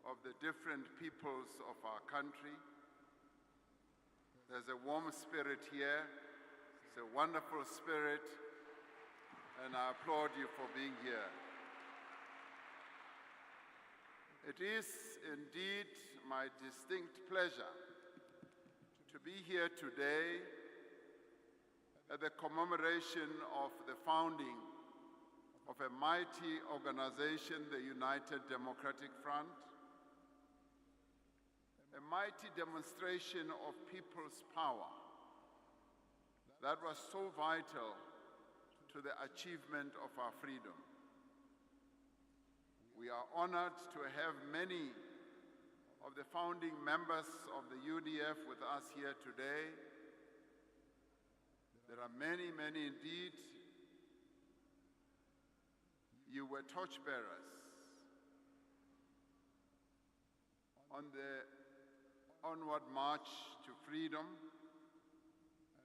of the different peoples of our country. There's a warm spirit here. It's a wonderful spirit, and I applaud you for being here. It is indeed my distinct pleasure to be here today at the commemoration of the founding of a mighty organization, the United Democratic Front, a mighty demonstration of people's power that was so vital to the achievement of our freedom. We are honored to have many of the founding members of the UDF with us here today. There are many, many indeed. You were torchbearers on the onward march to freedom,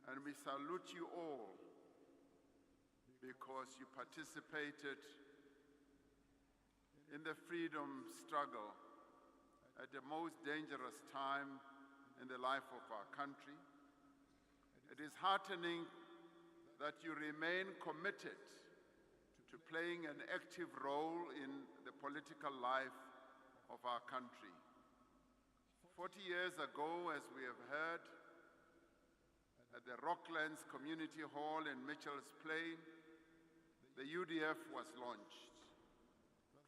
and we salute you all because you participated in the freedom struggle at the most dangerous time in the life of our country. It is heartening that you remain committed to playing an active role in the political life of our country. 40 years ago, as we have heard, at the Rocklands Community Hall in Mitchell's Plain, the UDF was launched.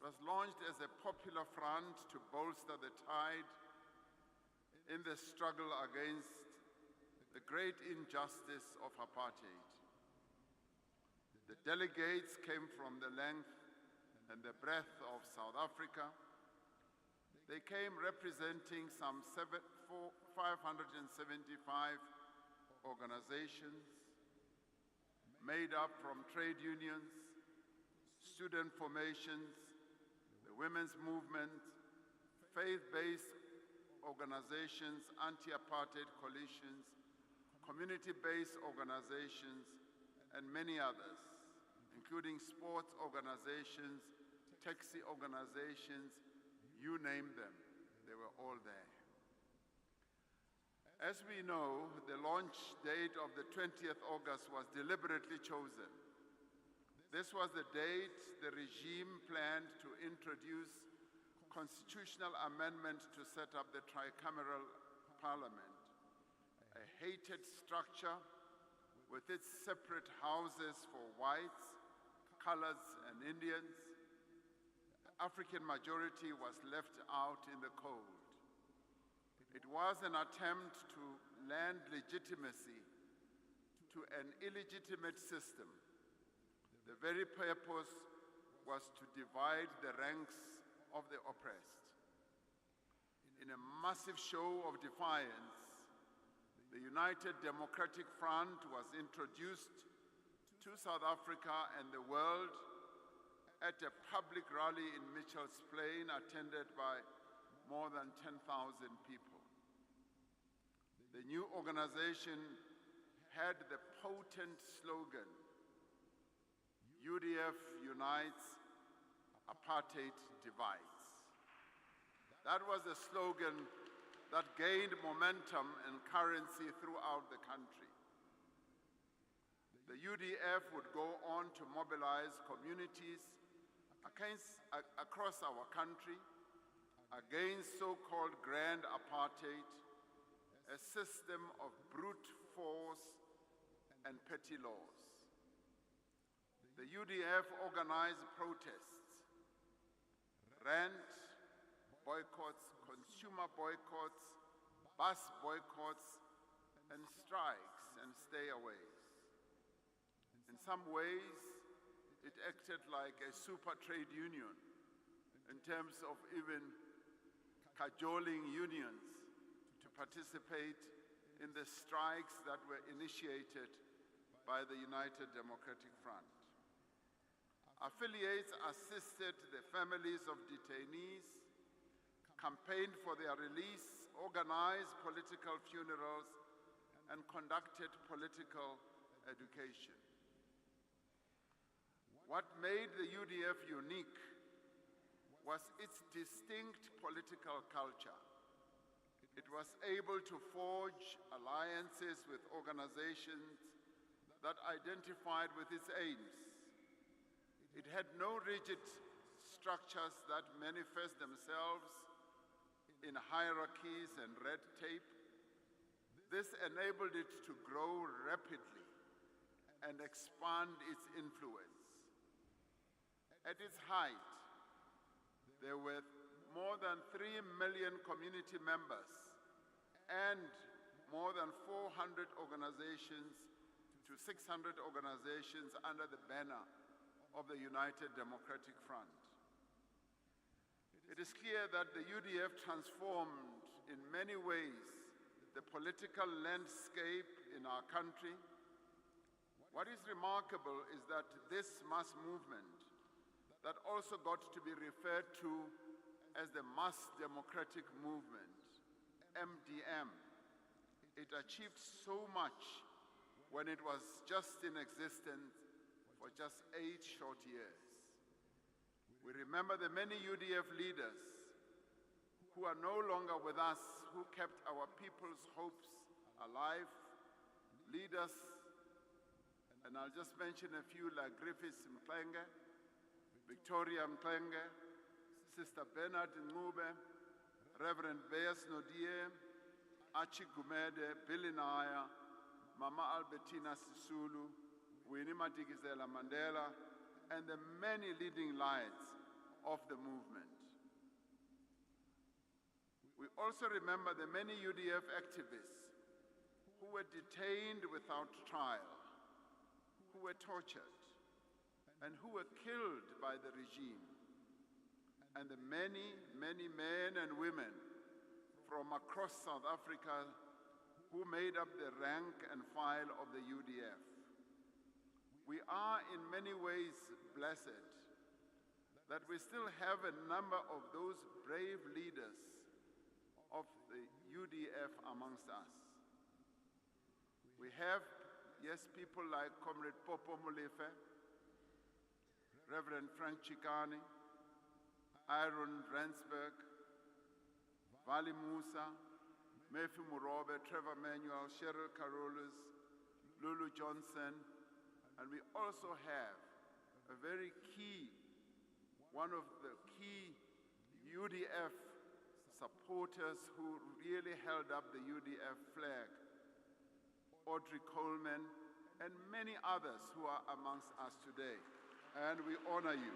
It was launched as a popular front to bolster the tide in the struggle against the great injustice of apartheid. The delegates came from the length and the breadth of South Africa. They came representing some 575 organizations made up from trade unions, student formations, the women's movement, faith-based organizations, anti-apartheid coalitions, community-based organizations, and many others, including sports organizations, taxi organizations, you name them, they were all there. As we know, the launch date of the 20th August was deliberately chosen. This was the date the regime planned to introduce constitutional amendment to set up the tricameral parliament, a hated structure with its separate houses for whites, colors, and Indians. The African majority was left out in the cold. It was an attempt to lend legitimacy to an illegitimate system. The very purpose was to divide the ranks of the oppressed. In a massive show of defiance, the United Democratic Front was introduced to South Africa and the world at a public rally in Mitchell's Plain attended by more than 10,000 people. The new organization had the potent slogan, UDF unites, apartheid divides. That was a slogan that gained momentum and currency throughout the country. The UDF would go on to mobilize communities across our country against so-called grand apartheid, a system of brute force and petty laws. The UDF organized protests, rent boycotts, consumer boycotts, bus boycotts, and strikes and stayaways. In some ways, it acted like a super trade union in terms of even cajoling unions to participate in the strikes that were initiated by the United Democratic Front. Affiliates assisted the families of detainees, campaigned for their release, organized political funerals, and conducted political education. What made the UDF unique was its distinct political culture. It was able to forge alliances with organizations that identified with its aims. It had no rigid structures that manifest themselves in hierarchies and red tape. This enabled it to grow rapidly and expand its influence. At its height, there were more than 3 million community members and more than 400 organizations to 600 organizations under the banner of the United Democratic Front. It is clear that the UDF transformed in many ways the political landscape in our country. What is remarkable is that this mass movement that also got to be referred to as the Mass Democratic Movement, MDM, it achieved so much when it was just in existence for just 8 short years. We remember the many UDF leaders who are no longer with us, who kept our people's hopes alive, leaders, and I'll just mention a few like Griffiths Mklenge, Victoria Mklenge, Sister Bernard Ngube, Reverend Beas Nodie, Archie Gumede, Billy Naya, Mama Albertina Sisulu, Winnie Madikizela Mandela, and the many leading lights of the movement. We also remember the many UDF activists who were detained without trial, who were tortured, and who were killed by the regime, and the many, many men and women from across South Africa who made up the rank and file of the UDF. We are in many ways blessed that we still have a number of those brave leaders of the UDF amongst us. We have, yes, people like Comrade Popo Molefe, Reverend Frank Chikane, Aaron Rensberg, Vali Musa, Murphy Murobe, Trevor Manuel, Cheryl Carolus, Lulu Johnson, and we also have a very key, one of the key UDF supporters who really held up the UDF flag, Audrey Coleman, and many others who are amongst us today. And we honor you.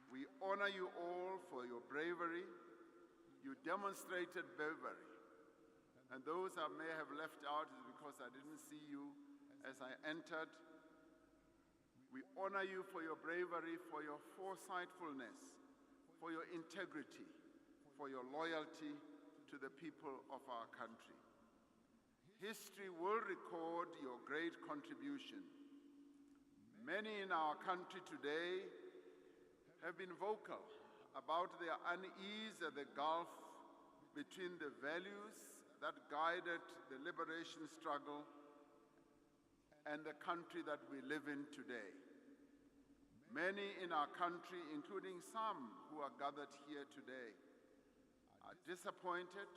We honor you all for your bravery. You demonstrated bravery. And those I may have left out is because I didn't see you as I entered. We honor you for your bravery, for your foresightfulness, for your integrity, for your loyalty to the people of our country. History will record your great contribution. Many in our country today have been vocal about their unease at the gulf between the values that guided the liberation struggle and the country that we live in today. Many in our country, including some who are gathered here today, are disappointed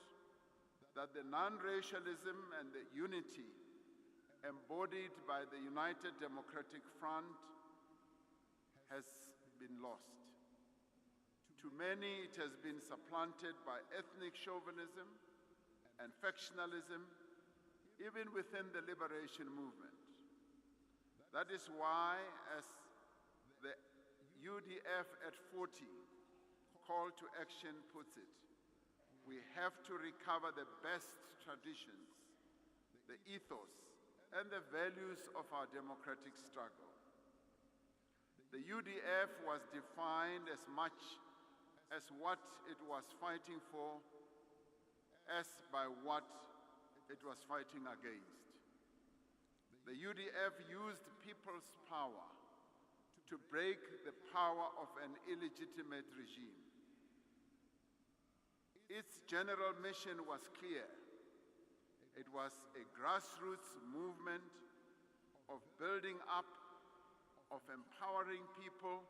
that the non-racialism and the unity embodied by the United Democratic Front has been lost. To many, it has been supplanted by ethnic chauvinism and factionalism, even within the liberation movement. That is why, as the UDF at 40 call to action puts it, we have to recover the best traditions, the ethos, and the values of our democratic struggle. The UDF was defined as much as what it was fighting for as by what it was fighting against. The UDF used people's power to break the power of an illegitimate regime. Its general mission was clear. It was a grassroots movement of building up, of empowering people,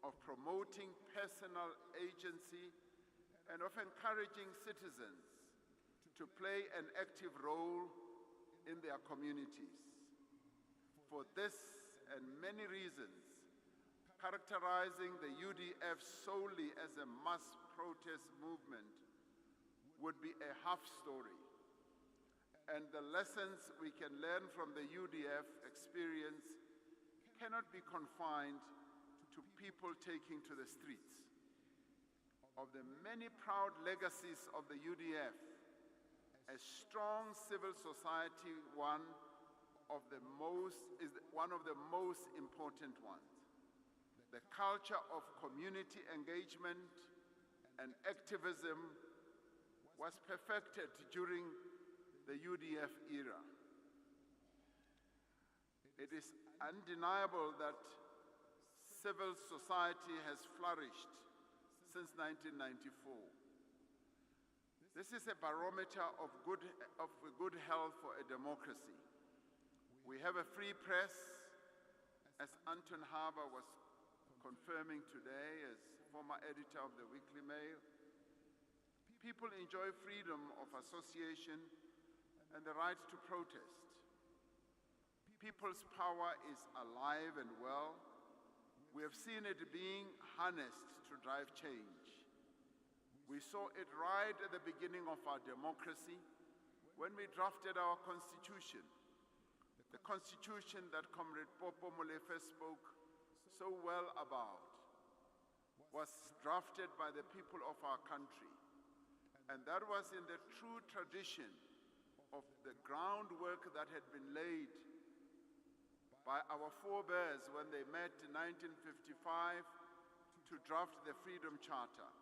of promoting personal agency, and of encouraging citizens to play an active role in their communities. For this and many reasons, characterizing the UDF solely as a mass protest movement would be a half story. And the lessons we can learn from the UDF experience cannot be confined to people taking to the streets. Of the many proud legacies of the UDF, a strong civil society is one of the most important ones. The culture of community engagement and activism was perfected during the UDF era. It is undeniable that civil society has flourished since 1994. This is a barometer of good health for a democracy. We have a free press, as Anton Harbour was confirming today as former editor of the Weekly Mail. People enjoy freedom of association and the right to protest. People's power is alive and well. We have seen it being harnessed to drive change. We saw it right at the beginning of our democracy when we drafted our constitution. The constitution that Comrade Popo Molefe spoke so well about was drafted by the people of our country. And that was in the true tradition of the groundwork that had been laid by our forebears when they met in 1955 to draft the Freedom Charter.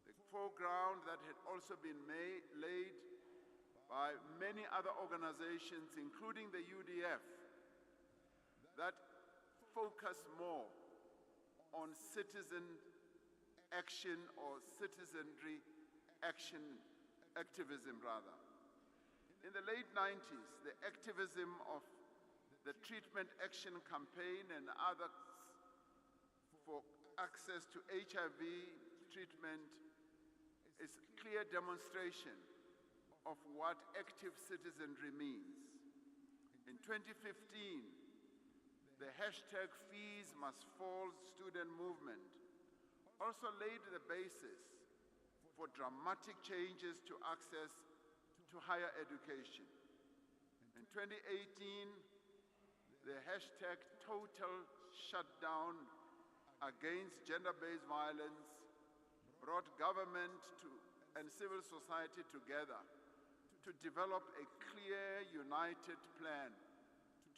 The foreground that had also been laid by many other organizations, including the UDF, that focus more on citizen action or citizenry action, activism rather. In the late 90s, the activism of the Treatment Action Campaign and others for access to HIV treatment is a clear demonstration of what active citizenry means. In 2015, the hashtag Fees Must Fall student movement also laid the basis for dramatic changes to access to higher education. In 2018, the hashtag Total Shutdown Against Gender-Based Violence brought government and civil society together to develop a clear, united plan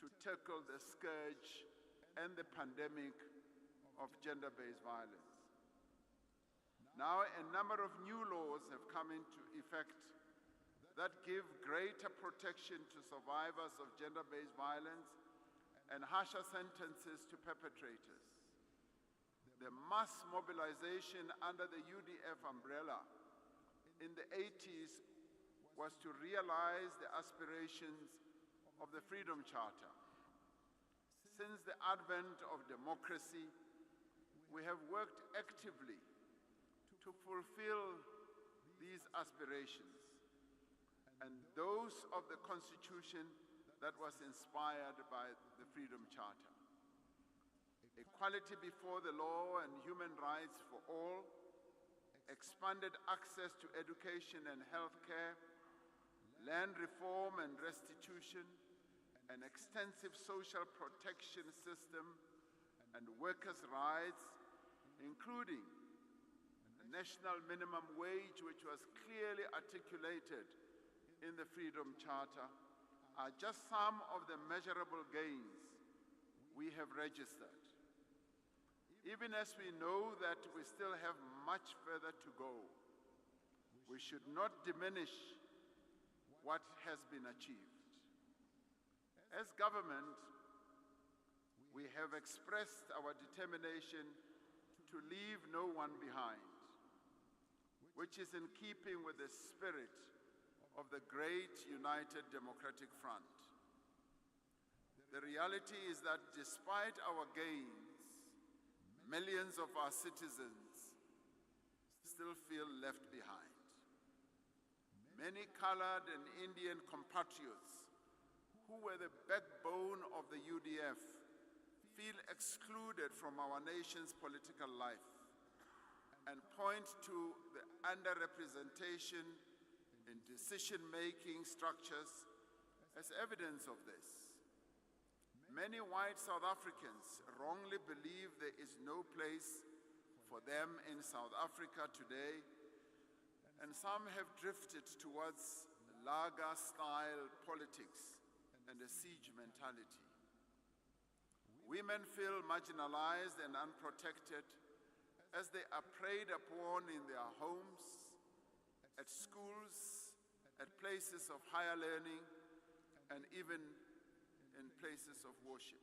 to tackle the scourge and the pandemic of gender-based violence. Now, a number of new laws have come into effect that give greater protection to survivors of gender-based violence and harsher sentences to perpetrators. The mass mobilization under the UDF umbrella in the 80s was to realize the aspirations of the Freedom Charter. Since the advent of democracy, we have worked actively to fulfill these aspirations and those of the Constitution that was inspired by the Freedom Charter. Equality before the law and human rights for all, expanded access to education and health care, land reform and restitution, an extensive social protection system, and workers' rights, including a national minimum wage which was clearly articulated in the Freedom Charter, are just some of the measurable gains we have registered. Even as we know that we still have much further to go, we should not diminish what has been achieved. As government, we have expressed our determination to leave no one behind, which is in keeping with the spirit of the great United Democratic Front. The reality is that despite our gains, millions of our citizens still feel left behind. Many colored and Indian compatriots who were the backbone of the UDF feel excluded from our nation's political life and point to the underrepresentation in decision-making structures as evidence of this. Many white South Africans wrongly believe there is no place for them in South Africa today, and some have drifted towards Lager-style politics and a siege mentality. Women feel marginalized and unprotected as they are preyed upon in their homes, at schools, at places of higher learning, and even in places of worship.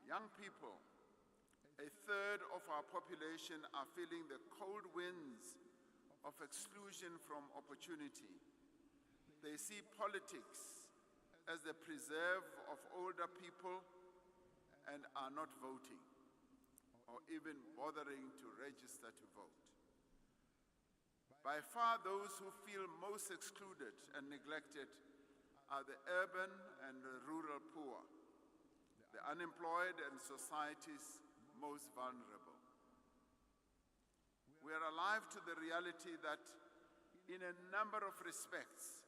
Young people, a third of our population, are feeling the cold winds of exclusion from opportunity. They see politics as the preserve of older people and are not voting or even bothering to register to vote. By far, those who feel most excluded and neglected are the urban and the rural poor, the unemployed and society's most vulnerable. We are alive to the reality that in a number of respects,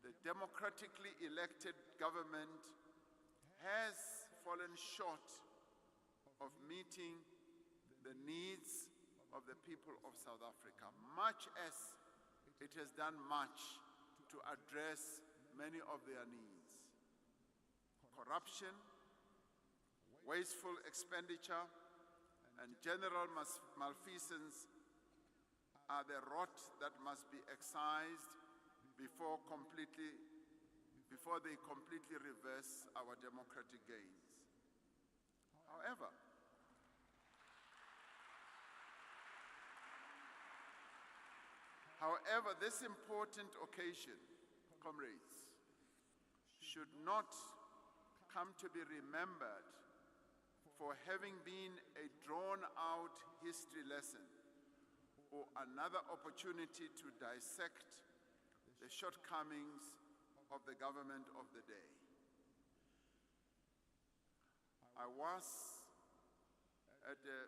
the democratically elected government has fallen short of meeting the needs of the people of South Africa, much as it has done much to address many of their needs. Corruption, wasteful expenditure, and general malfeasance are the rot that must be excised before they completely reverse our democratic gains. However, this important occasion, comrades, should not come to be remembered for having been a drawn-out history lesson or another opportunity to dissect the shortcomings of the government of the day. I was at a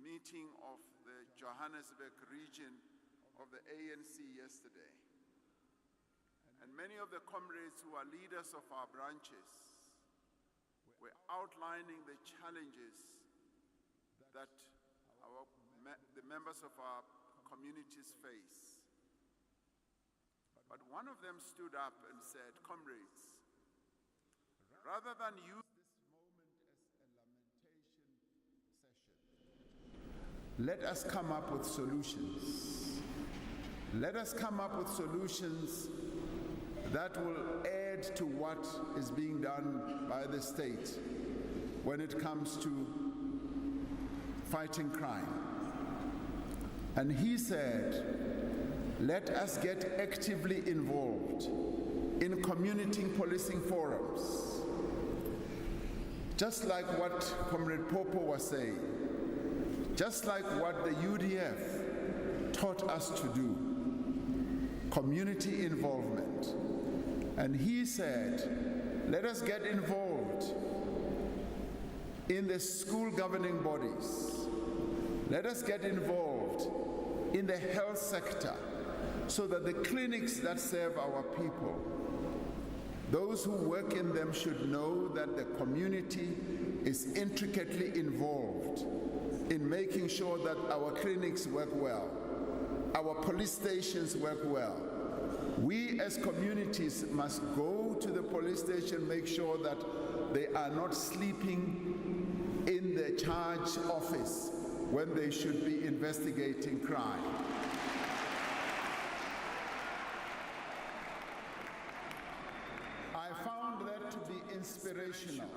meeting of the Johannesburg region of the ANC yesterday, and many of the comrades who are leaders of our branches were outlining the challenges that the members of our communities face. But one of them stood up and said, "Comrades, rather than use this moment as a lamentation session, let us come up with solutions. Let us come up with solutions that will add to what is being done by the state when it comes to fighting crime." And he said, let us get actively involved in community policing forums. Just like what Comrade Popo was saying, just like what the UDF taught us to do, community involvement. And he said, let us get involved in the school governing bodies. Let us get involved in the health sector. so that the clinics that serve our people, those who work in them should know that the community is intricately involved in making sure that our clinics work well, our police stations work well. We as communities must go to the police station, make sure that they are not sleeping in the charge office when they should be investigating crime. I found that to be inspirational.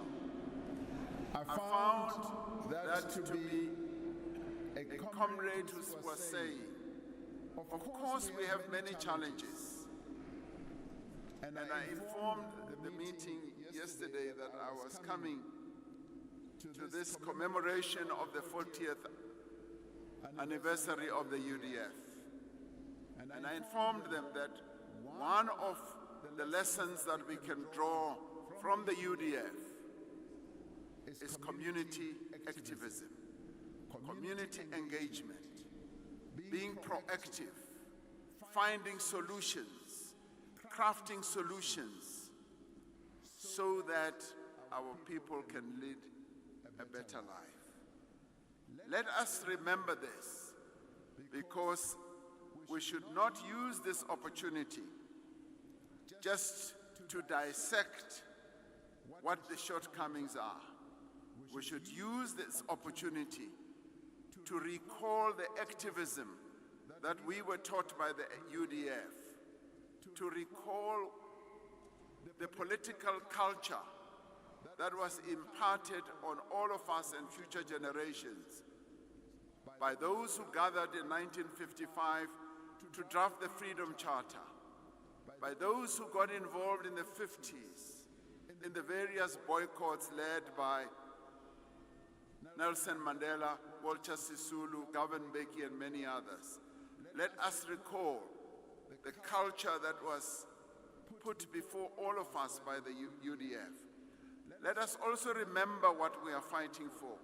I found that to be a comrade who was saying, of course we have many challenges. And I informed the meeting yesterday that I was coming to this commemoration of the 40th anniversary of the UDF. And I informed them that one of the lessons that we can draw from the UDF is community activism, community engagement, being proactive, finding solutions, crafting solutions so that our people can lead a better life. Let us remember this, because we should not use this opportunity just to dissect what the shortcomings are. We should use this opportunity to recall the activism that we were taught by the UDF, to recall the political culture that was imparted on all of us and future generations by those who gathered in 1955 to draft the Freedom Charter, by those who got involved in the 50s in the various boycotts led by Nelson Mandela, Walter Sisulu, Govan Mbeki, and many others. Let us recall the culture that was put before all of us by the UDF. Let us also remember what we are fighting for.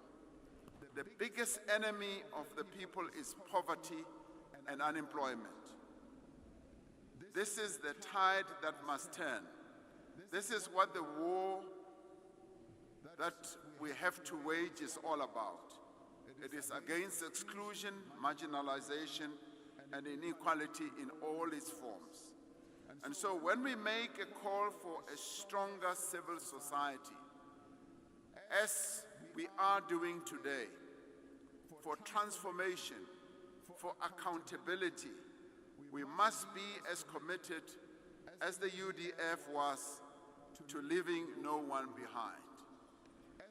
The biggest enemy of the people is poverty and unemployment. This is the tide that must turn. This is what the war that we have to wage is all about. It is against exclusion, marginalization, and inequality in all its forms. And so when we make a call for a stronger civil society, as we are doing today, for transformation, for accountability, we must be as committed as the UDF was to leaving no one behind.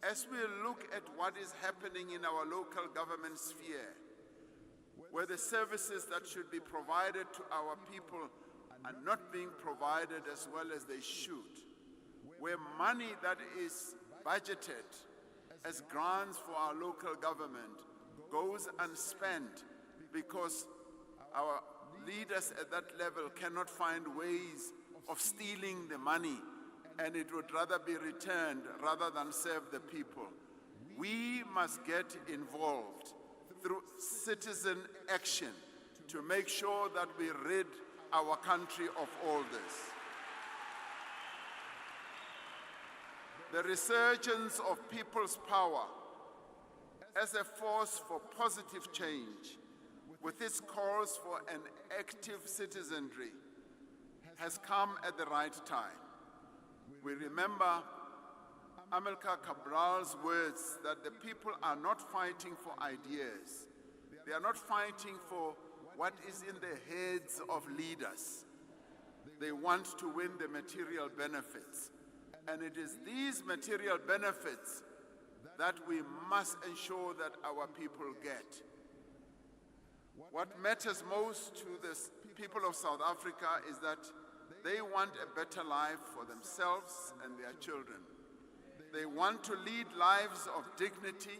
As we look at what is happening in our local government sphere, where the services that should be provided to our people are not being provided as well as they should, where money that is budgeted as grants for our local government goes unspent because our leaders at that level cannot find ways of stealing the money, and it would rather be returned rather than serve the people. We must get involved through citizen action to make sure that we rid our country of all this. The resurgence of people's power as a force for positive change, with its calls for an active citizenry, has come at the right time. We remember Amilcar Cabral's words that the people are not fighting for ideas. They are not fighting for what is in the heads of leaders. They want to win the material benefits. And it is these material benefits that we must ensure that our people get. What matters most to the people of South Africa is that they want a better life for themselves and their children. They want to lead lives of dignity,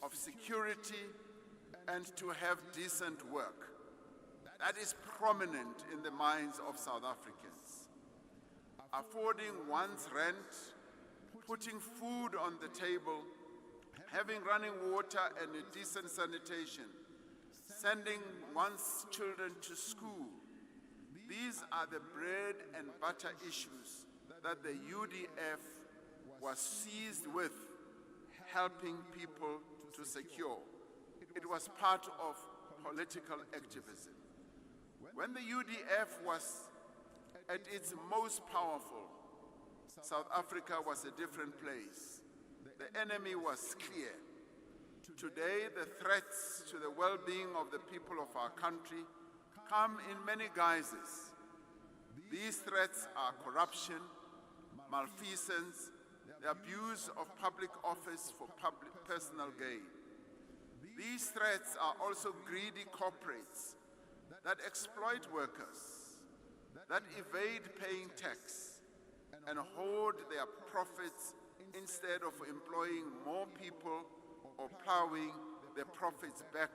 of security, and to have decent work. That is prominent in the minds of South Africans. Affording one's rent, putting food on the table, having running water and a decent sanitation, sending one's children to school, These are the bread and butter issues that the UDF was seized with, helping people to secure. It was part of political activism. When the UDF was at its most powerful, South Africa was a different place. The enemy was clear. Today, the threats to the well-being of the people of our country come in many guises. These threats are corruption, malfeasance, the abuse of public office for personal gain. These threats are also greedy corporates that exploit workers, that evade paying tax, and hoard their profits instead of employing more people or plowing their profits back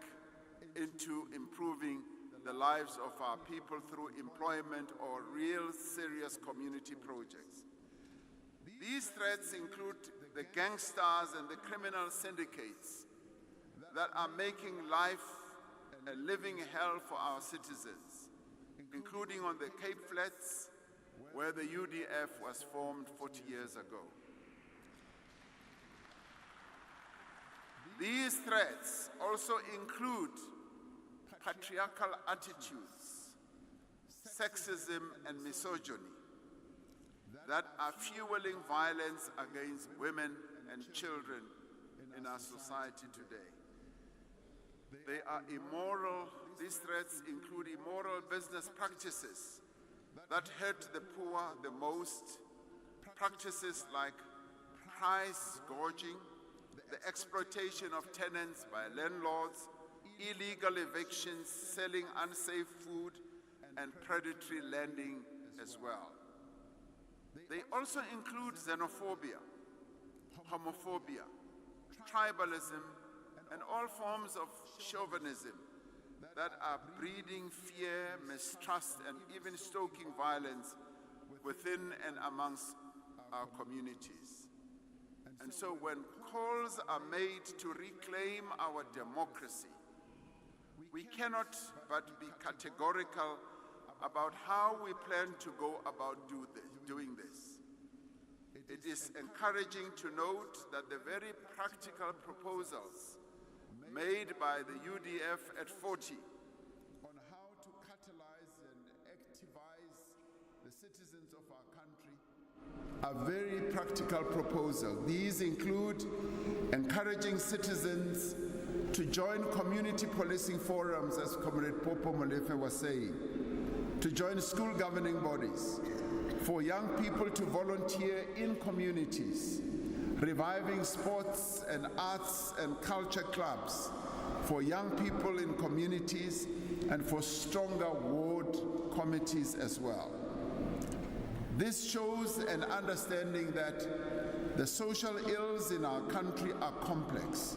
into improving the lives of our people through employment or real serious community projects. These threats include the gangsters and the criminal syndicates that are making life a living hell for our citizens, including on the Cape Flats, where the UDF was formed 40 years ago. These threats also include patriarchal attitudes, sexism, and misogyny that are fueling violence against women and children in our society today. They are immoral. These threats include immoral business practices that hurt the poor the most, practices like price gouging, the exploitation of tenants by landlords, illegal evictions, selling unsafe food, and predatory lending as well. They also include xenophobia, homophobia, tribalism, and all forms of chauvinism that are breeding fear, mistrust, and even stoking violence within and amongst our communities. And so when calls are made to reclaim our democracy, we cannot but be categorical about how we plan to go about doing this. It is encouraging to note that the very practical proposals made by the UDF at 40 on how to catalyze and activize the citizens of our country are very practical proposals. These include encouraging citizens to join community policing forums, as Comrade Popo Molefe was saying, to join school governing bodies, for young people to volunteer in communities, reviving sports and arts and culture clubs for young people in communities, and for stronger ward committees as well. This shows an understanding that the social ills in our country are complex,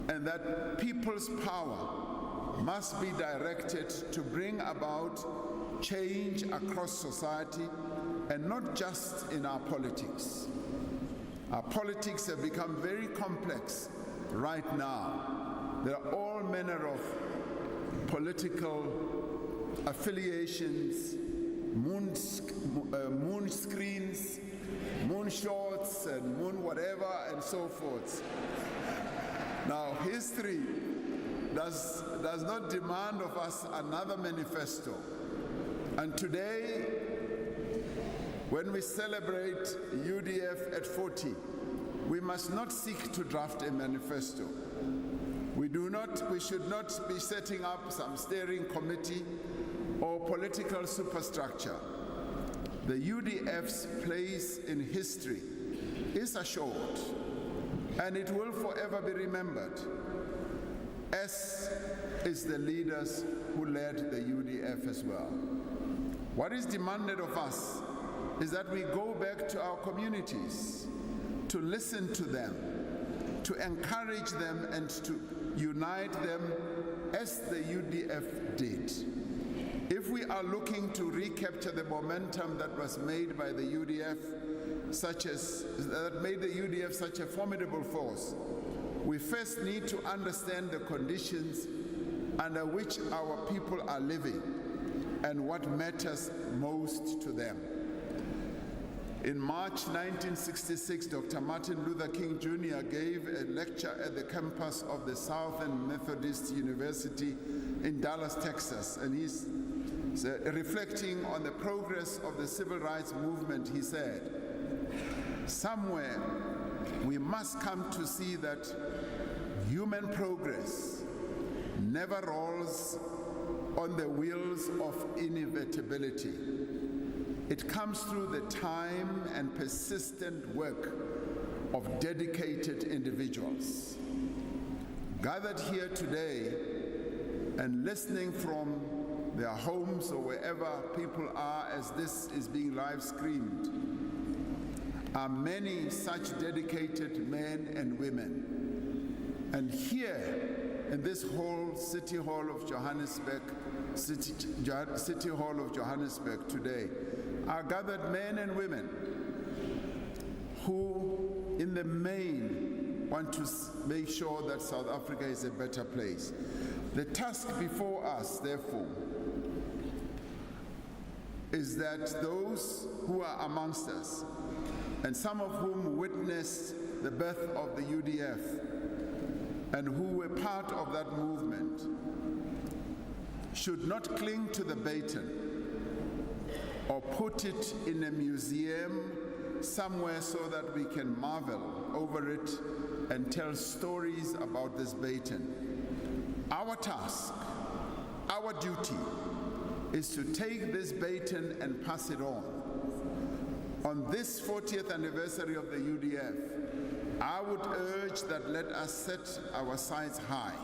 and that people's power must be directed to bring about change across society, and not just in our politics. Our politics have become very complex right now. There are all manner of political affiliations, moon screens, moon shots, and moon whatever, and so forth. Now, history does not demand of us another manifesto. And today, when we celebrate UDF at 40, we must not seek to draft a manifesto. We should not be setting up some steering committee or political superstructure. The UDF's place in history is assured, and it will forever be remembered, as is the leaders who led the UDF as well. What is demanded of us is that we go back to our communities, to listen to them, to encourage them, and to unite them as the UDF did. If we are looking to recapture the momentum that was made by the UDF, that made the UDF such a formidable force, we first need to understand the conditions under which our people are living, and what matters most to them. In March 1966, Dr. Martin Luther King Jr. gave a lecture at the campus of the Southern Methodist University in Dallas, Texas, and he's reflecting on the progress of the civil rights movement. He said, "Somewhere we must come to see that human progress never rolls on the wheels of inevitability. It comes through the time and persistent work of dedicated individuals. Gathered here today and listening from their homes or wherever people are as this is being live streamed are many such dedicated men and women. And here in this whole City Hall of Johannesburg, City Hall of Johannesburg today, are gathered men and women who, in the main, want to make sure that South Africa is a better place. The task before us, therefore, is that those who are amongst us, and some of whom witnessed the birth of the UDF, and who were part of that movement, should not cling to the baton or put it in a museum somewhere so that we can marvel over it and tell stories about this baton. Our task, our duty, is to take this baton and pass it on. On this 40th anniversary of the UDF, I would urge that let us set our sights high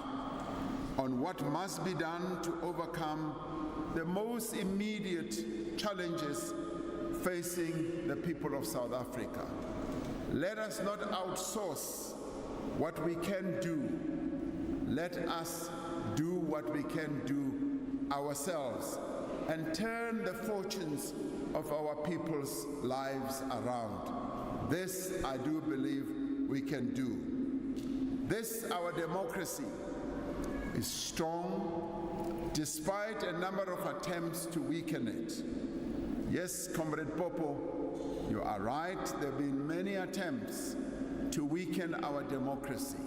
on what must be done to overcome the most immediate challenges facing the people of South Africa. Let us not outsource what we can do. Let us do what we can do ourselves and turn the fortunes of our people's lives around. This, I do believe, we can do. This, our democracy, is strong despite a number of attempts to weaken it. Yes, Comrade Popo, you are right. There have been many attempts to weaken our democracy.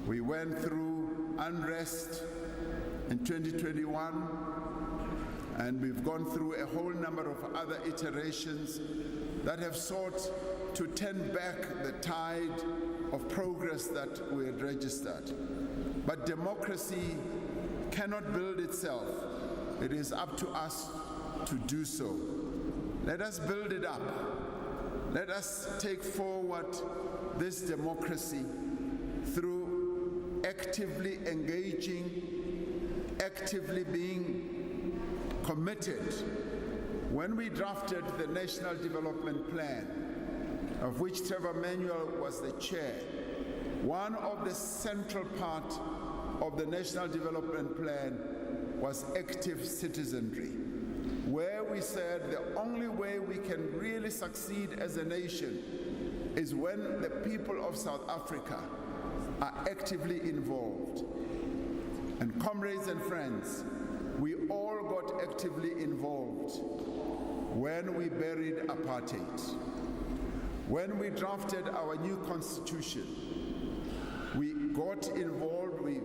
We went through unrest in 2021, and we've gone through a whole number of other iterations that have sought to turn back the tide of progress that we had registered. But democracy cannot build itself. It is up to us to do so. Let us build it up. Let us take forward this democracy through actively engaging, actively being committed. When we drafted the National Development Plan, of which Trevor Manuel was the chair, one of the central parts of the National Development Plan was active citizenry, where we said the only way we can really succeed as a nation is when the people of South Africa are actively involved. And comrades and friends, we all got actively involved when we buried apartheid. When we drafted our new constitution, we got involved, we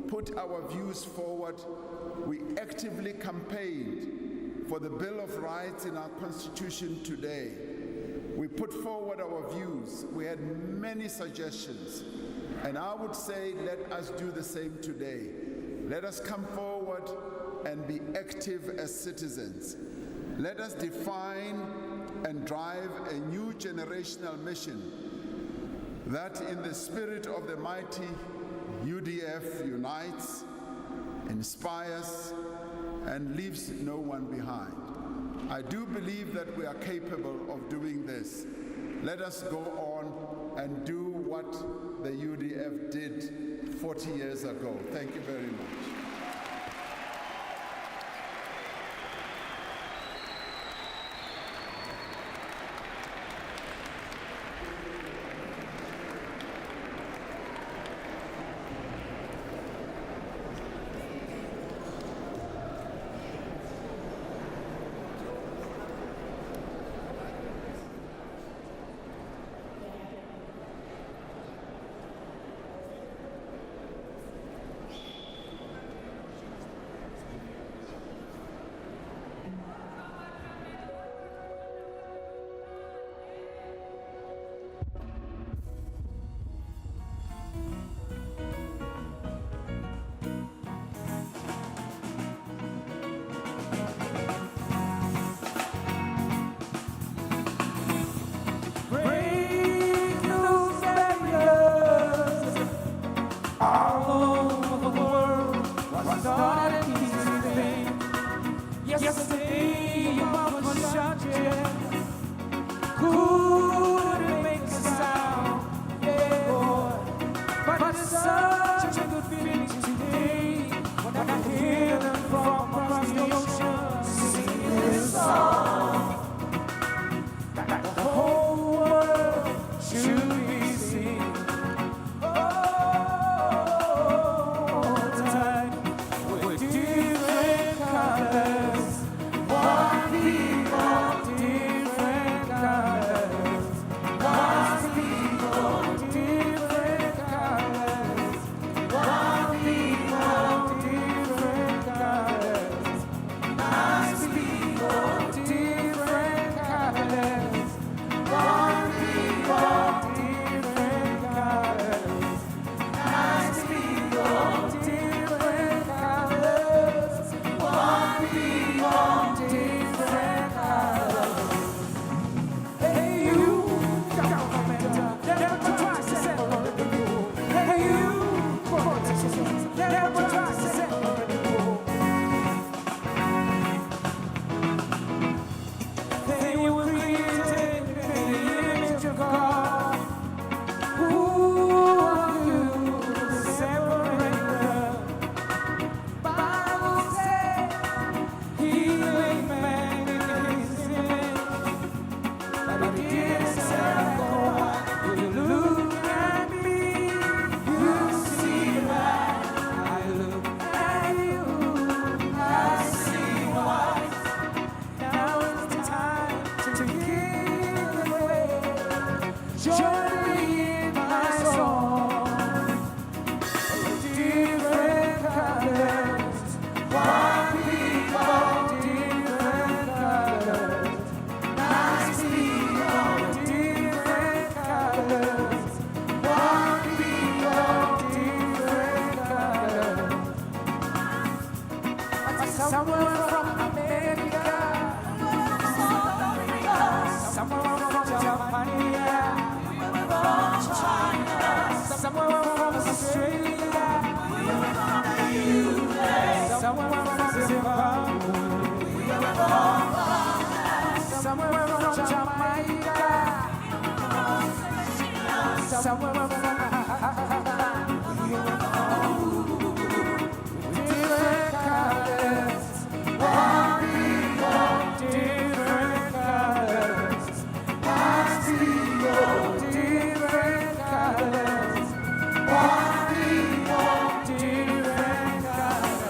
put our views forward, we actively campaigned for the Bill of Rights in our constitution today. We put forward our views, we had many suggestions, and I would say let us do the same today. Let us come forward and be active as citizens. Let us define and drive a new generational mission that in the spirit of the mighty UDF unites, inspires, and leaves no one behind. I do believe that we are capable of doing this. Let us go on and do what the UDF did 40 years ago. Thank you very much. Break those barriers all over the world. What started yesterday? Yesterday, your mama shot you. Couldn't make a sound, yeah, boy. But it's such a good feeling today when I can hear them from across the ocean singing this song. That the whole world should be singing. All the time with different colors. One people, different colors. One people, different colors. One people, different colors. Nice people, different colors. One people, different colors. Nice people, different colors. One people, different colors. Hey you, government, never try to separate the poor. Hey you, politicians, never try to separate the poor. They were created in the image of God. Who are you to separate them? Bible said He made man in His image, but He didn't say, "Boy, if you look at me, you see that I look at you, I see white." Now is the time to give away. Join me in my song. Different colors, one people, different colors. Nice people, different colors. One people, different colors. Someone from America, someone from Japan, someone from Australia, someone from Zimbabwe, someone from Jamaica, someone from different colors. One people, different colors. Nice people, different colors. One people, different colors.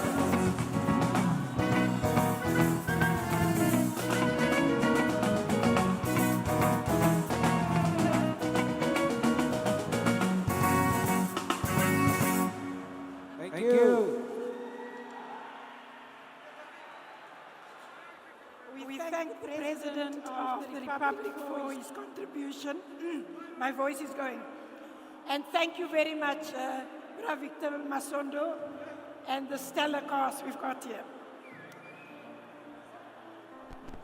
Thank you. We thank the President of the Republic for his contribution. My voice is going. And thank you very much, Bra Victor Masondo, and the stellar cast we've got here.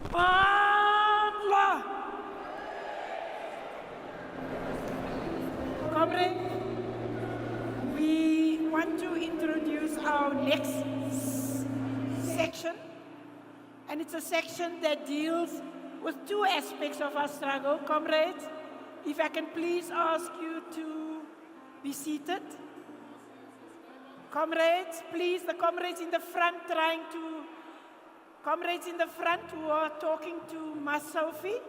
Mandla! Comrade, we want to introduce our next section. And it's a section that deals with two aspects of our struggle. Comrades, if I can please ask you to be seated. Comrades, please, the comrades in the front comrades in the front who are talking to Mas Sophie.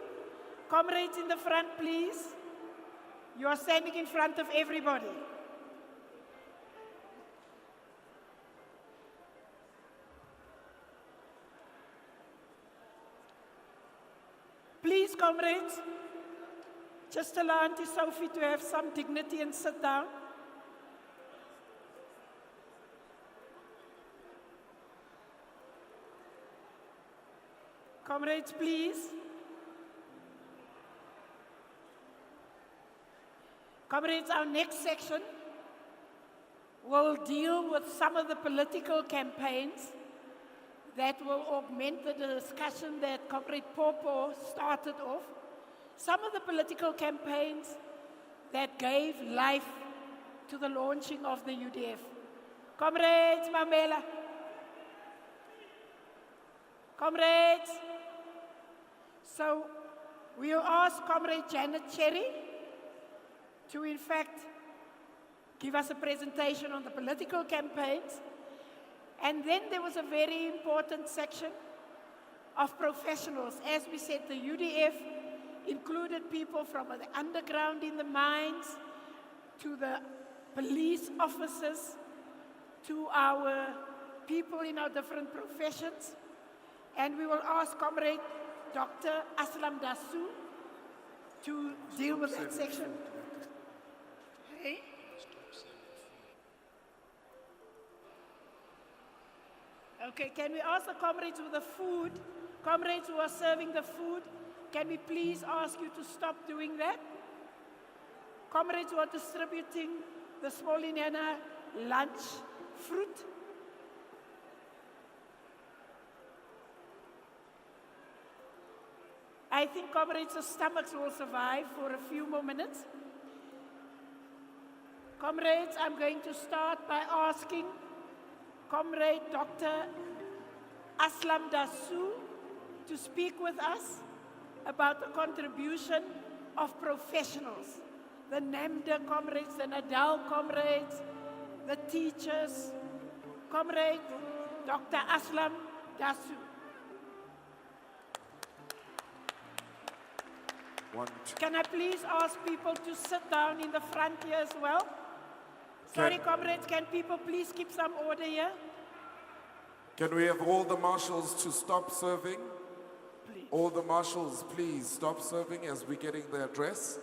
Comrades in the front, please. You are standing in front of everybody. Please, comrades, just allow Auntie Sophie to have some dignity and sit down. Comrades, please. Comrades, our next section will deal with some of the political campaigns that will augment the discussion that Comrade Popo started off. Some of the political campaigns that gave life to the launching of the UDF. Comrades, Mamela. Comrades. So we'll ask Comrade Janet Cherry to in fact give us a presentation on the political campaigns. And then there was a very important section of professionals. As we said, the UDF included people from the underground in the mines, to the police officers, to our people in our different professions. And we will ask Comrade Dr. Aslam Dasu to deal with that section. Hey? Okay, can we ask the comrades with the food, comrades who are serving the food, can we please ask you to stop doing that? Comrades who are distributing the Smolinana lunch fruit. I think comrades' stomachs will survive for a few more minutes. Comrades, I'm going to start by asking Comrade Dr. Aslam Dasu to speak with us about the contribution of professionals, the NAMDA comrades, the Nadal comrades, the teachers. Comrade Dr. Aslam Dasu. Can I please ask people to sit down in the front here as well? Sorry, comrades, can people please keep some order here? Can we have all the marshals to stop serving? Please. All the marshals, please stop serving as we're getting the address.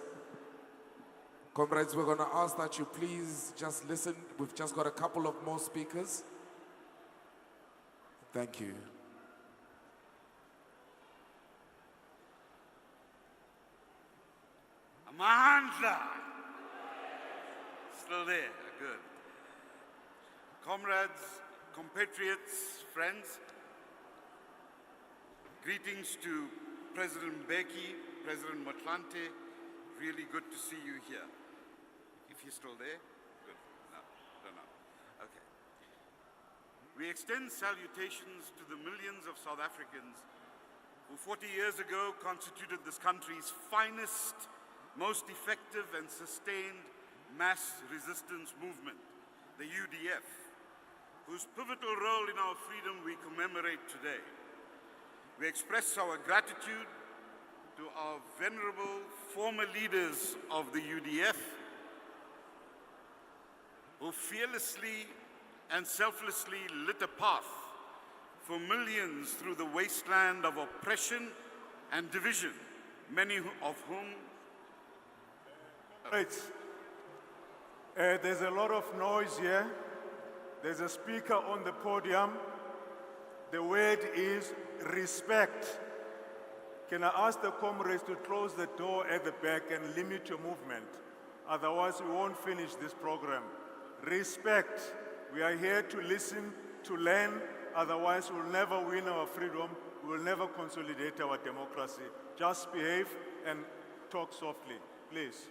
Comrades, we're going to ask that you please just listen. We've just got a couple of more speakers. Thank you. Amandla! Still there, good. Comrades, compatriots, friends, greetings to President Mbeki, President Motlanthe. Really good to see you here. If you're still there, good. No, don't know. Okay. We extend salutations to the millions of South Africans who 40 years ago constituted this country's finest, most effective and sustained mass resistance movement, the UDF, whose pivotal role in our freedom we commemorate today. We express our gratitude to our venerable former leaders of the UDF, who fearlessly and selflessly lit a path for millions through the wasteland of oppression and division, many of whom there's a lot of noise here. There's a speaker on the podium. The word is respect. Can I ask the comrades to close the door at the back and limit your movement? Otherwise, we won't finish this program. Respect. We are here to listen, to learn. Otherwise, we'll never win our freedom. We'll never consolidate our democracy. Just behave and talk softly, please.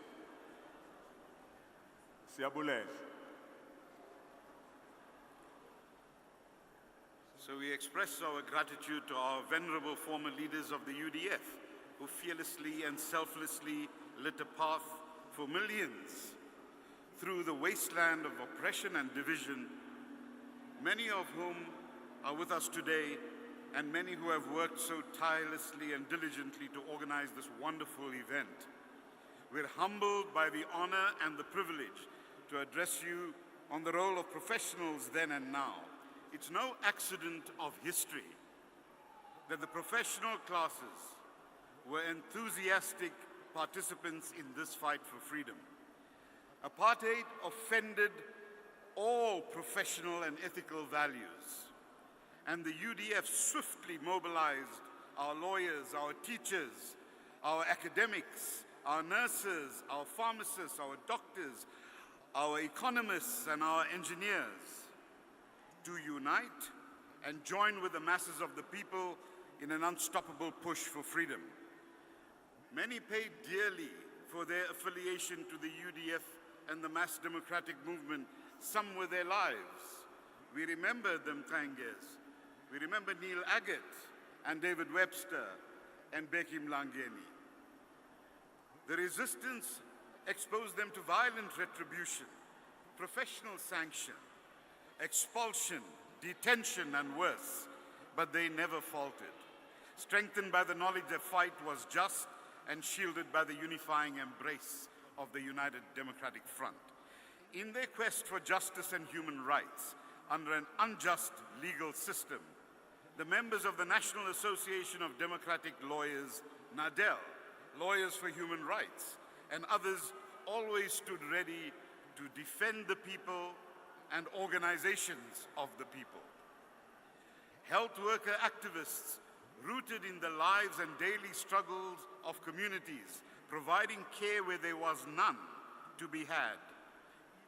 So we express our gratitude to our venerable former leaders of the UDF, who fearlessly and selflessly lit a path for millions through the wasteland of oppression and division, many of whom are with us today, and many who have worked so tirelessly and diligently to organize this wonderful event. We're humbled by the honor and the privilege to address you on the role of professionals then and now. It's no accident of history that the professional classes were enthusiastic participants in this fight for freedom. Apartheid offended all professional and ethical values, and the UDF swiftly mobilized our lawyers, our teachers, our academics, our nurses, our pharmacists, our doctors, our economists, and our engineers to unite and join with the masses of the people in an unstoppable push for freedom. Many paid dearly for their affiliation to the UDF and the mass democratic movement, some with their lives. We remember them Mthanges. We remember Neil Agate and David Webster and Bheki Mlangeni. The resistance exposed them to violent retribution, professional sanction, expulsion, detention, and worse, but they never faltered, strengthened by the knowledge their fight was just and shielded by the unifying embrace of the United Democratic Front. In their quest for justice and human rights under an unjust legal system, the members of the National Association of Democratic Lawyers, NADEL, Lawyers for Human Rights, and others always stood ready to defend the people and organizations of the people. Health worker activists rooted in the lives and daily struggles of communities, providing care where there was none to be had,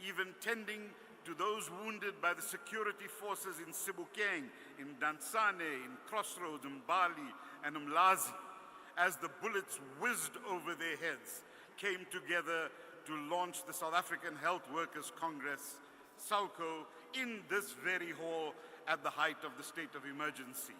even tending to those wounded by the security forces in Sebokeng, in Dansane, in Crossroads, in Bali, and Umlazi, as the bullets whizzed over their heads, came together to launch the South African Health Workers Congress, SALCO, in this very hall at the height of the state of emergency.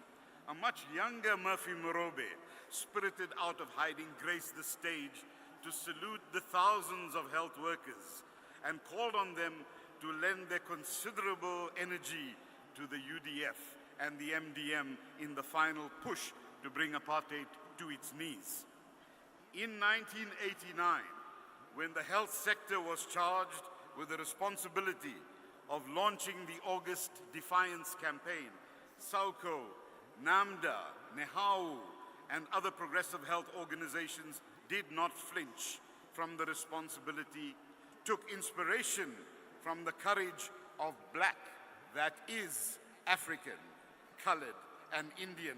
A much younger Murphy Morobe, spirited out of hiding, graced the stage to salute the thousands of health workers and called on them to lend their considerable energy to the UDF and the MDM in the final push to bring apartheid to its knees. In 1989, when the health sector was charged with the responsibility of launching the August Defiance campaign, SALCO, NAMDA, NEHAU, and other progressive health organizations did not flinch from the responsibility, took inspiration from the courage of Black, that is African, colored, and Indian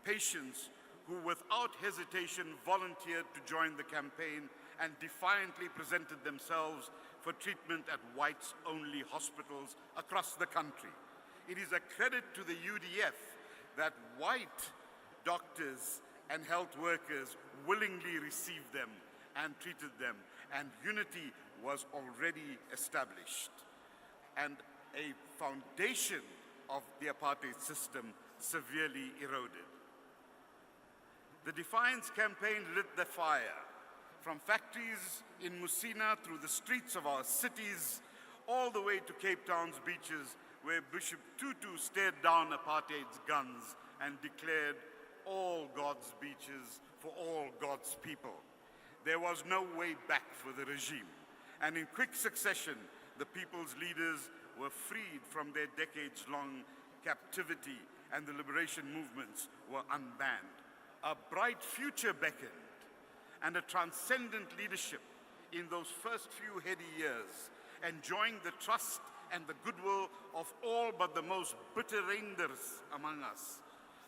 patients who without hesitation volunteered to join the campaign and defiantly presented themselves for treatment at whites-only hospitals across the country. It is a credit to the UDF that white doctors and health workers willingly received them and treated them, and unity was already established, and a foundation of the apartheid system severely eroded. The Defiance campaign lit the fire from factories in Musina through the streets of our cities, all the way to Cape Town's beaches, where Bishop Tutu stared down apartheid's guns and declared all God's beaches for all God's people. There was no way back for the regime, and in quick succession, the people's leaders were freed from their decades-long captivity, and the liberation movements were unbanned. A bright future beckoned, and a transcendent leadership in those first few heady years, enjoying the trust and the goodwill of all but the most bitter reindeers among us,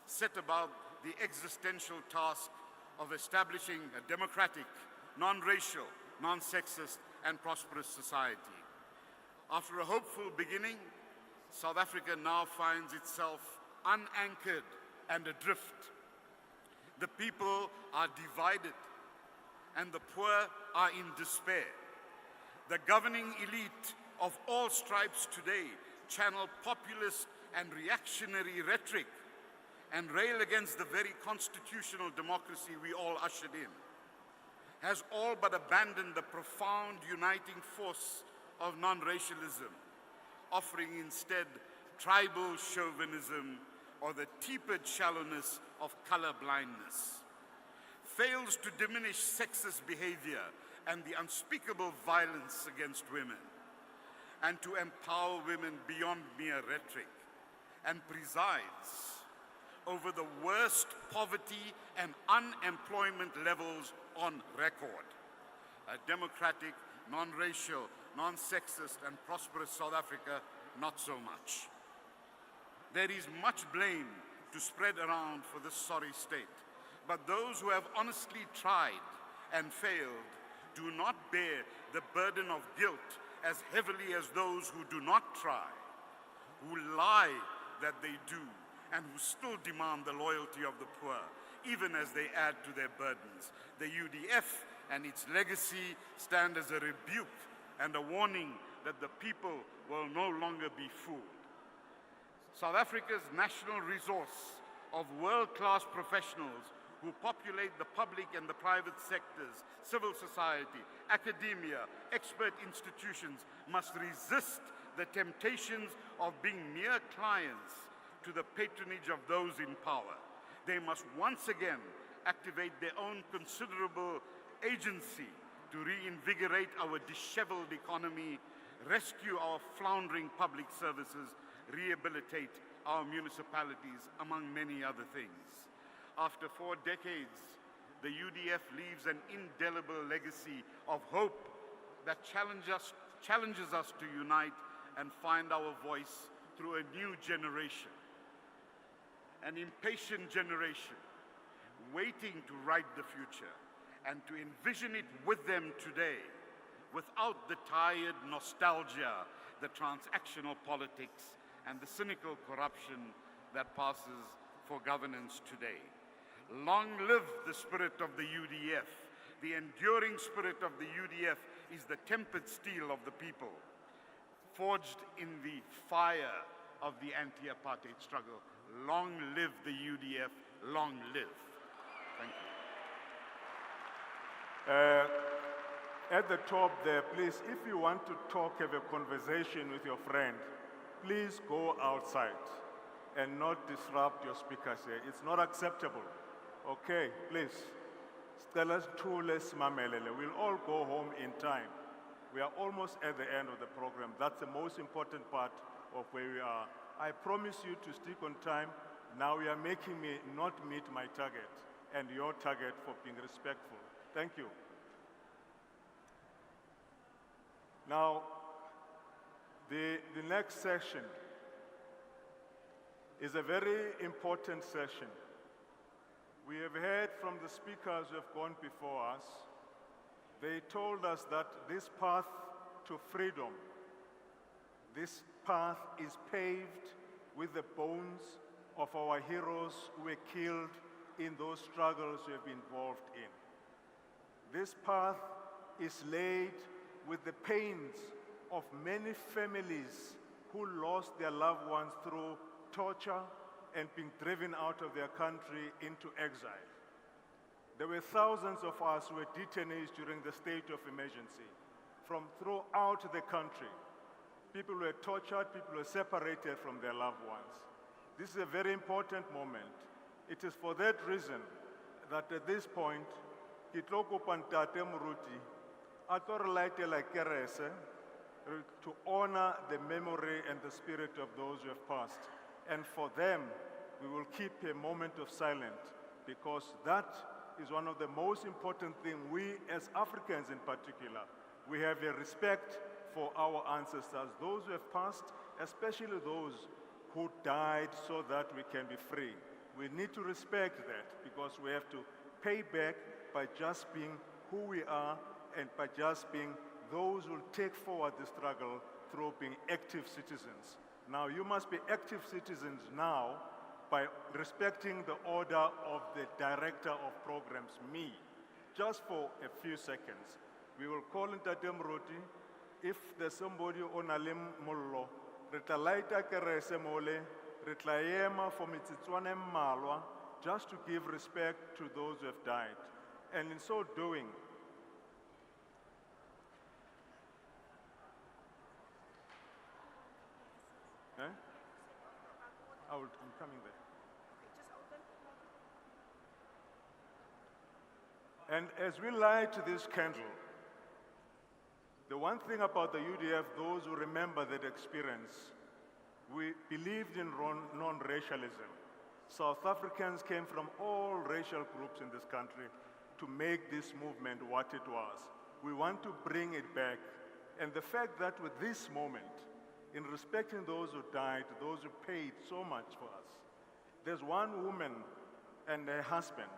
set about the existential task of establishing a democratic, non-racial, non-sexist, and prosperous society. After a hopeful beginning, South Africa now finds itself unanchored and adrift. The people are divided, and the poor are in despair. The governing elite of all stripes today channel populist and reactionary rhetoric and rail against the very constitutional democracy we all ushered in, has all but abandoned the profound uniting force of non-racialism, offering instead tribal chauvinism or the tepid shallowness of color blindness, fails to diminish sexist behavior and the unspeakable violence against women, and to empower women beyond mere rhetoric, and presides over the worst poverty and unemployment levels on record. A democratic, non-racial, non-sexist, and prosperous South Africa, not so much. There is much blame to spread around for this sorry state, but those who have honestly tried and failed do not bear the burden of guilt as heavily as those who do not try, who lie that they do, and who still demand the loyalty of the poor, even as they add to their burdens. The UDF and its legacy stand as a rebuke and a warning that the people will no longer be fooled. South Africa's national resource of world-class professionals who populate the public and the private sectors, civil society, academia, expert institutions must resist the temptations of being mere clients to the patronage of those in power. They must once again activate their own considerable agency to reinvigorate our disheveled economy, rescue our floundering public services, rehabilitate our municipalities, among many other things. After 4 decades, the UDF leaves an indelible legacy of hope that challenges us to unite and find our voice through a new generation, an impatient generation, waiting to write the future and to envision it with them today, without the tired nostalgia, the transactional politics, and the cynical corruption that passes for governance today. Long live the spirit of the UDF. The enduring spirit of the UDF is the tempered steel of the people, forged in the fire of the anti-apartheid struggle. Long live the UDF, long live. Thank you. At the top there, please, if you want to talk, have a conversation with your friend, please go outside and not disrupt your speakers here. It's not acceptable. Okay, please. Stella Thule Simamelele. We'll all go home in time. We are almost at the end of the program. That's the most important part of where we are. I promise you to stick on time. Now you are making me not meet my target and your target for being respectful. Thank you. Now, the next session is a very important session. We have heard from the speakers who have gone before us. They told us that this path to freedom, this path is paved with the bones of our heroes who were killed in those struggles we have been involved in. This path is laid with the pains of many families who lost their loved ones through torture and being driven out of their country into exile. There were thousands of us who were detainees during the state of emergency from throughout the country. People were tortured, people were separated from their loved ones. This is a very important moment. It is for that reason that at this point, Kitloko Pantate Muruti, Atorlaitela Kerese, to honor the memory and the spirit of those who have passed. And for them, we will keep a moment of silence, because that is one of the most important things we as Africans in particular, we have a respect for our ancestors, those who have passed, especially those who died so that we can be free. We need to respect that, because we have to pay back by just being who we are and by just being those who will take forward the struggle through being active citizens. Now, you must be active citizens now by respecting the order of the director of programs, me. Just for a few seconds, we will call in Tatem Roti. If there's somebody on Alim Mollo, Rita Laita Kerese Mole, Rita Yema for Mitsitswane Malwa, just to give respect to those who have died. And in so doing, I'm coming there. And as we light this candle, the one thing about the UDF, those who remember that experience, we believed in non-racialism. South Africans came from all racial groups in this country to make this movement what it was. We want to bring it back. And the fact that with this moment, in respecting those who died, those who paid so much for us, there's one woman and her husband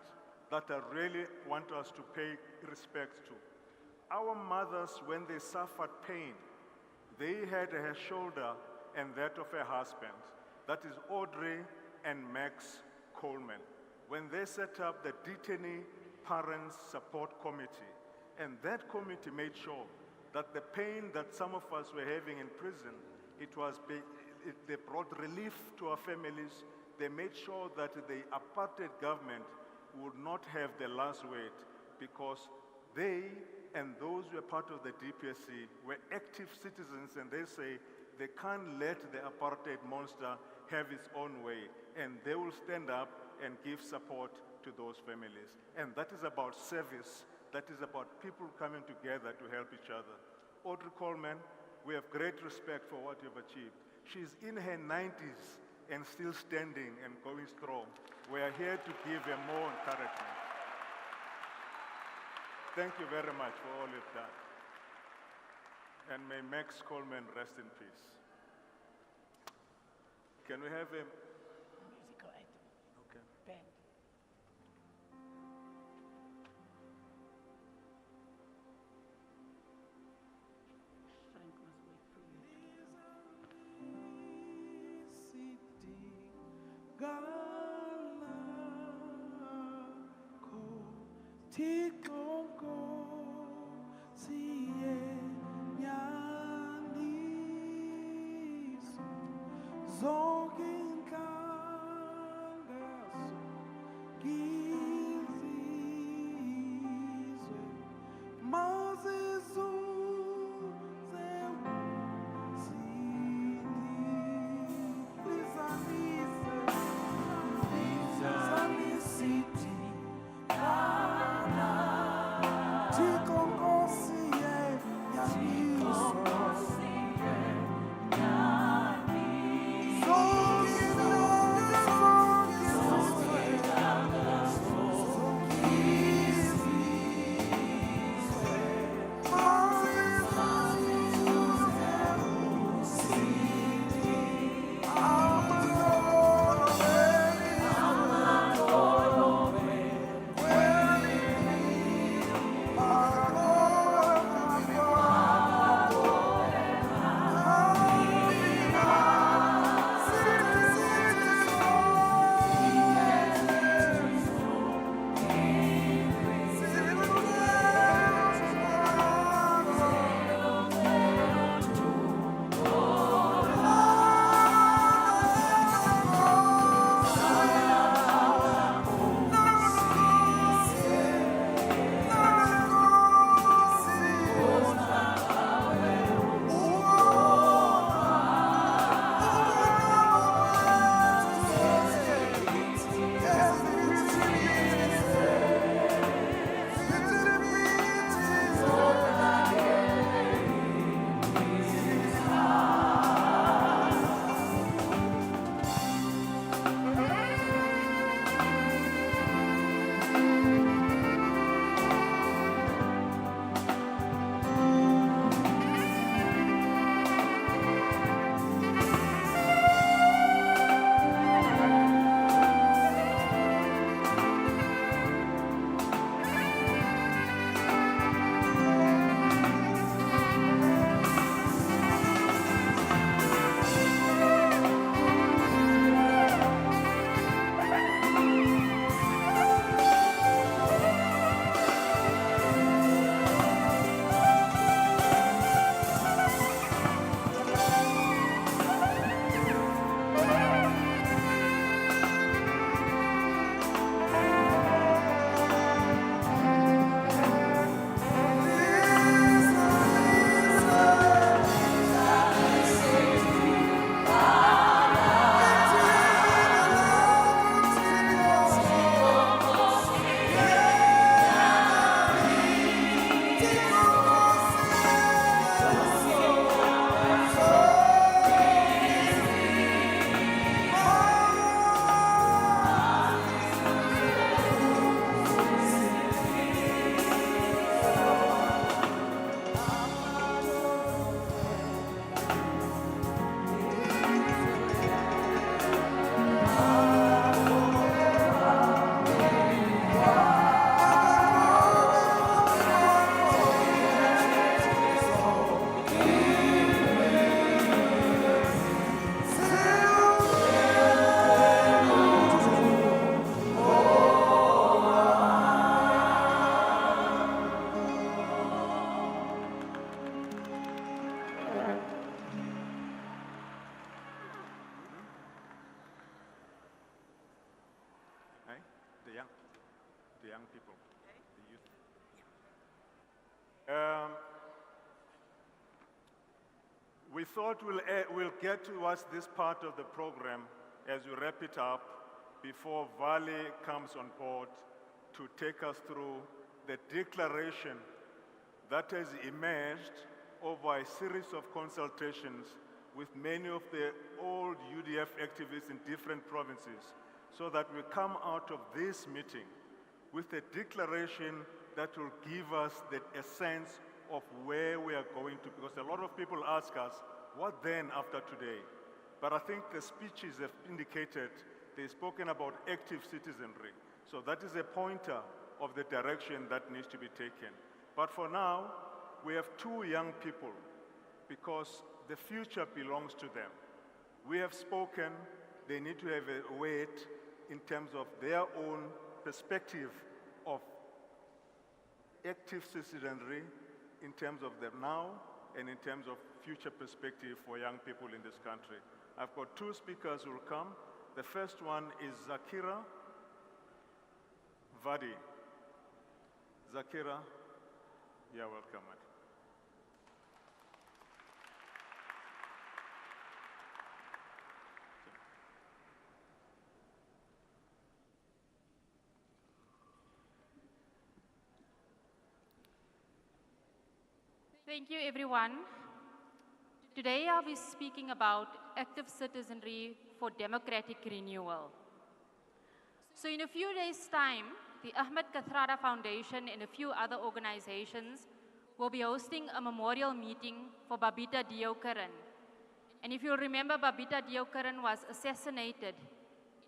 that I really want us to pay respect to. Our mothers, when they suffered pain, they had her shoulder and that of her husband. That is Audrey and Max Coleman, when they set up the Detainee Parents Support Committee. And that committee made sure that the pain that some of us were having in prison, they brought relief to our families. They made sure that the apartheid government would not have the last word, because they and those who were part of the DPSC were active citizens, and they say they can't let the apartheid monster have its own way, and they will stand up and give support to those families. And that is about service. That is about people coming together to help each other. Audrey Coleman, we have great respect for what you've achieved. She's in her 90s and still standing and going strong. We are here to give her more encouragement. Thank you very much for all you've done. And may Max Coleman rest in peace. Can we have a Musical item. Okay. Band. Frank must wait for you. Tikoko siye nyanis zonke inkangaso gizizwe mazizuze zalisithi the young people, the youth. We thought we'll get towards this part of the program as we wrap it up before Vale comes on board to take us through the declaration that has emerged over a series of consultations with many of the old UDF activists in different provinces, so that we come out of this meeting with a declaration that will give us a sense of where we are going to, because a lot of people ask us, what then after today? But I think the speeches have indicated they've spoken about active citizenry. So that is a pointer of the direction that needs to be taken. But for now, we have two young people because the future belongs to them. We have spoken, they need to have a weight in terms of their own perspective of active citizenry, in terms of the now and in terms of future perspective for young people in this country. I've got two speakers who will come. The first one is Zakira Vadi. Zakira, you're welcome. Thank you, everyone. Today I'll be speaking about active citizenry for democratic renewal. So in a few days' time, the Ahmed Kathrada Foundation and a few other organizations will be hosting a memorial meeting for Babita Deokaran. And if you'll remember, Babita Deokaran was assassinated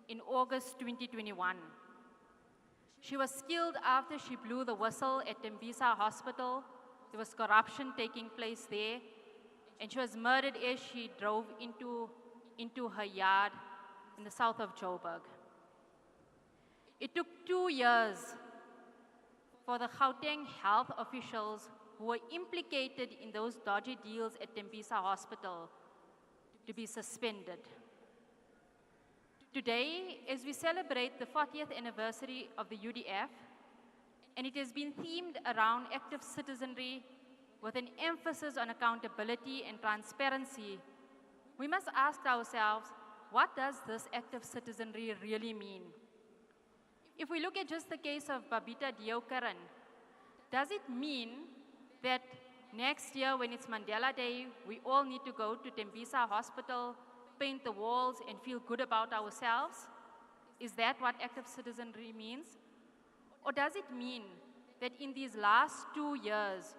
in August 2021. She was killed after she blew the whistle at Tembisa Hospital. There was corruption taking place there, and she was murdered as she drove into her yard in the south of Joburg. It took 2 years for the Gauteng health officials who were implicated in those dodgy deals at Tembisa Hospital to be suspended. Today, as we celebrate the 40th anniversary of the UDF, and it has been themed around active citizenry with an emphasis on accountability and transparency, we must ask ourselves, what does this active citizenry really mean? If we look at just the case of Babita Deokaran, does it mean that next year when it's Mandela Day, we all need to go to Tembisa Hospital, paint the walls, and feel good about ourselves? Is that what active citizenry means? Or does it mean that in these last 2 years,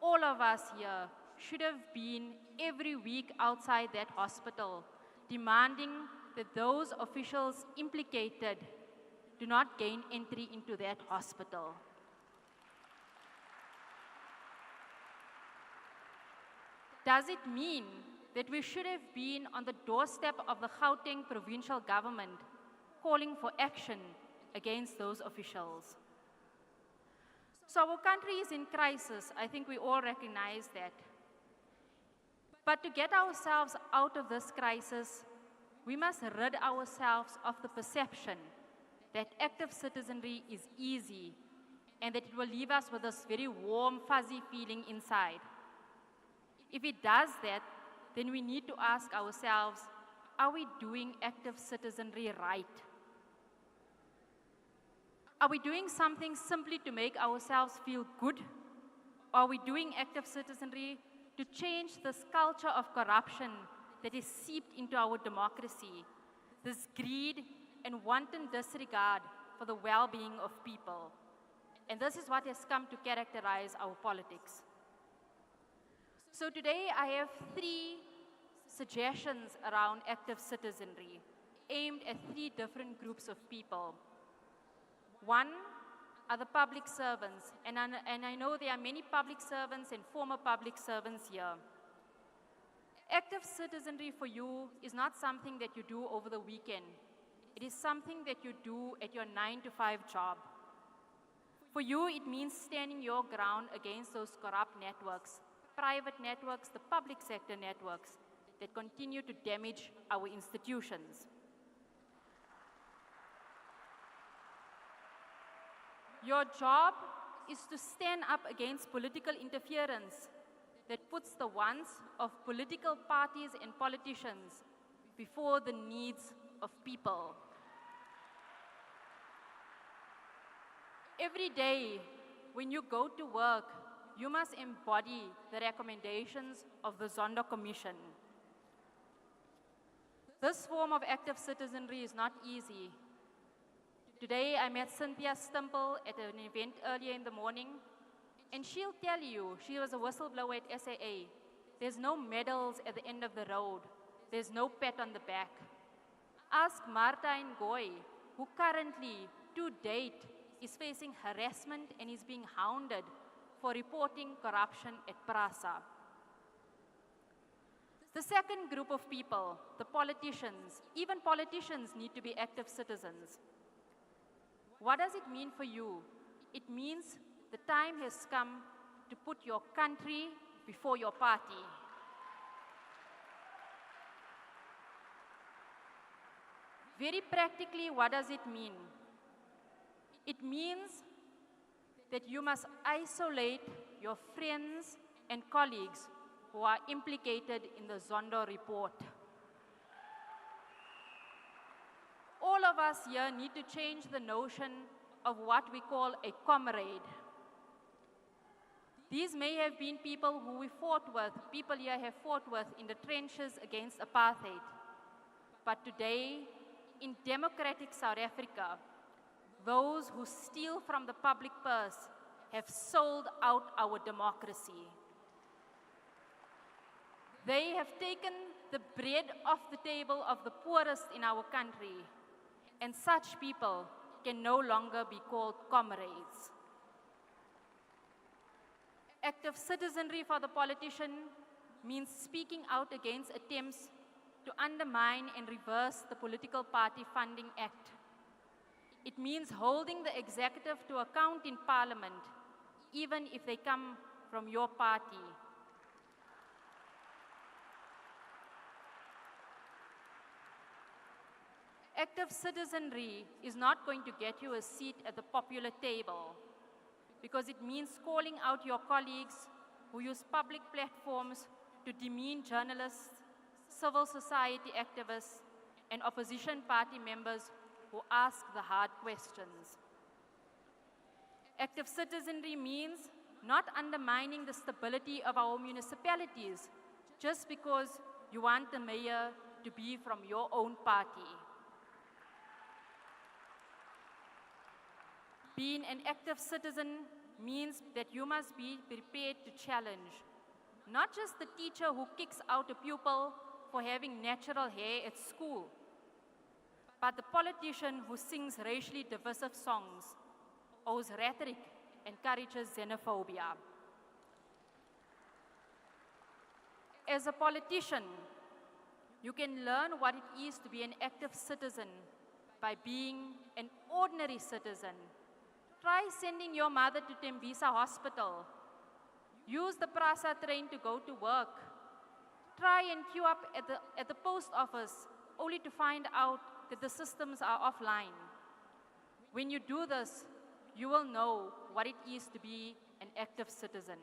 all of us here should have been every week outside that hospital, demanding that those officials implicated do not gain entry into that hospital? Does it mean that we should have been on the doorstep of the Gauteng provincial government calling for action against those officials? So our country is in crisis. I think we all recognize that. But to get ourselves out of this crisis, we must rid ourselves of the perception that active citizenry is easy and that it will leave us with this very warm, fuzzy feeling inside. If it does that, then we need to ask ourselves, are we doing active citizenry right? Are we doing something simply to make ourselves feel good? Or are we doing active citizenry to change this culture of corruption that is seeped into our democracy, this greed and wanton disregard for the well-being of people? And this is what has come to characterize our politics. So today I have 3 suggestions around active citizenry aimed at 3 different groups of people. One are the public servants, and I know there are many public servants and former public servants here. Active citizenry for you is not something that you do over the weekend. It is something that you do at your 9-to-5 job. For you, it means standing your ground against those corrupt networks, private networks, the public sector networks that continue to damage our institutions. Your job is to stand up against political interference that puts the wants of political parties and politicians before the needs of people. Every day when you go to work, you must embody the recommendations of the Zondo Commission. This form of active citizenry is not easy. Today, I met Cynthia Stimple at an event earlier in the morning, and she'll tell you she was a whistleblower at SAA. There's no medals at the end of the road. There's no pat on the back. Ask Martijn Goy, who currently, to date, is facing harassment and is being hounded for reporting corruption at PRASA. The second group of people, the politicians, even politicians need to be active citizens. What does it mean for you? It means the time has come to put your country before your party. Very practically, what does it mean? It means that you must isolate your friends and colleagues who are implicated in the Zondo report. All of us here need to change the notion of what we call a comrade. These may have been people who we fought with, people here have fought with in the trenches against apartheid. But today, in democratic South Africa, those who steal from the public purse have sold out our democracy. They have taken the bread off the table of the poorest in our country, and such people can no longer be called comrades. Active citizenry for the politician means speaking out against attempts to undermine and reverse the Political Party Funding Act. It means holding the executive to account in Parliament, even if they come from your party. Active citizenry is not going to get you a seat at the popular table, because it means calling out your colleagues who use public platforms to demean journalists, civil society activists, and opposition party members who ask the hard questions. Active citizenry means not undermining the stability of our municipalities just because you want the mayor to be from your own party. Being an active citizen means that you must be prepared to challenge not just the teacher who kicks out a pupil for having natural hair at school, but the politician who sings racially divisive songs or whose rhetoric encourages xenophobia. As a politician, you can learn what it is to be an active citizen by being an ordinary citizen. Try sending your mother to Tembisa Hospital. Use the PRASA train to go to work. Try and queue up at the post office only to find out that the systems are offline. When you do this, you will know what it is to be an active citizen.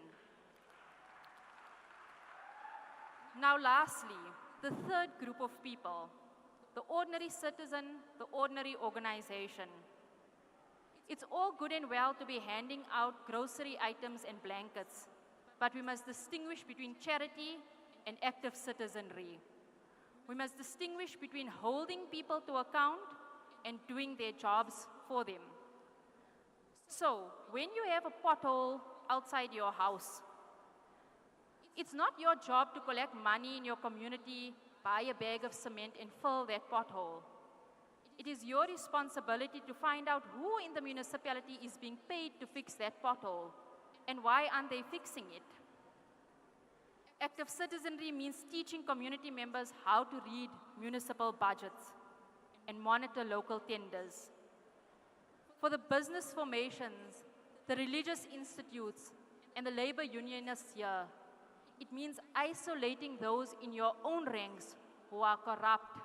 Now lastly, the third group of people, the ordinary citizen, the ordinary organization. It's all good and well to be handing out grocery items and blankets, but we must distinguish between charity and active citizenry. We must distinguish between holding people to account and doing their jobs for them. So, when you have a pothole outside your house, it's not your job to collect money in your community, buy a bag of cement and fill that pothole. It is your responsibility to find out who in the municipality is being paid to fix that pothole and why aren't they fixing it. Active citizenry means teaching community members how to read municipal budgets and monitor local tenders. For the business formations, the religious institutes, and the labor unionists here, it means isolating those in your own ranks who are corrupt.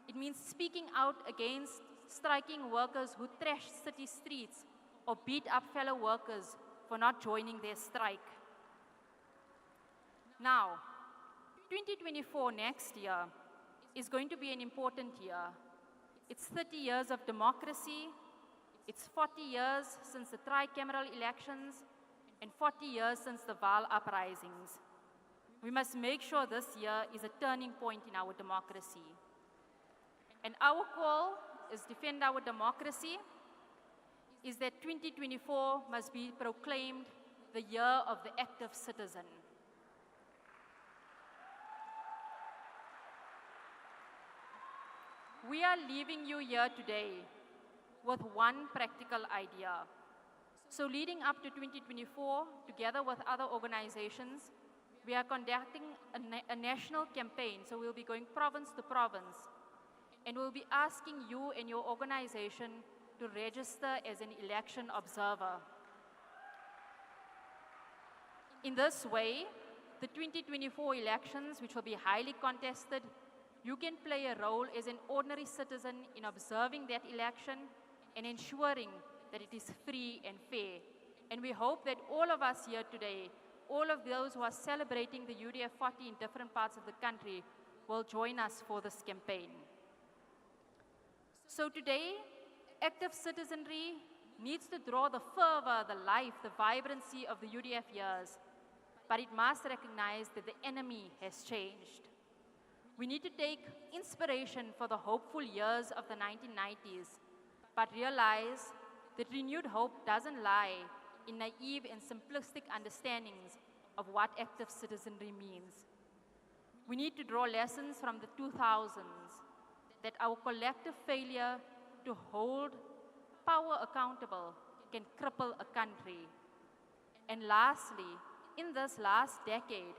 It means speaking out against striking workers who trash city streets or beat up fellow workers for not joining their strike. Now, 2024 next year is going to be an important year. It's 30 years of democracy, it's 40 years since the tricameral elections, and 40 years since the Vaal uprisings. We must make sure this year is a turning point in our democracy. And our call is defend our democracy, is that 2024 must be proclaimed the year of the active citizen. We are leaving you here today with one practical idea. So leading up to 2024, together with other organizations, we are conducting a national campaign. So we'll be going province to province, and we'll be asking you and your organization to register as an election observer. In this way, the 2024 elections, which will be highly contested, you can play a role as an ordinary citizen in observing that election and ensuring that it is free and fair. And we hope that all of us here today, all of those who are celebrating the UDF 40 in different parts of the country, will join us for this campaign. So today, active citizenry needs to draw the fervor, the life, the vibrancy of the UDF years, but it must recognize that the enemy has changed. We need to take inspiration for the hopeful years of the 1990s, but realize that renewed hope doesn't lie in naive and simplistic understandings of what active citizenry means. We need to draw lessons from the 2000s that our collective failure to hold power accountable can cripple a country. And lastly, in this last decade,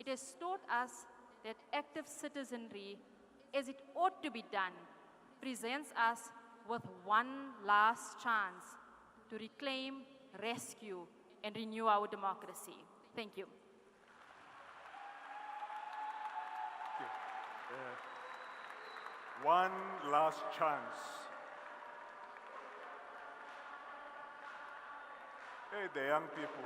it has taught us that active citizenry, as it ought to be done, presents us with one last chance to reclaim, rescue, and renew our democracy. Thank you. One last chance. Hey, the young people.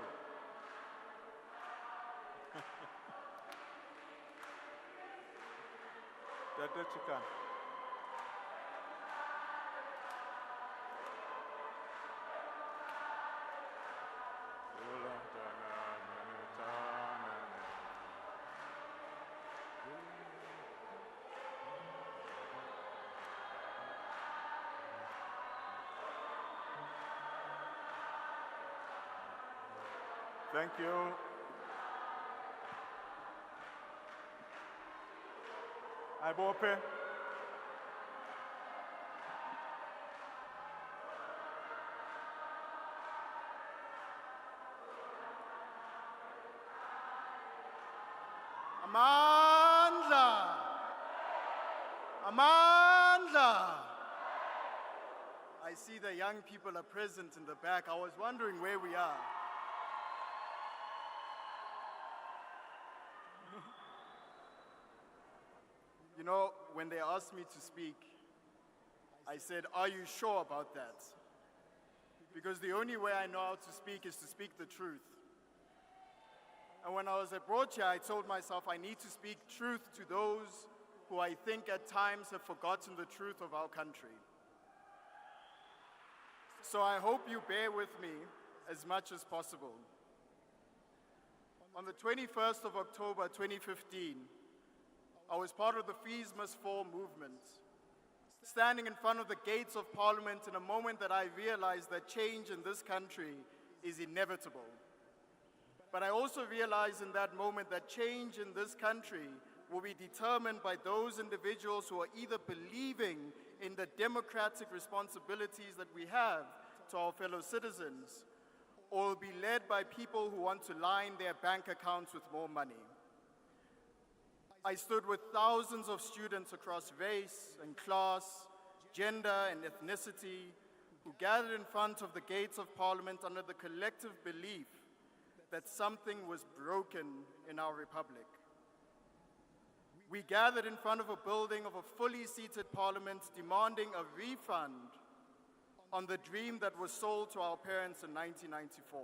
That you can. Thank you. Ibope. Amandla! Amandla! I see the young people are present in the back. I was wondering where we are. You know, when they asked me to speak, I said, "Are you sure about that?" Because the only way I know how to speak is to speak the truth. And when I was brought here, I told myself I need to speak truth to those who I think at times have forgotten the truth of our country. So I hope you bear with me as much as possible. On the 21st of October 2015, I was part of the Fees Must Fall movement, standing in front of the gates of Parliament in a moment that I realized that change in this country is inevitable. But I also realized in that moment that change in this country will be determined by those individuals who are either believing in the democratic responsibilities that we have to our fellow citizens, or will be led by people who want to line their bank accounts with more money. I stood with thousands of students across race and class, gender and ethnicity, who gathered in front of the gates of Parliament under the collective belief that something was broken in our republic. We gathered in front of a building of a fully seated Parliament demanding a refund on the dream that was sold to our parents in 1994.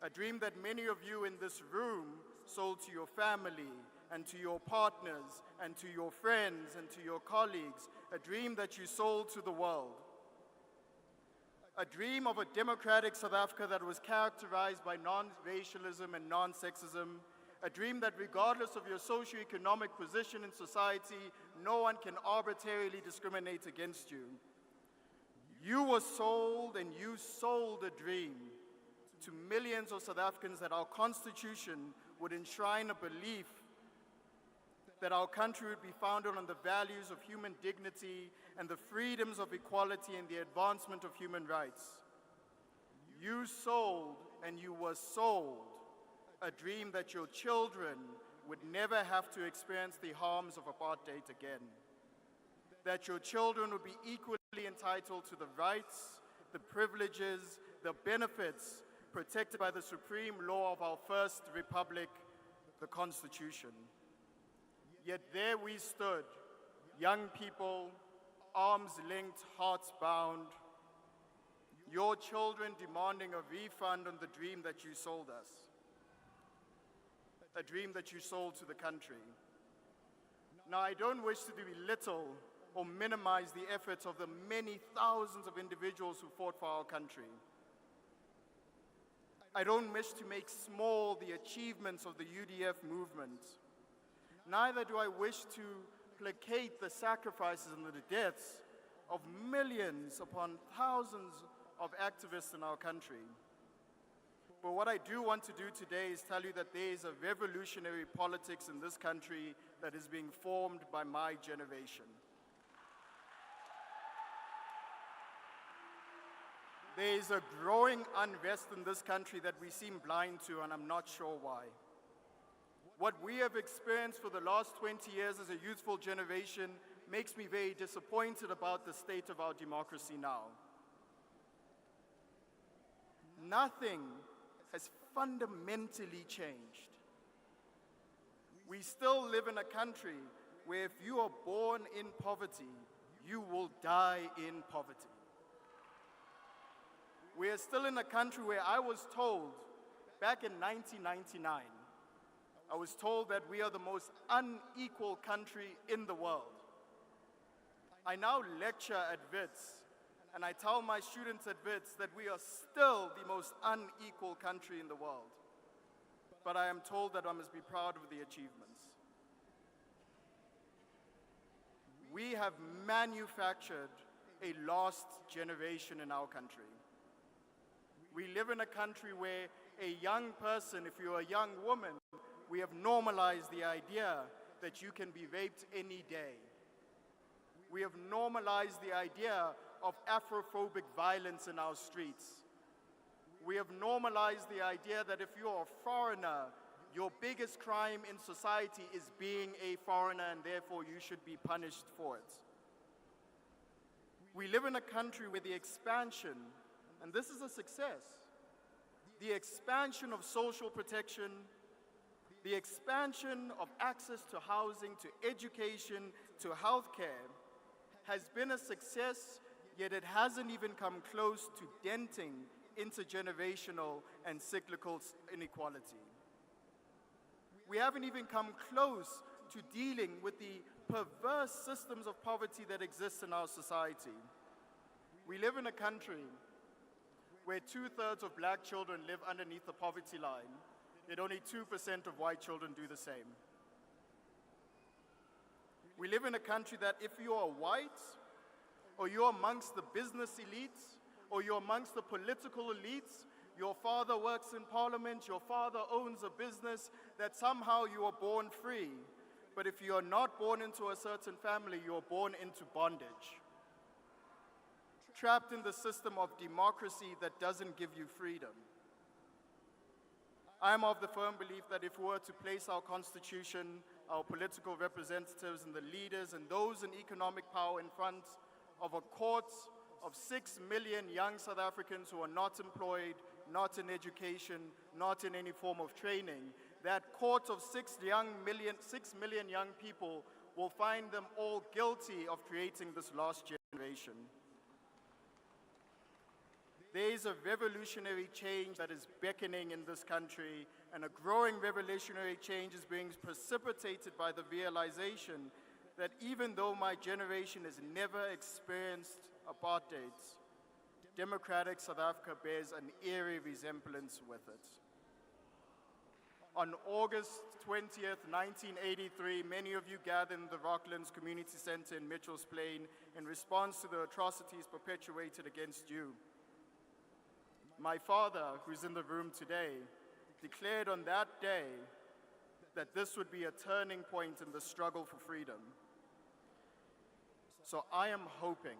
A dream that many of you in this room sold to your family and to your partners and to your friends and to your colleagues. A dream that you sold to the world. A dream of a democratic South Africa that was characterized by non-racialism and non-sexism. A dream that regardless of your socioeconomic position in society, no one can arbitrarily discriminate against you. You were sold and you sold a dream to millions of South Africans that our Constitution would enshrine a belief that our country would be founded on the values of human dignity and the freedoms of equality and the advancement of human rights. You sold and you were sold a dream that your children would never have to experience the harms of apartheid again. That your children would be equally entitled to the rights, the privileges, the benefits protected by the supreme law of our first republic, the Constitution. Yet there we stood, young people, arms linked, hearts bound, your children demanding a refund on the dream that you sold us, a dream that you sold to the country. Now, I don't wish to belittle or minimize the efforts of the many thousands of individuals who fought for our country. I don't wish to make small the achievements of the UDF movement. Neither do I wish to placate the sacrifices and the deaths of millions upon thousands of activists in our country. But what I do want to do today is tell you that there is a revolutionary politics in this country that is being formed by my generation. There is a growing unrest in this country that we seem blind to, and I'm not sure why. What we have experienced for the last 20 years as a youthful generation makes me very disappointed about the state of our democracy now. Nothing has fundamentally changed. We still live in a country where if you are born in poverty, you will die in poverty. We are still in a country where I was told, back in 1999, I was told that we are the most unequal country in the world. I now lecture at WITS, and I tell my students at WITS that we are still the most unequal country in the world. But I am told that I must be proud of the achievements. We have manufactured a lost generation in our country. We live in a country where a young person, if you're a young woman, we have normalized the idea that you can be raped any day. We have normalized the idea of Afrophobic violence in our streets. We have normalized the idea that if you're a foreigner, your biggest crime in society is being a foreigner, and therefore you should be punished for it. We live in a country where the expansion, and this is a success, the expansion of social protection, the expansion of access to housing, to education, to healthcare has been a success, yet it hasn't even come close to denting intergenerational and cyclical inequality. We haven't even come close to dealing with the perverse systems of poverty that exist in our society. We live in a country where 2/3 of black children live underneath the poverty line, yet only 2% of white children do the same. We live in a country that if you are white, or you're amongst the business elites, or you're amongst the political elites, your father works in parliament, your father owns a business, that somehow you are born free. But if you are not born into a certain family, you are born into bondage. Trapped in the system of democracy that doesn't give you freedom. I am of the firm belief that if we were to place our constitution, our political representatives and the leaders and those in economic power in front of a court of 6 million young South Africans who are not employed, not in education, not in any form of training, that court of 6 million young people will find them all guilty of creating this lost generation. There is a revolutionary change that is beckoning in this country, and a growing revolutionary change is being precipitated by the realization that even though my generation has never experienced apartheid, democratic South Africa bears an eerie resemblance with it. On August 20th, 1983, many of you gathered in the Rocklands Community Centre in Mitchell's Plain in response to the atrocities perpetuated against you. My father, who's in the room today, declared on that day that this would be a turning point in the struggle for freedom. So I am hoping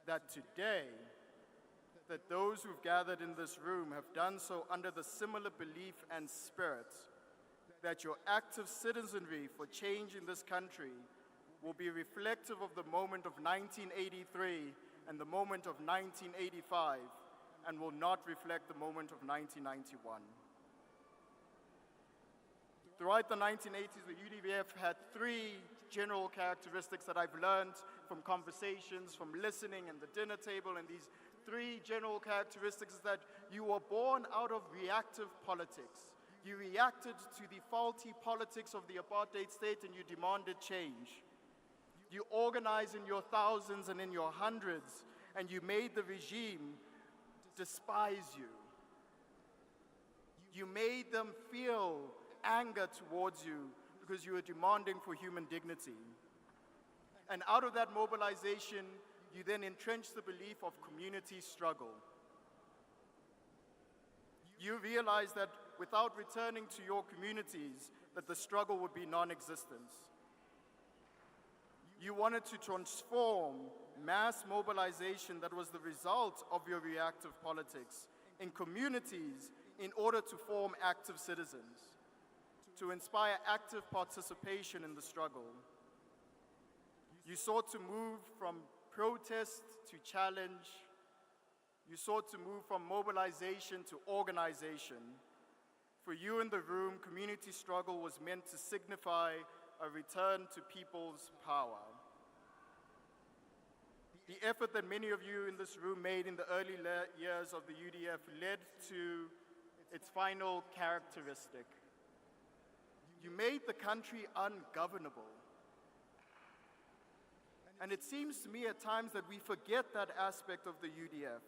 that today, that those who've gathered in this room have done so under the similar belief and spirit that your active citizenry for change in this country will be reflective of the moment of 1983 and the moment of 1985, and will not reflect the moment of 1991. Throughout the 1980s, the UDF had three general characteristics that I've learned from conversations, from listening and the dinner table, and these three general characteristics is that you were born out of reactive politics. You reacted to the faulty politics of the apartheid state and you demanded change. You organized in your thousands and in your hundreds, and you made the regime despise you. You made them feel anger towards you because you were demanding for human dignity. And out of that mobilization, you then entrenched the belief of community struggle. You realized that without returning to your communities, that the struggle would be non-existent. You wanted to transform mass mobilization that was the result of your reactive politics in communities in order to form active citizens, to inspire active participation in the struggle. You sought to move from protest to challenge. You sought to move from mobilization to organization. For you in the room, community struggle was meant to signify a return to people's power. The effort that many of you in this room made in the early years of the UDF led to its final characteristic. You made the country ungovernable. And it seems to me at times that we forget that aspect of the UDF.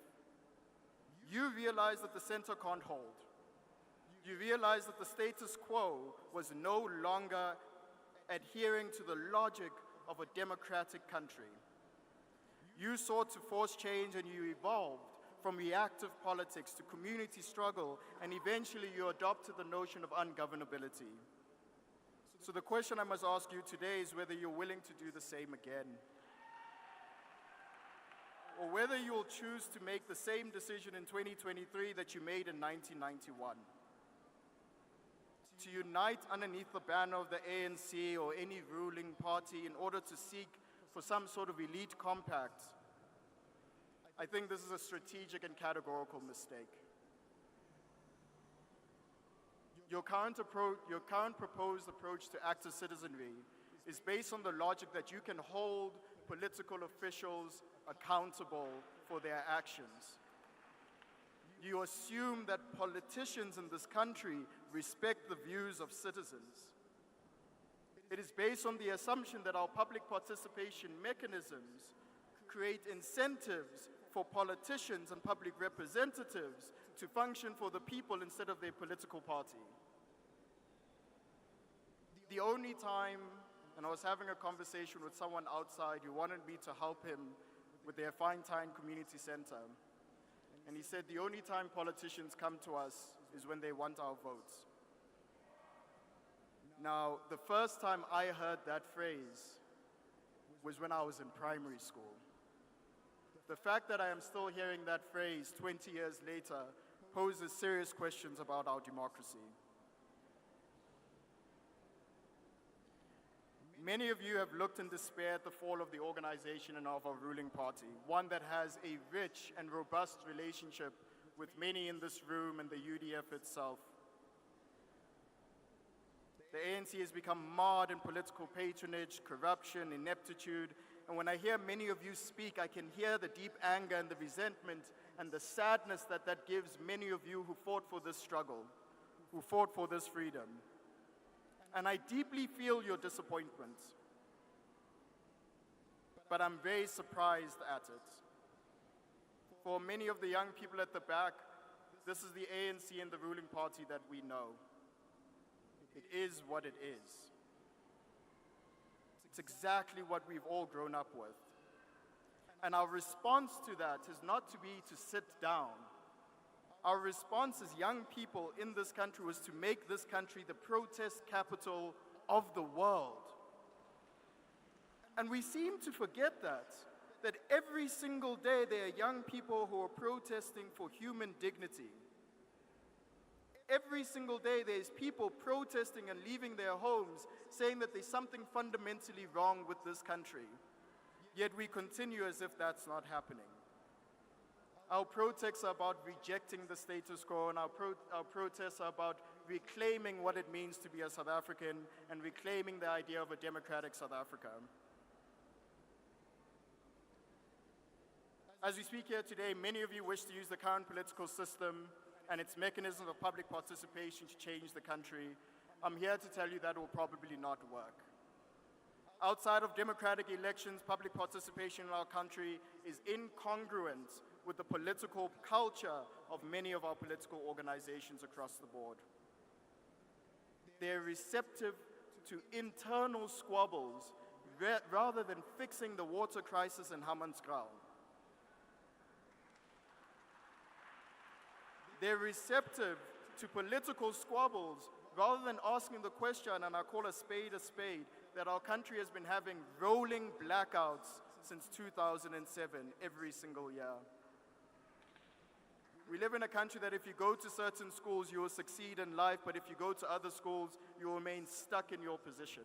You realize that the center can't hold. You realize that the status quo was no longer adhering to the logic of a democratic country. You sought to force change and you evolved from reactive politics to community struggle, and eventually you adopted the notion of ungovernability. So the question I must ask you today is whether you're willing to do the same again, or whether you will choose to make the same decision in 2023 that you made in 1991. To unite underneath the banner of the ANC or any ruling party in order to seek for some sort of elite compact, I think this is a strategic and categorical mistake. Your current proposed approach to active citizenry is based on the logic that you can hold political officials accountable for their actions. You assume that politicians in this country respect the views of citizens. It is based on the assumption that our public participation mechanisms create incentives for politicians and public representatives to function for the people instead of their political party. The only time, and I was having a conversation with someone outside who wanted me to help him with their Fine-Tine Community Center, and he said the only time politicians come to us is when they want our votes. Now, the first time I heard that phrase was when I was in primary school. The fact that I am still hearing that phrase 20 years later poses serious questions about our democracy. Many of you have looked in despair at the fall of the organization and of our ruling party, one that has a rich and robust relationship with many in this room and the UDF itself. The ANC has become marred in political patronage, corruption, ineptitude, And when I hear many of you speak, I can hear the deep anger and the resentment and the sadness that that gives many of you who fought for this struggle, who fought for this freedom. And I deeply feel your disappointment. But I'm very surprised at it. For many of the young people at the back, this is the ANC and the ruling party that we know. It is what it is. It's exactly what we've all grown up with. And our response to that is not to be to sit down. Our response as young people in this country was to make this country the protest capital of the world. And we seem to forget that every single day there are young people who are protesting for human dignity. Every single day there's people protesting and leaving their homes saying that there's something fundamentally wrong with this country. Yet we continue as if that's not happening. Our protests are about rejecting the status quo, and our protests are about reclaiming what it means to be a South African and reclaiming the idea of a democratic South Africa. As we speak here today, many of you wish to use the current political system and its mechanisms of public participation to change the country. I'm here to tell you that will probably not work. Outside of democratic elections, public participation in our country is incongruent with the political culture of many of our political organizations across the board. They're receptive to internal squabbles rather than fixing the water crisis in Hammanskraal. They're receptive to political squabbles rather than asking the question, and I call a spade, that our country has been having rolling blackouts since 2007, every single year. We live in a country that if you go to certain schools, you will succeed in life, but if you go to other schools, you will remain stuck in your position.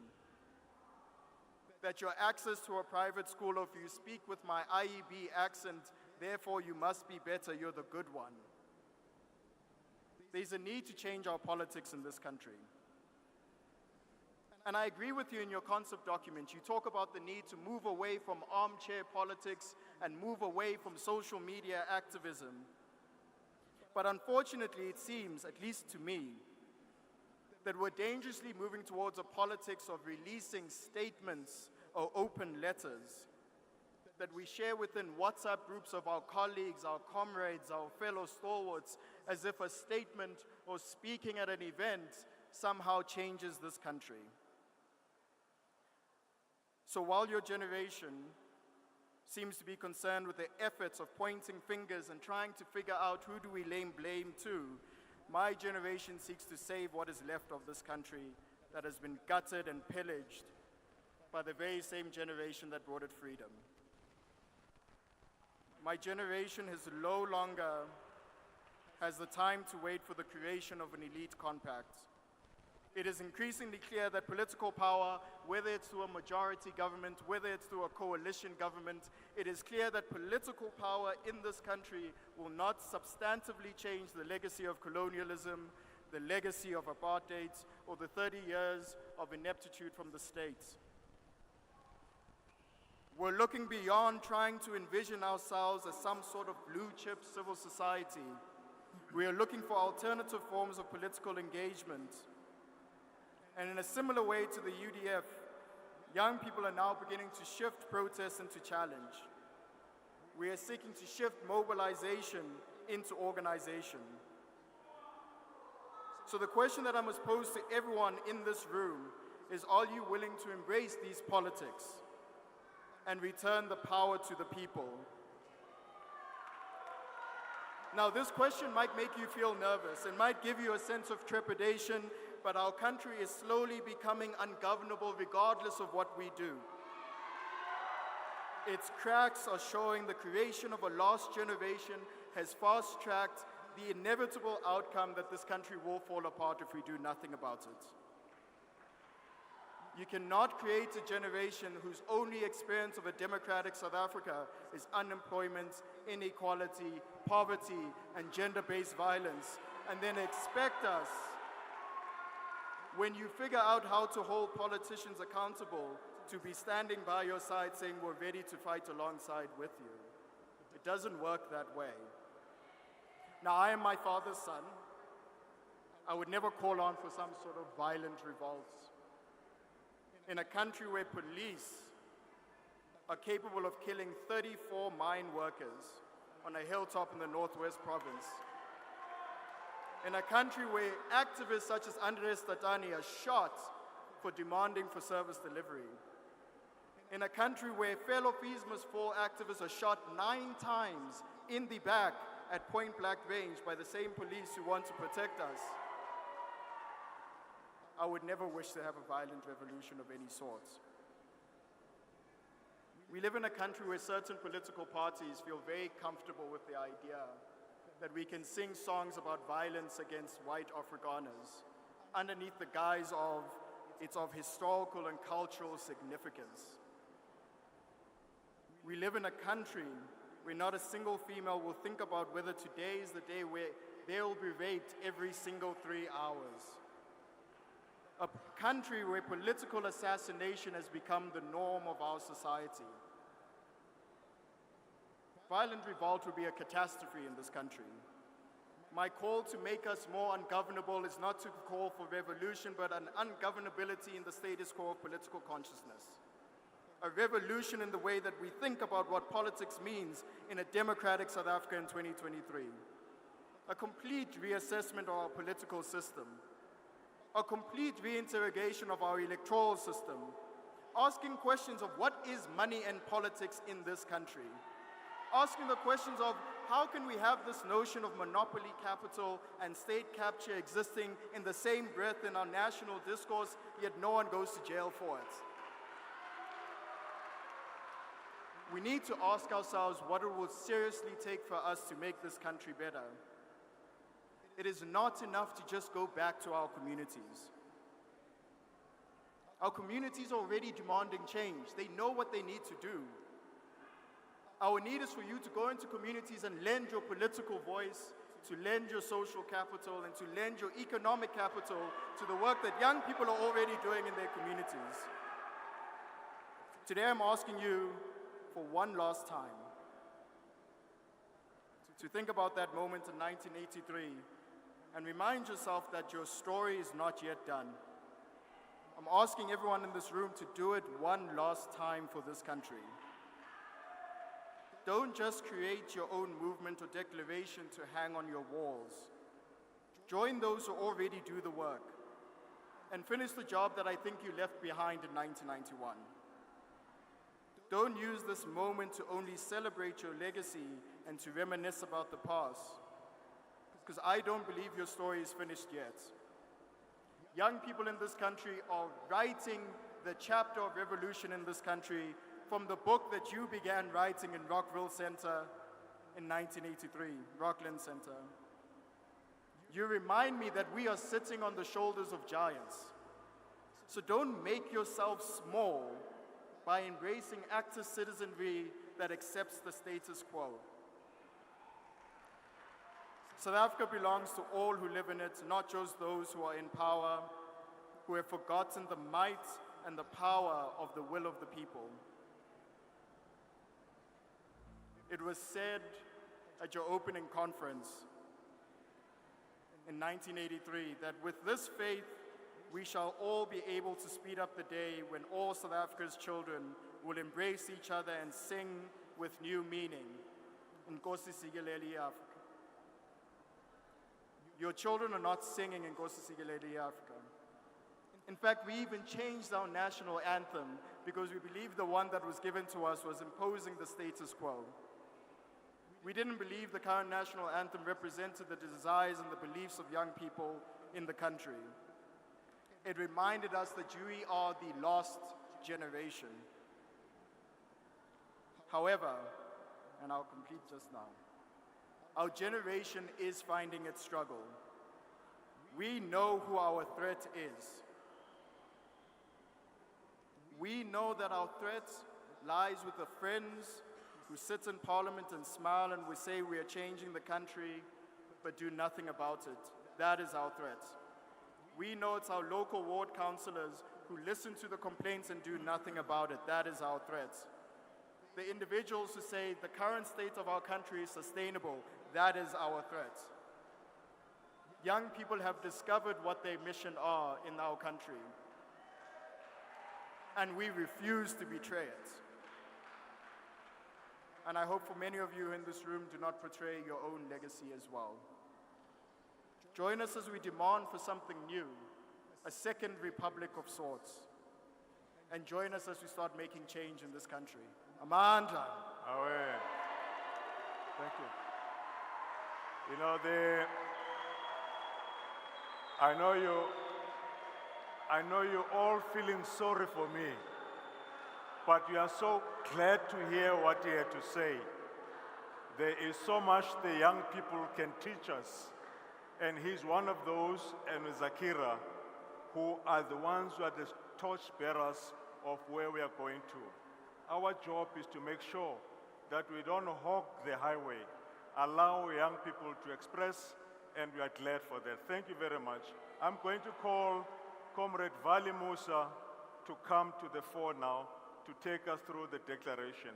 That your access to a private school, or if you speak with my IEB accent, therefore you must be better, you're the good one. There's a need to change our politics in this country. And I agree with you in your concept document. You talk about the need to move away from armchair politics and move away from social media activism. But unfortunately, it seems, at least to me, that we're dangerously moving towards a politics of releasing statements or open letters that we share within WhatsApp groups of our colleagues, our comrades, our fellow stalwarts, as if a statement or speaking at an event somehow changes this country. So while your generation seems to be concerned with the efforts of pointing fingers and trying to figure out who do we lay blame to, my generation seeks to save what is left of this country that has been gutted and pillaged by the very same generation that brought it freedom. My generation no longer has the time to wait for the creation of an elite compact. It is increasingly clear that political power, whether it's through a majority government, whether it's through a coalition government, it is clear that political power in this country will not substantively change the legacy of colonialism, the legacy of apartheid, or the 30 years of ineptitude from the state. We're looking beyond trying to envision ourselves as some sort of blue-chip civil society. We are looking for alternative forms of political engagement. And in a similar way to the UDF, young people are now beginning to shift protest into challenge. We are seeking to shift mobilization into organization. So the question that I must pose to everyone in this room is, are you willing to embrace these politics and return the power to the people? Now, this question might make you feel nervous and might give you a sense of trepidation, but our country is slowly becoming ungovernable regardless of what we do. Its cracks are showing the creation of a lost generation has fast-tracked the inevitable outcome that this country will fall apart if we do nothing about it. You cannot create a generation whose only experience of a democratic South Africa is unemployment, inequality, poverty, and gender-based violence, and then expect us, when you figure out how to hold politicians accountable, to be standing by your side saying we're ready to fight alongside with you. It doesn't work that way. Now, I am my father's son. I would never call on for some sort of violent revolt. In a country where police are capable of killing 34 mine workers on a hilltop in the Northwest Province, in a country where activists such as Andres Tatani are shot for demanding for service delivery, in a country where fellow Fees Must Fall activists are shot 9 times in the back at point-blank range by the same police who want to protect us, I would never wish to have a violent revolution of any sort. We live in a country where certain political parties feel very comfortable with the idea that we can sing songs about violence against white Afrikaners underneath the guise of it's of historical and cultural significance. We live in a country where not a single female will think about whether today is the day where they will be raped every single 3 hours. A country where political assassination has become the norm of our society. Violent revolt would be a catastrophe in this country. My call to make us more ungovernable is not to call for revolution, but an ungovernability in the status quo of political consciousness. A revolution in the way that we think about what politics means in a democratic South Africa in 2023. A complete reassessment of our political system. A complete reinterrogation of our electoral system. Asking questions of what is money and politics in this country. Asking the questions of how can we have this notion of monopoly capital and state capture existing in the same breath in our national discourse, yet no one goes to jail for it. We need to ask ourselves what it will seriously take for us to make this country better. It is not enough to just go back to our communities. Our communities are already demanding change. They know what they need to do. Our need is for you to go into communities and lend your political voice, to lend your social capital, and to lend your economic capital to the work that young people are already doing in their communities. Today I'm asking you for one last time to think about that moment in 1983 and remind yourself that your story is not yet done. I'm asking everyone in this room to do it one last time for this country. Don't just create your own movement or declaration to hang on your walls. Join those who already do the work and finish the job that I think you left behind in 1991. Don't use this moment to only celebrate your legacy and to reminisce about the past, because I don't believe your story is finished yet. Young people in this country are writing the chapter of revolution in this country from the book that you began writing in Rockville Centre in 1983, Rocklands Civic. You remind me that we are sitting on the shoulders of giants. So don't make yourself small by embracing active citizenry that accepts the status quo. South Africa belongs to all who live in it, not just those who are in power, who have forgotten the might and the power of the will of the people. It was said at your opening conference in 1983 that with this faith, we shall all be able to speed up the day when all South Africa's children will embrace each other and sing with new meaning. Nkosi Sikelel' iAfrika. Your children are not singing Nkosi Sikelel' iAfrika. In fact, we even changed our national anthem because we believed the one that was given to us was imposing the status quo. We didn't believe the current national anthem represented the desires and the beliefs of young people in the country. It reminded us that we are the lost generation. However, and I'll complete just now, our generation is finding its struggle. We know who our threat is. We know that our threat lies with the friends who sit in parliament and smile and we say we are changing the country, but do nothing about it. That is our threat. We know it's our local ward councillors who listen to the complaints and do nothing about it. That is our threat. The individuals who say the current state of our country is sustainable. That is our threat. Young people have discovered what their mission are in our country, and we refuse to betray it. And I hope for many of you in this room do not portray your own legacy as well. Join us as we demand for something new, a second republic of sorts. And join us as we start making change in this country. Amandla. Awe. Thank you. You know, I know you all feeling sorry for me, but you are so glad to hear what he had to say. There is so much the young people can teach us, and he's one of those, and Zakira, who are the ones who are the torch bearers of where we are going to. Our job is to make sure that we don't hog the highway, allow young people to express, and we are glad for that. Thank you very much. I'm going to call Comrade Vali Musa to come to the fore now to take us through the declaration.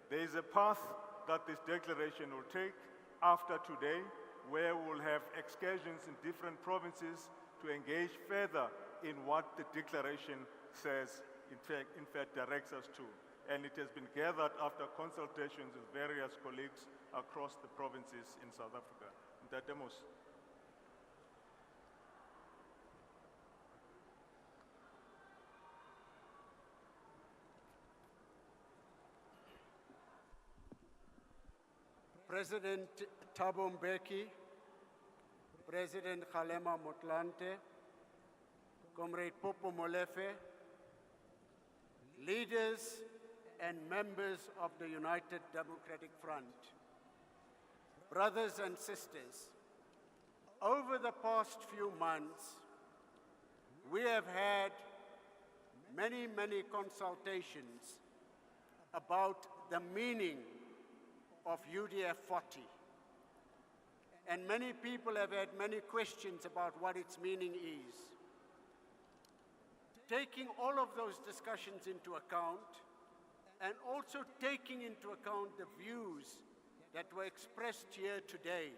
There is a path that this declaration will take after today, where we'll have excursions in different provinces to engage further in what the declaration says, in fact directs us to. And it has been gathered after consultations with various colleagues across the provinces in South Africa. Ntatemos. President Thabo Mbeki, President Kgalema Motlanthe, Comrade Popo Molefe, leaders and members of the United Democratic Front, brothers and sisters, over the past few months, we have had many consultations about the meaning of UDF 40. And many people have had many questions about what its meaning is. Taking all of those discussions into account, and also taking into account the views that were expressed here today,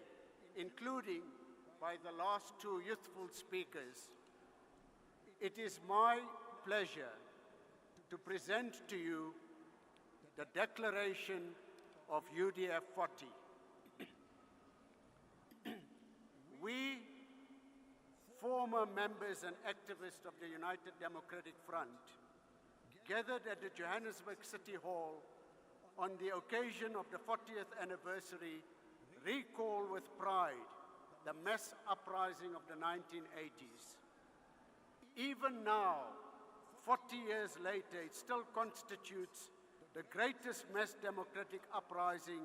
including by the last two youthful speakers, it is my pleasure to present to you the Declaration of UDF 40. We, former members and activists of the United Democratic Front, gathered at the Johannesburg City Hall on the occasion of the 40th anniversary, recall with pride the mass uprising of the 1980s. Even now, 40 years later, it still constitutes the greatest mass democratic uprising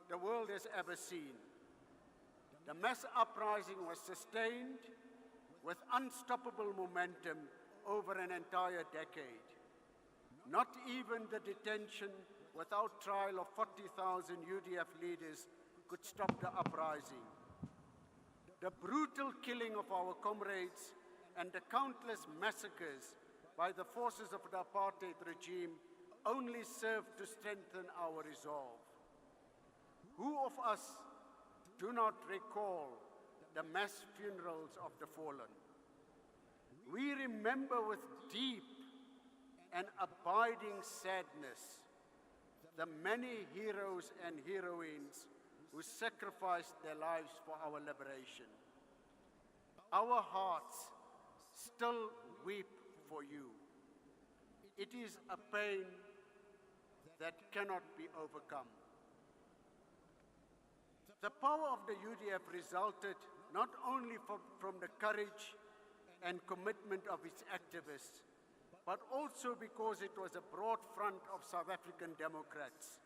the world has ever seen. The mass uprising was sustained with unstoppable momentum over an entire decade. Not even the detention without trial of 40,000 UDF leaders could stop the uprising. The brutal killing of our comrades and the countless massacres by the forces of the apartheid regime only served to strengthen our resolve. Who of us do not recall the mass funerals of the fallen? We remember with deep and abiding sadness the many heroes and heroines who sacrificed their lives for our liberation. Our hearts still weep for you. It is a pain that cannot be overcome. The power of the UDF resulted not only from the courage and commitment of its activists, but also because it was a broad front of South African Democrats,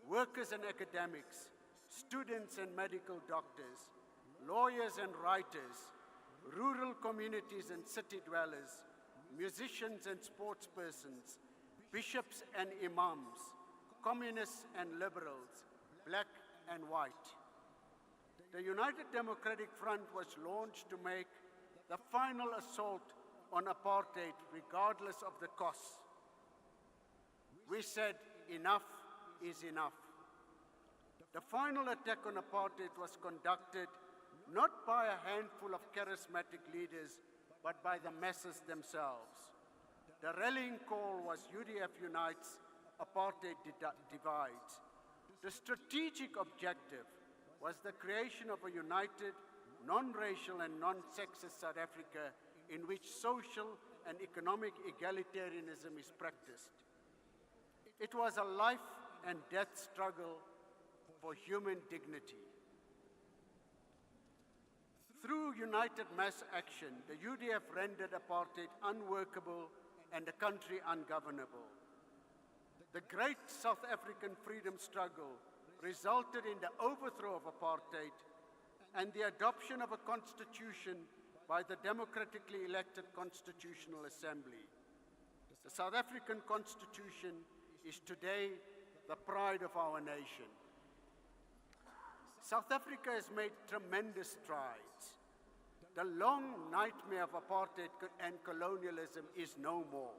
workers and academics, students and medical doctors, lawyers and writers, rural communities and city dwellers, musicians and sportspersons, bishops and imams, communists and liberals, black and white. The United Democratic Front was launched to make the final assault on apartheid regardless of the cost. We said enough is enough. The final attack on apartheid was conducted not by a handful of charismatic leaders, but by the masses themselves. The rallying call was UDF Unites, Apartheid Divides. The strategic objective was the creation of a united, non-racial and non-sexist South Africa in which social and economic egalitarianism is practiced. It was a life and death struggle for human dignity. Through united mass action, the UDF rendered apartheid unworkable and the country ungovernable. The great South African freedom struggle resulted in the overthrow of apartheid and the adoption of a constitution by the democratically elected Constitutional Assembly. The South African Constitution is today the pride of our nation. South Africa has made tremendous strides. The long nightmare of apartheid and colonialism is no more.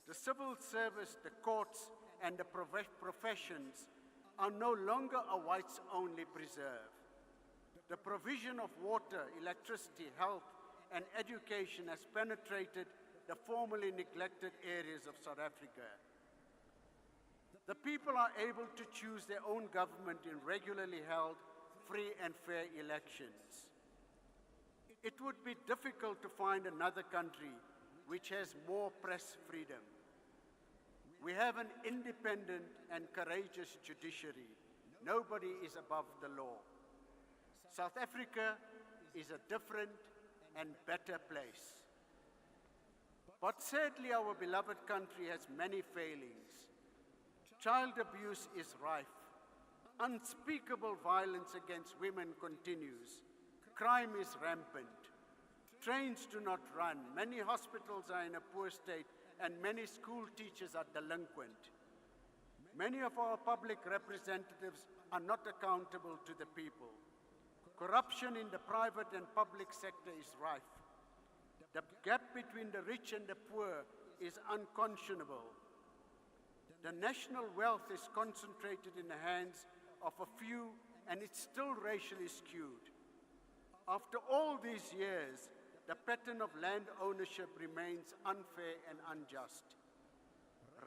The civil service, the courts, and the professions are no longer a whites-only preserve. The provision of water, electricity, health, and education has penetrated the formerly neglected areas of South Africa. The people are able to choose their own government in regularly held, free and fair elections. It would be difficult to find another country which has more press freedom. We have an independent and courageous judiciary. Nobody is above the law. South Africa is a different and better place. But sadly, our beloved country has many failings. Child abuse is rife. Unspeakable violence against women continues. Crime is rampant. Trains do not run. Many hospitals are in a poor state, and many school teachers are delinquent. Many of our public representatives are not accountable to the people. Corruption in the private and public sector is rife. The gap between the rich and the poor is unconscionable. The national wealth is concentrated in the hands of a few, and it's still racially skewed. After all these years, the pattern of land ownership remains unfair and unjust.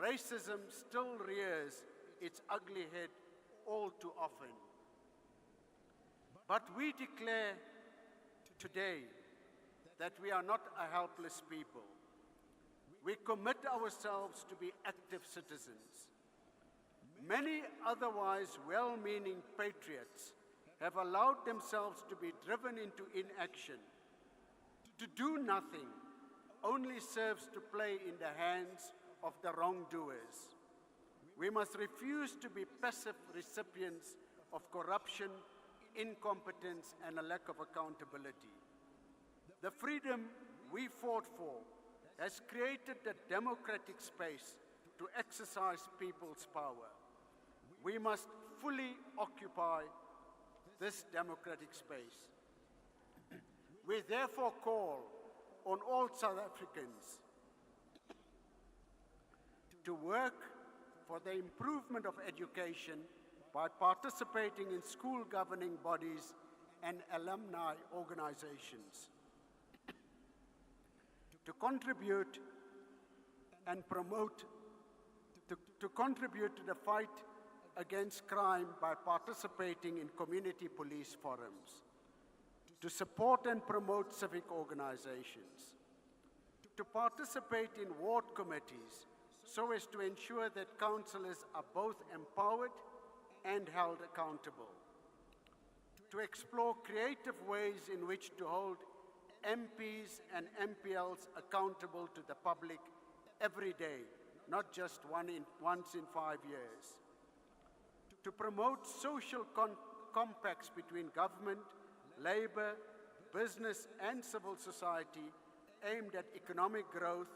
Racism still rears its ugly head all too often. But we declare today that we are not a helpless people. We commit ourselves to be active citizens. Many otherwise well-meaning patriots have allowed themselves to be driven into inaction. To do nothing only serves to play in the hands of the wrongdoers. We must refuse to be passive recipients of corruption, incompetence, and a lack of accountability. The freedom we fought for has created the democratic space to exercise people's power. We must fully occupy this democratic space. We therefore call on all South Africans to work for the improvement of education by participating in school governing bodies and alumni organizations, to contribute and promote, to contribute to the fight against crime by participating in community police forums, to support and promote civic organizations, to participate in ward committees so as to ensure that councillors are both empowered and held accountable, to explore creative ways in which to hold MPs and MPLs accountable to the public every day, not just once in 5 years, to promote social compacts between government, labor, business, and civil society aimed at economic growth,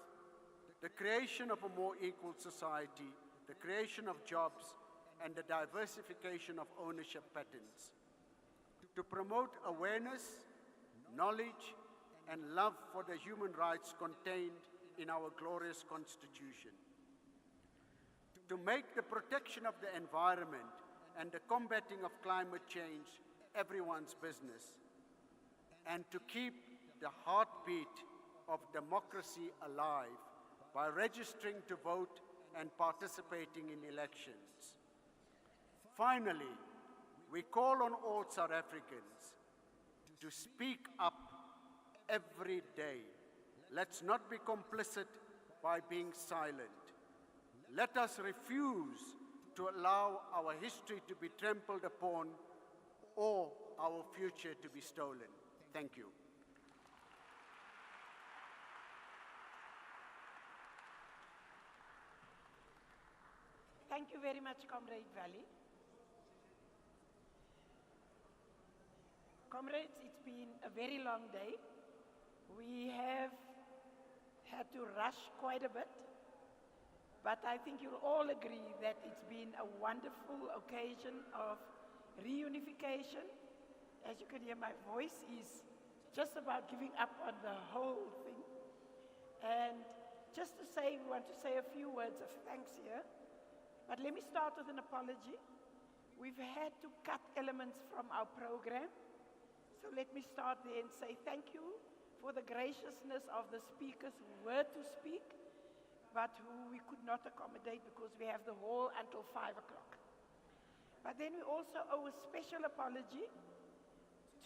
the creation of a more equal society, the creation of jobs, and the diversification of ownership patterns, to promote awareness, knowledge, and love for the human rights contained in our glorious Constitution. To make the protection of the environment and the combating of climate change everyone's business, and to keep the heartbeat of democracy alive by registering to vote and participating in elections. Finally, we call on all South Africans to speak up every day. Let's not be complicit by being silent. Let us refuse to allow our history to be trampled upon or our future to be stolen. Thank you. Thank you very much, Comrade Valley. Comrades, it's been a very long day. We have had to rush quite a bit, but I think you'll all agree that it's been a wonderful occasion of reunification. As you can hear, my voice is just about giving up on the whole thing. And just to say, we want to say a few words of thanks here. But let me start with an apology. We've had to cut elements from our program. So let me start there and say thank you for the graciousness of the speakers who were to speak, but who we could not accommodate because we have the hall until 5 o'clock. But then we also owe a special apology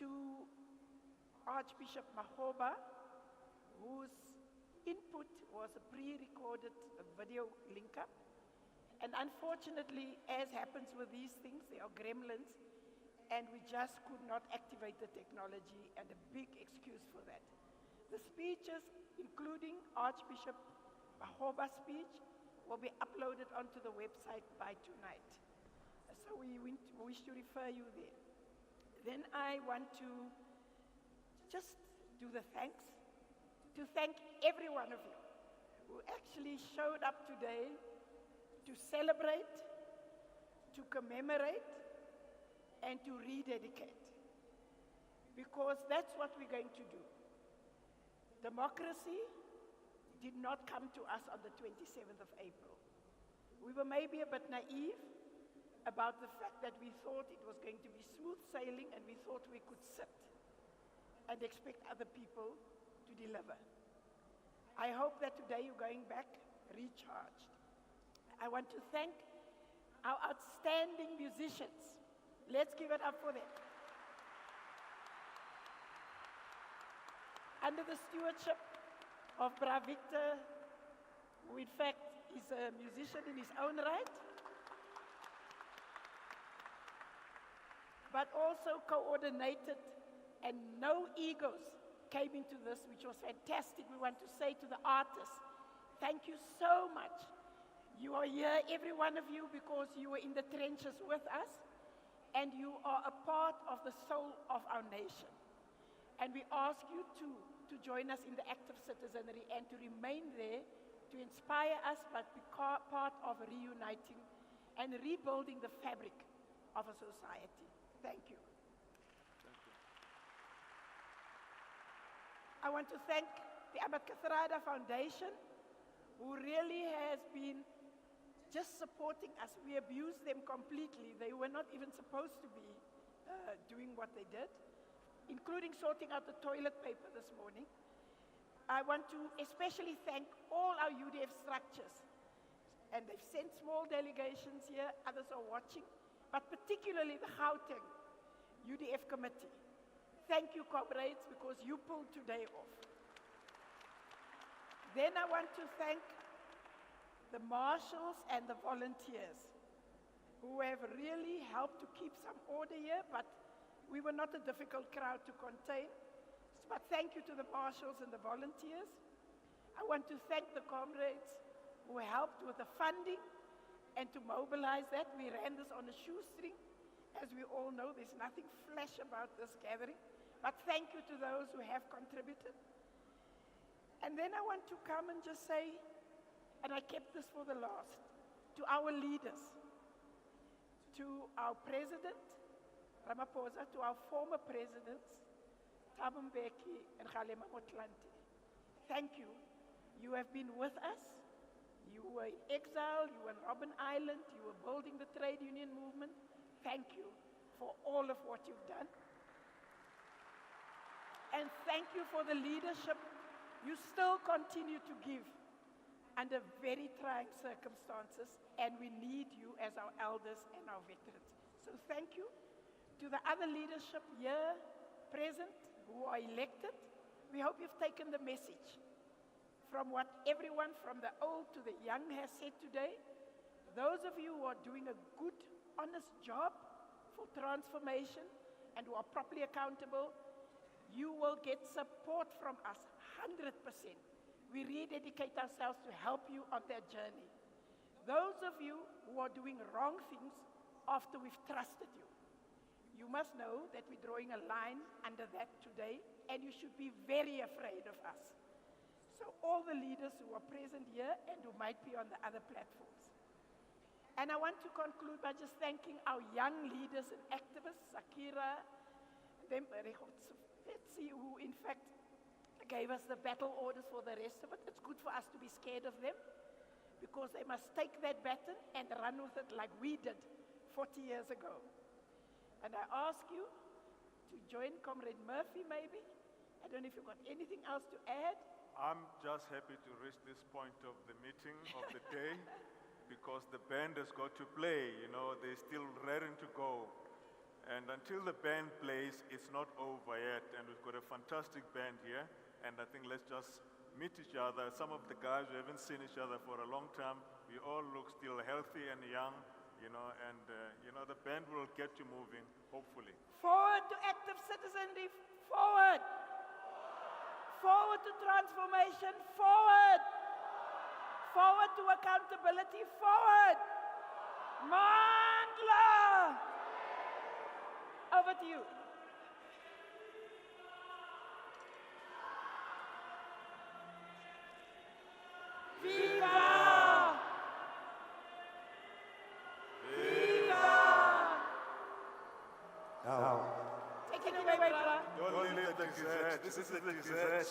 to Archbishop Mahoba, whose input was a pre-recorded video link-up. And unfortunately, as happens with these things, there are gremlins, and we just could not activate the technology, and a big excuse for that. The speeches, including Archbishop Mahoba's speech, will be uploaded onto the website by tonight. So we wish to refer you there. Then I want to just do the thanks, to thank every one of you who actually showed up today to celebrate, to commemorate, and to rededicate. Because that's what we're going to do. Democracy did not come to us on the 27th of April. We were maybe a bit naive about the fact that we thought it was going to be smooth sailing, and we thought we could sit and expect other people to deliver. I hope that today you're going back recharged. I want to thank our outstanding musicians. Let's give it up for them. Under the stewardship of Bra Victor, who in fact is a musician in his own right, but also coordinated, and no egos came into this, which was fantastic. We want to say to the artists, thank you so much. You are here, every one of you, because you were in the trenches with us, and you are a part of the soul of our nation. And we ask you too to join us in the active citizenry and to remain there to inspire us, but be part of reuniting and rebuilding the fabric of a society. Thank you. I want to thank the Ahmed Kathrada Foundation, who really has been just supporting us. We abused them completely. They were not even supposed to be doing what they did, including sorting out the toilet paper this morning. I want to especially thank all our UDF structures. And they've sent small delegations here, others are watching, but particularly the Gauteng UDF committee. Thank you, comrades, because you pulled today off. Then I want to thank the marshals and the volunteers who have really helped to keep some order here, but we were not a difficult crowd to contain. But thank you to the marshals and the volunteers. I want to thank the comrades who helped with the funding and to mobilize that. We ran this on a shoestring. As we all know, there's nothing flash about this gathering. But thank you to those who have contributed. And then I want to come and just say, and I kept this for the last, to our leaders, to our president, Ramaphosa, to our former presidents, Thabo Mbeki, and Kgalema Motlanthe. Thank you. You have been with us. You were in exile, you were on Robben Island, you were building the trade union movement. Thank you for all of what you've done. And thank you for the leadership you still continue to give under very trying circumstances, and we need you as our elders and our veterans. So thank you to the other leadership here present who are elected. We hope you've taken the message from what everyone from the old to the young has said today. Those of you who are doing a good, honest job for transformation and who are properly accountable, you will get support from us, 100%. We rededicate ourselves to help you on that journey. Those of you who are doing wrong things after we've trusted you, you must know that we're drawing a line under that today, and you should be very afraid of us. So all the leaders who are present here and who might be on the other platforms. And I want to conclude by just thanking our young leaders and activists, Sakira, them, Betsy, who in fact gave us the battle orders for the rest of it. It's good for us to be scared of them, because they must take that baton and run with it like we did 40 years ago. And I ask you to join Comrade Murphy maybe. I don't know if you've got anything else to add. I'm just happy to reach this point of the meeting of the day because the band has got to play, you know, they're still raring to go. And until the band plays, it's not over yet. And we've got a fantastic band here. And I think let's just meet each other. Some of the guys who haven't seen each other for a long time, we all look still healthy and young, you know, and, you know, the band will get you moving, hopefully. Forward to active citizenry, forward. Forward to transformation, forward. Forward to accountability, forward. Mandla. Over to you. Viva! Viva! Now, take it away, brother. Don't leave the Gazette. This is the Gazette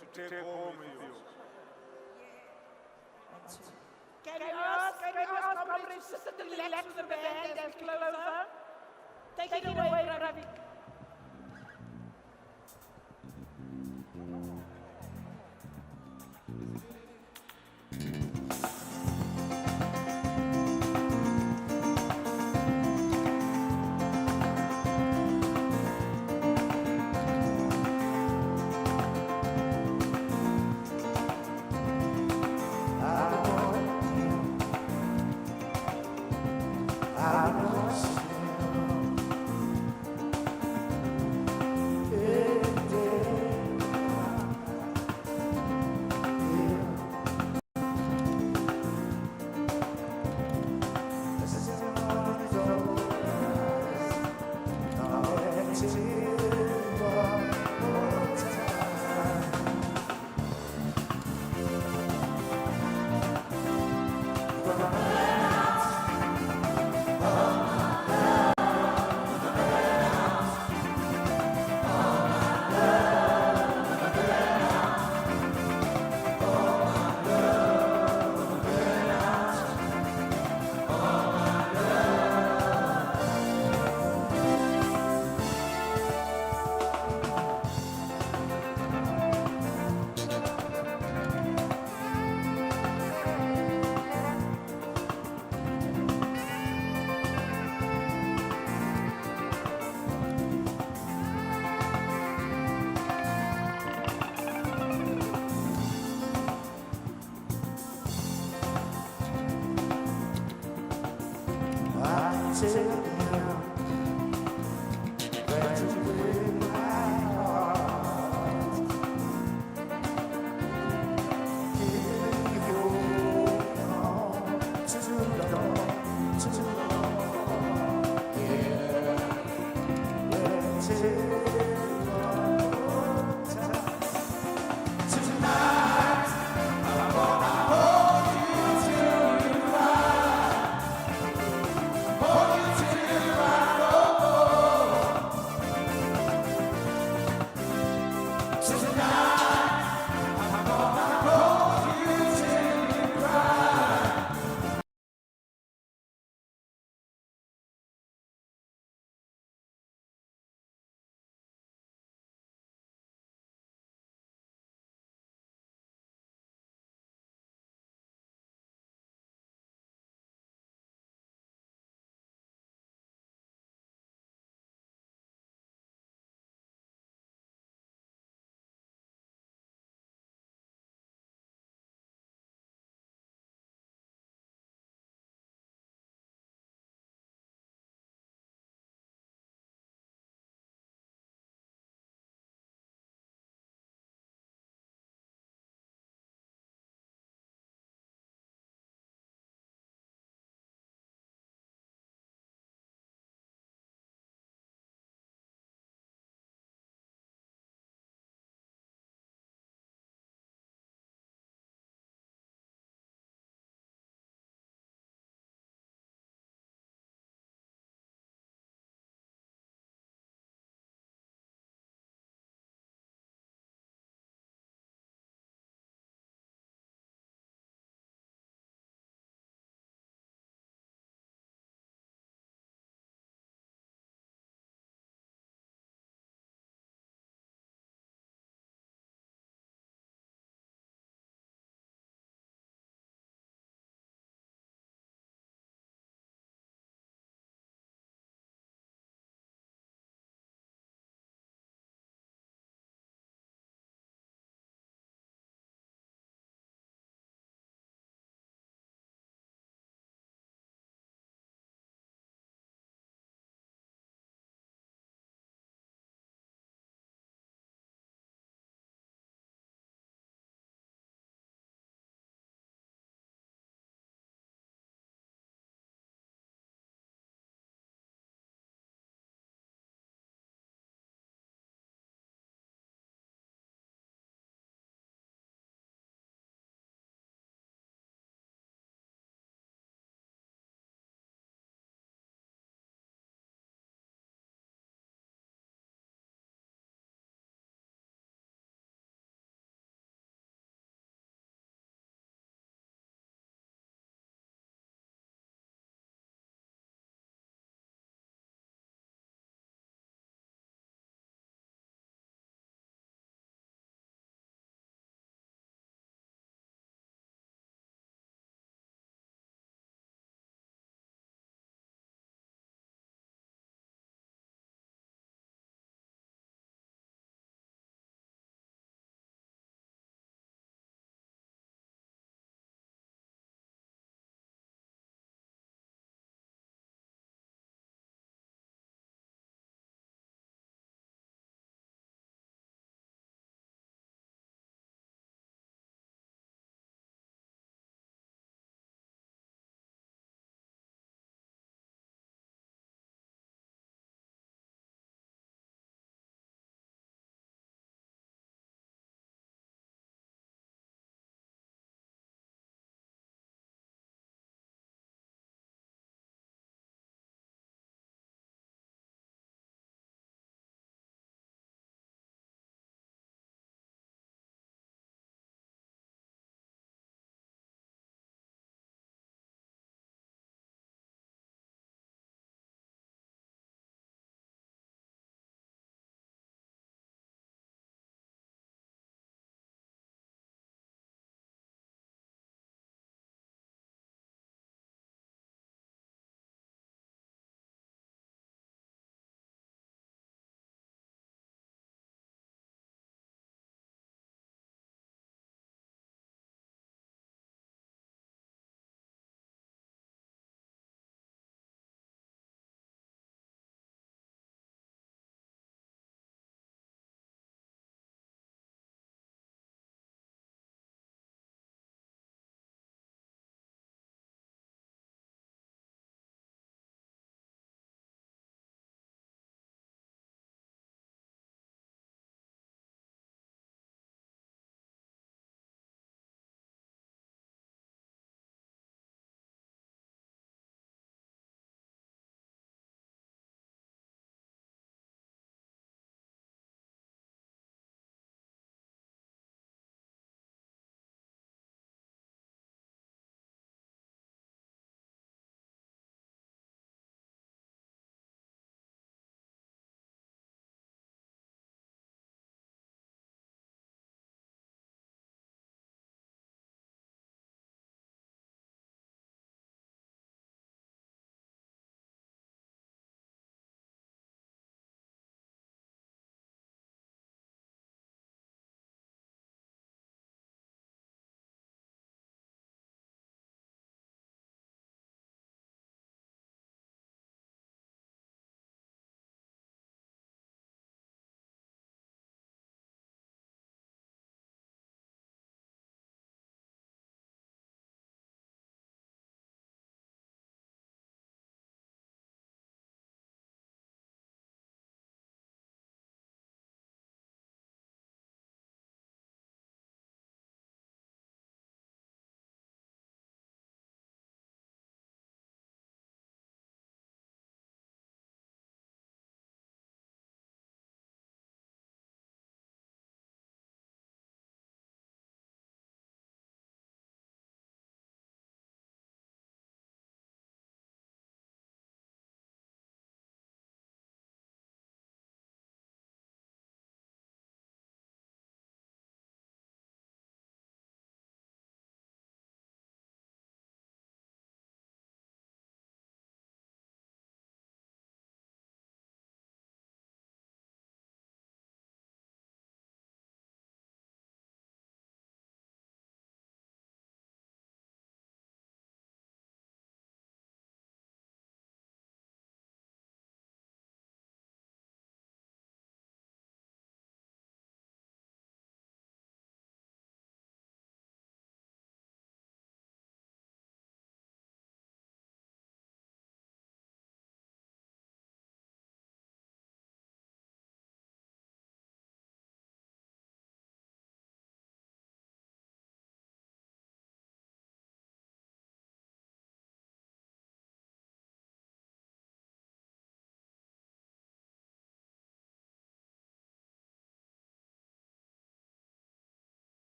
to take home with you. Can you ask comrades to sit and relax with the band and closer? Take it away, Ravi. Hold you till Settle down.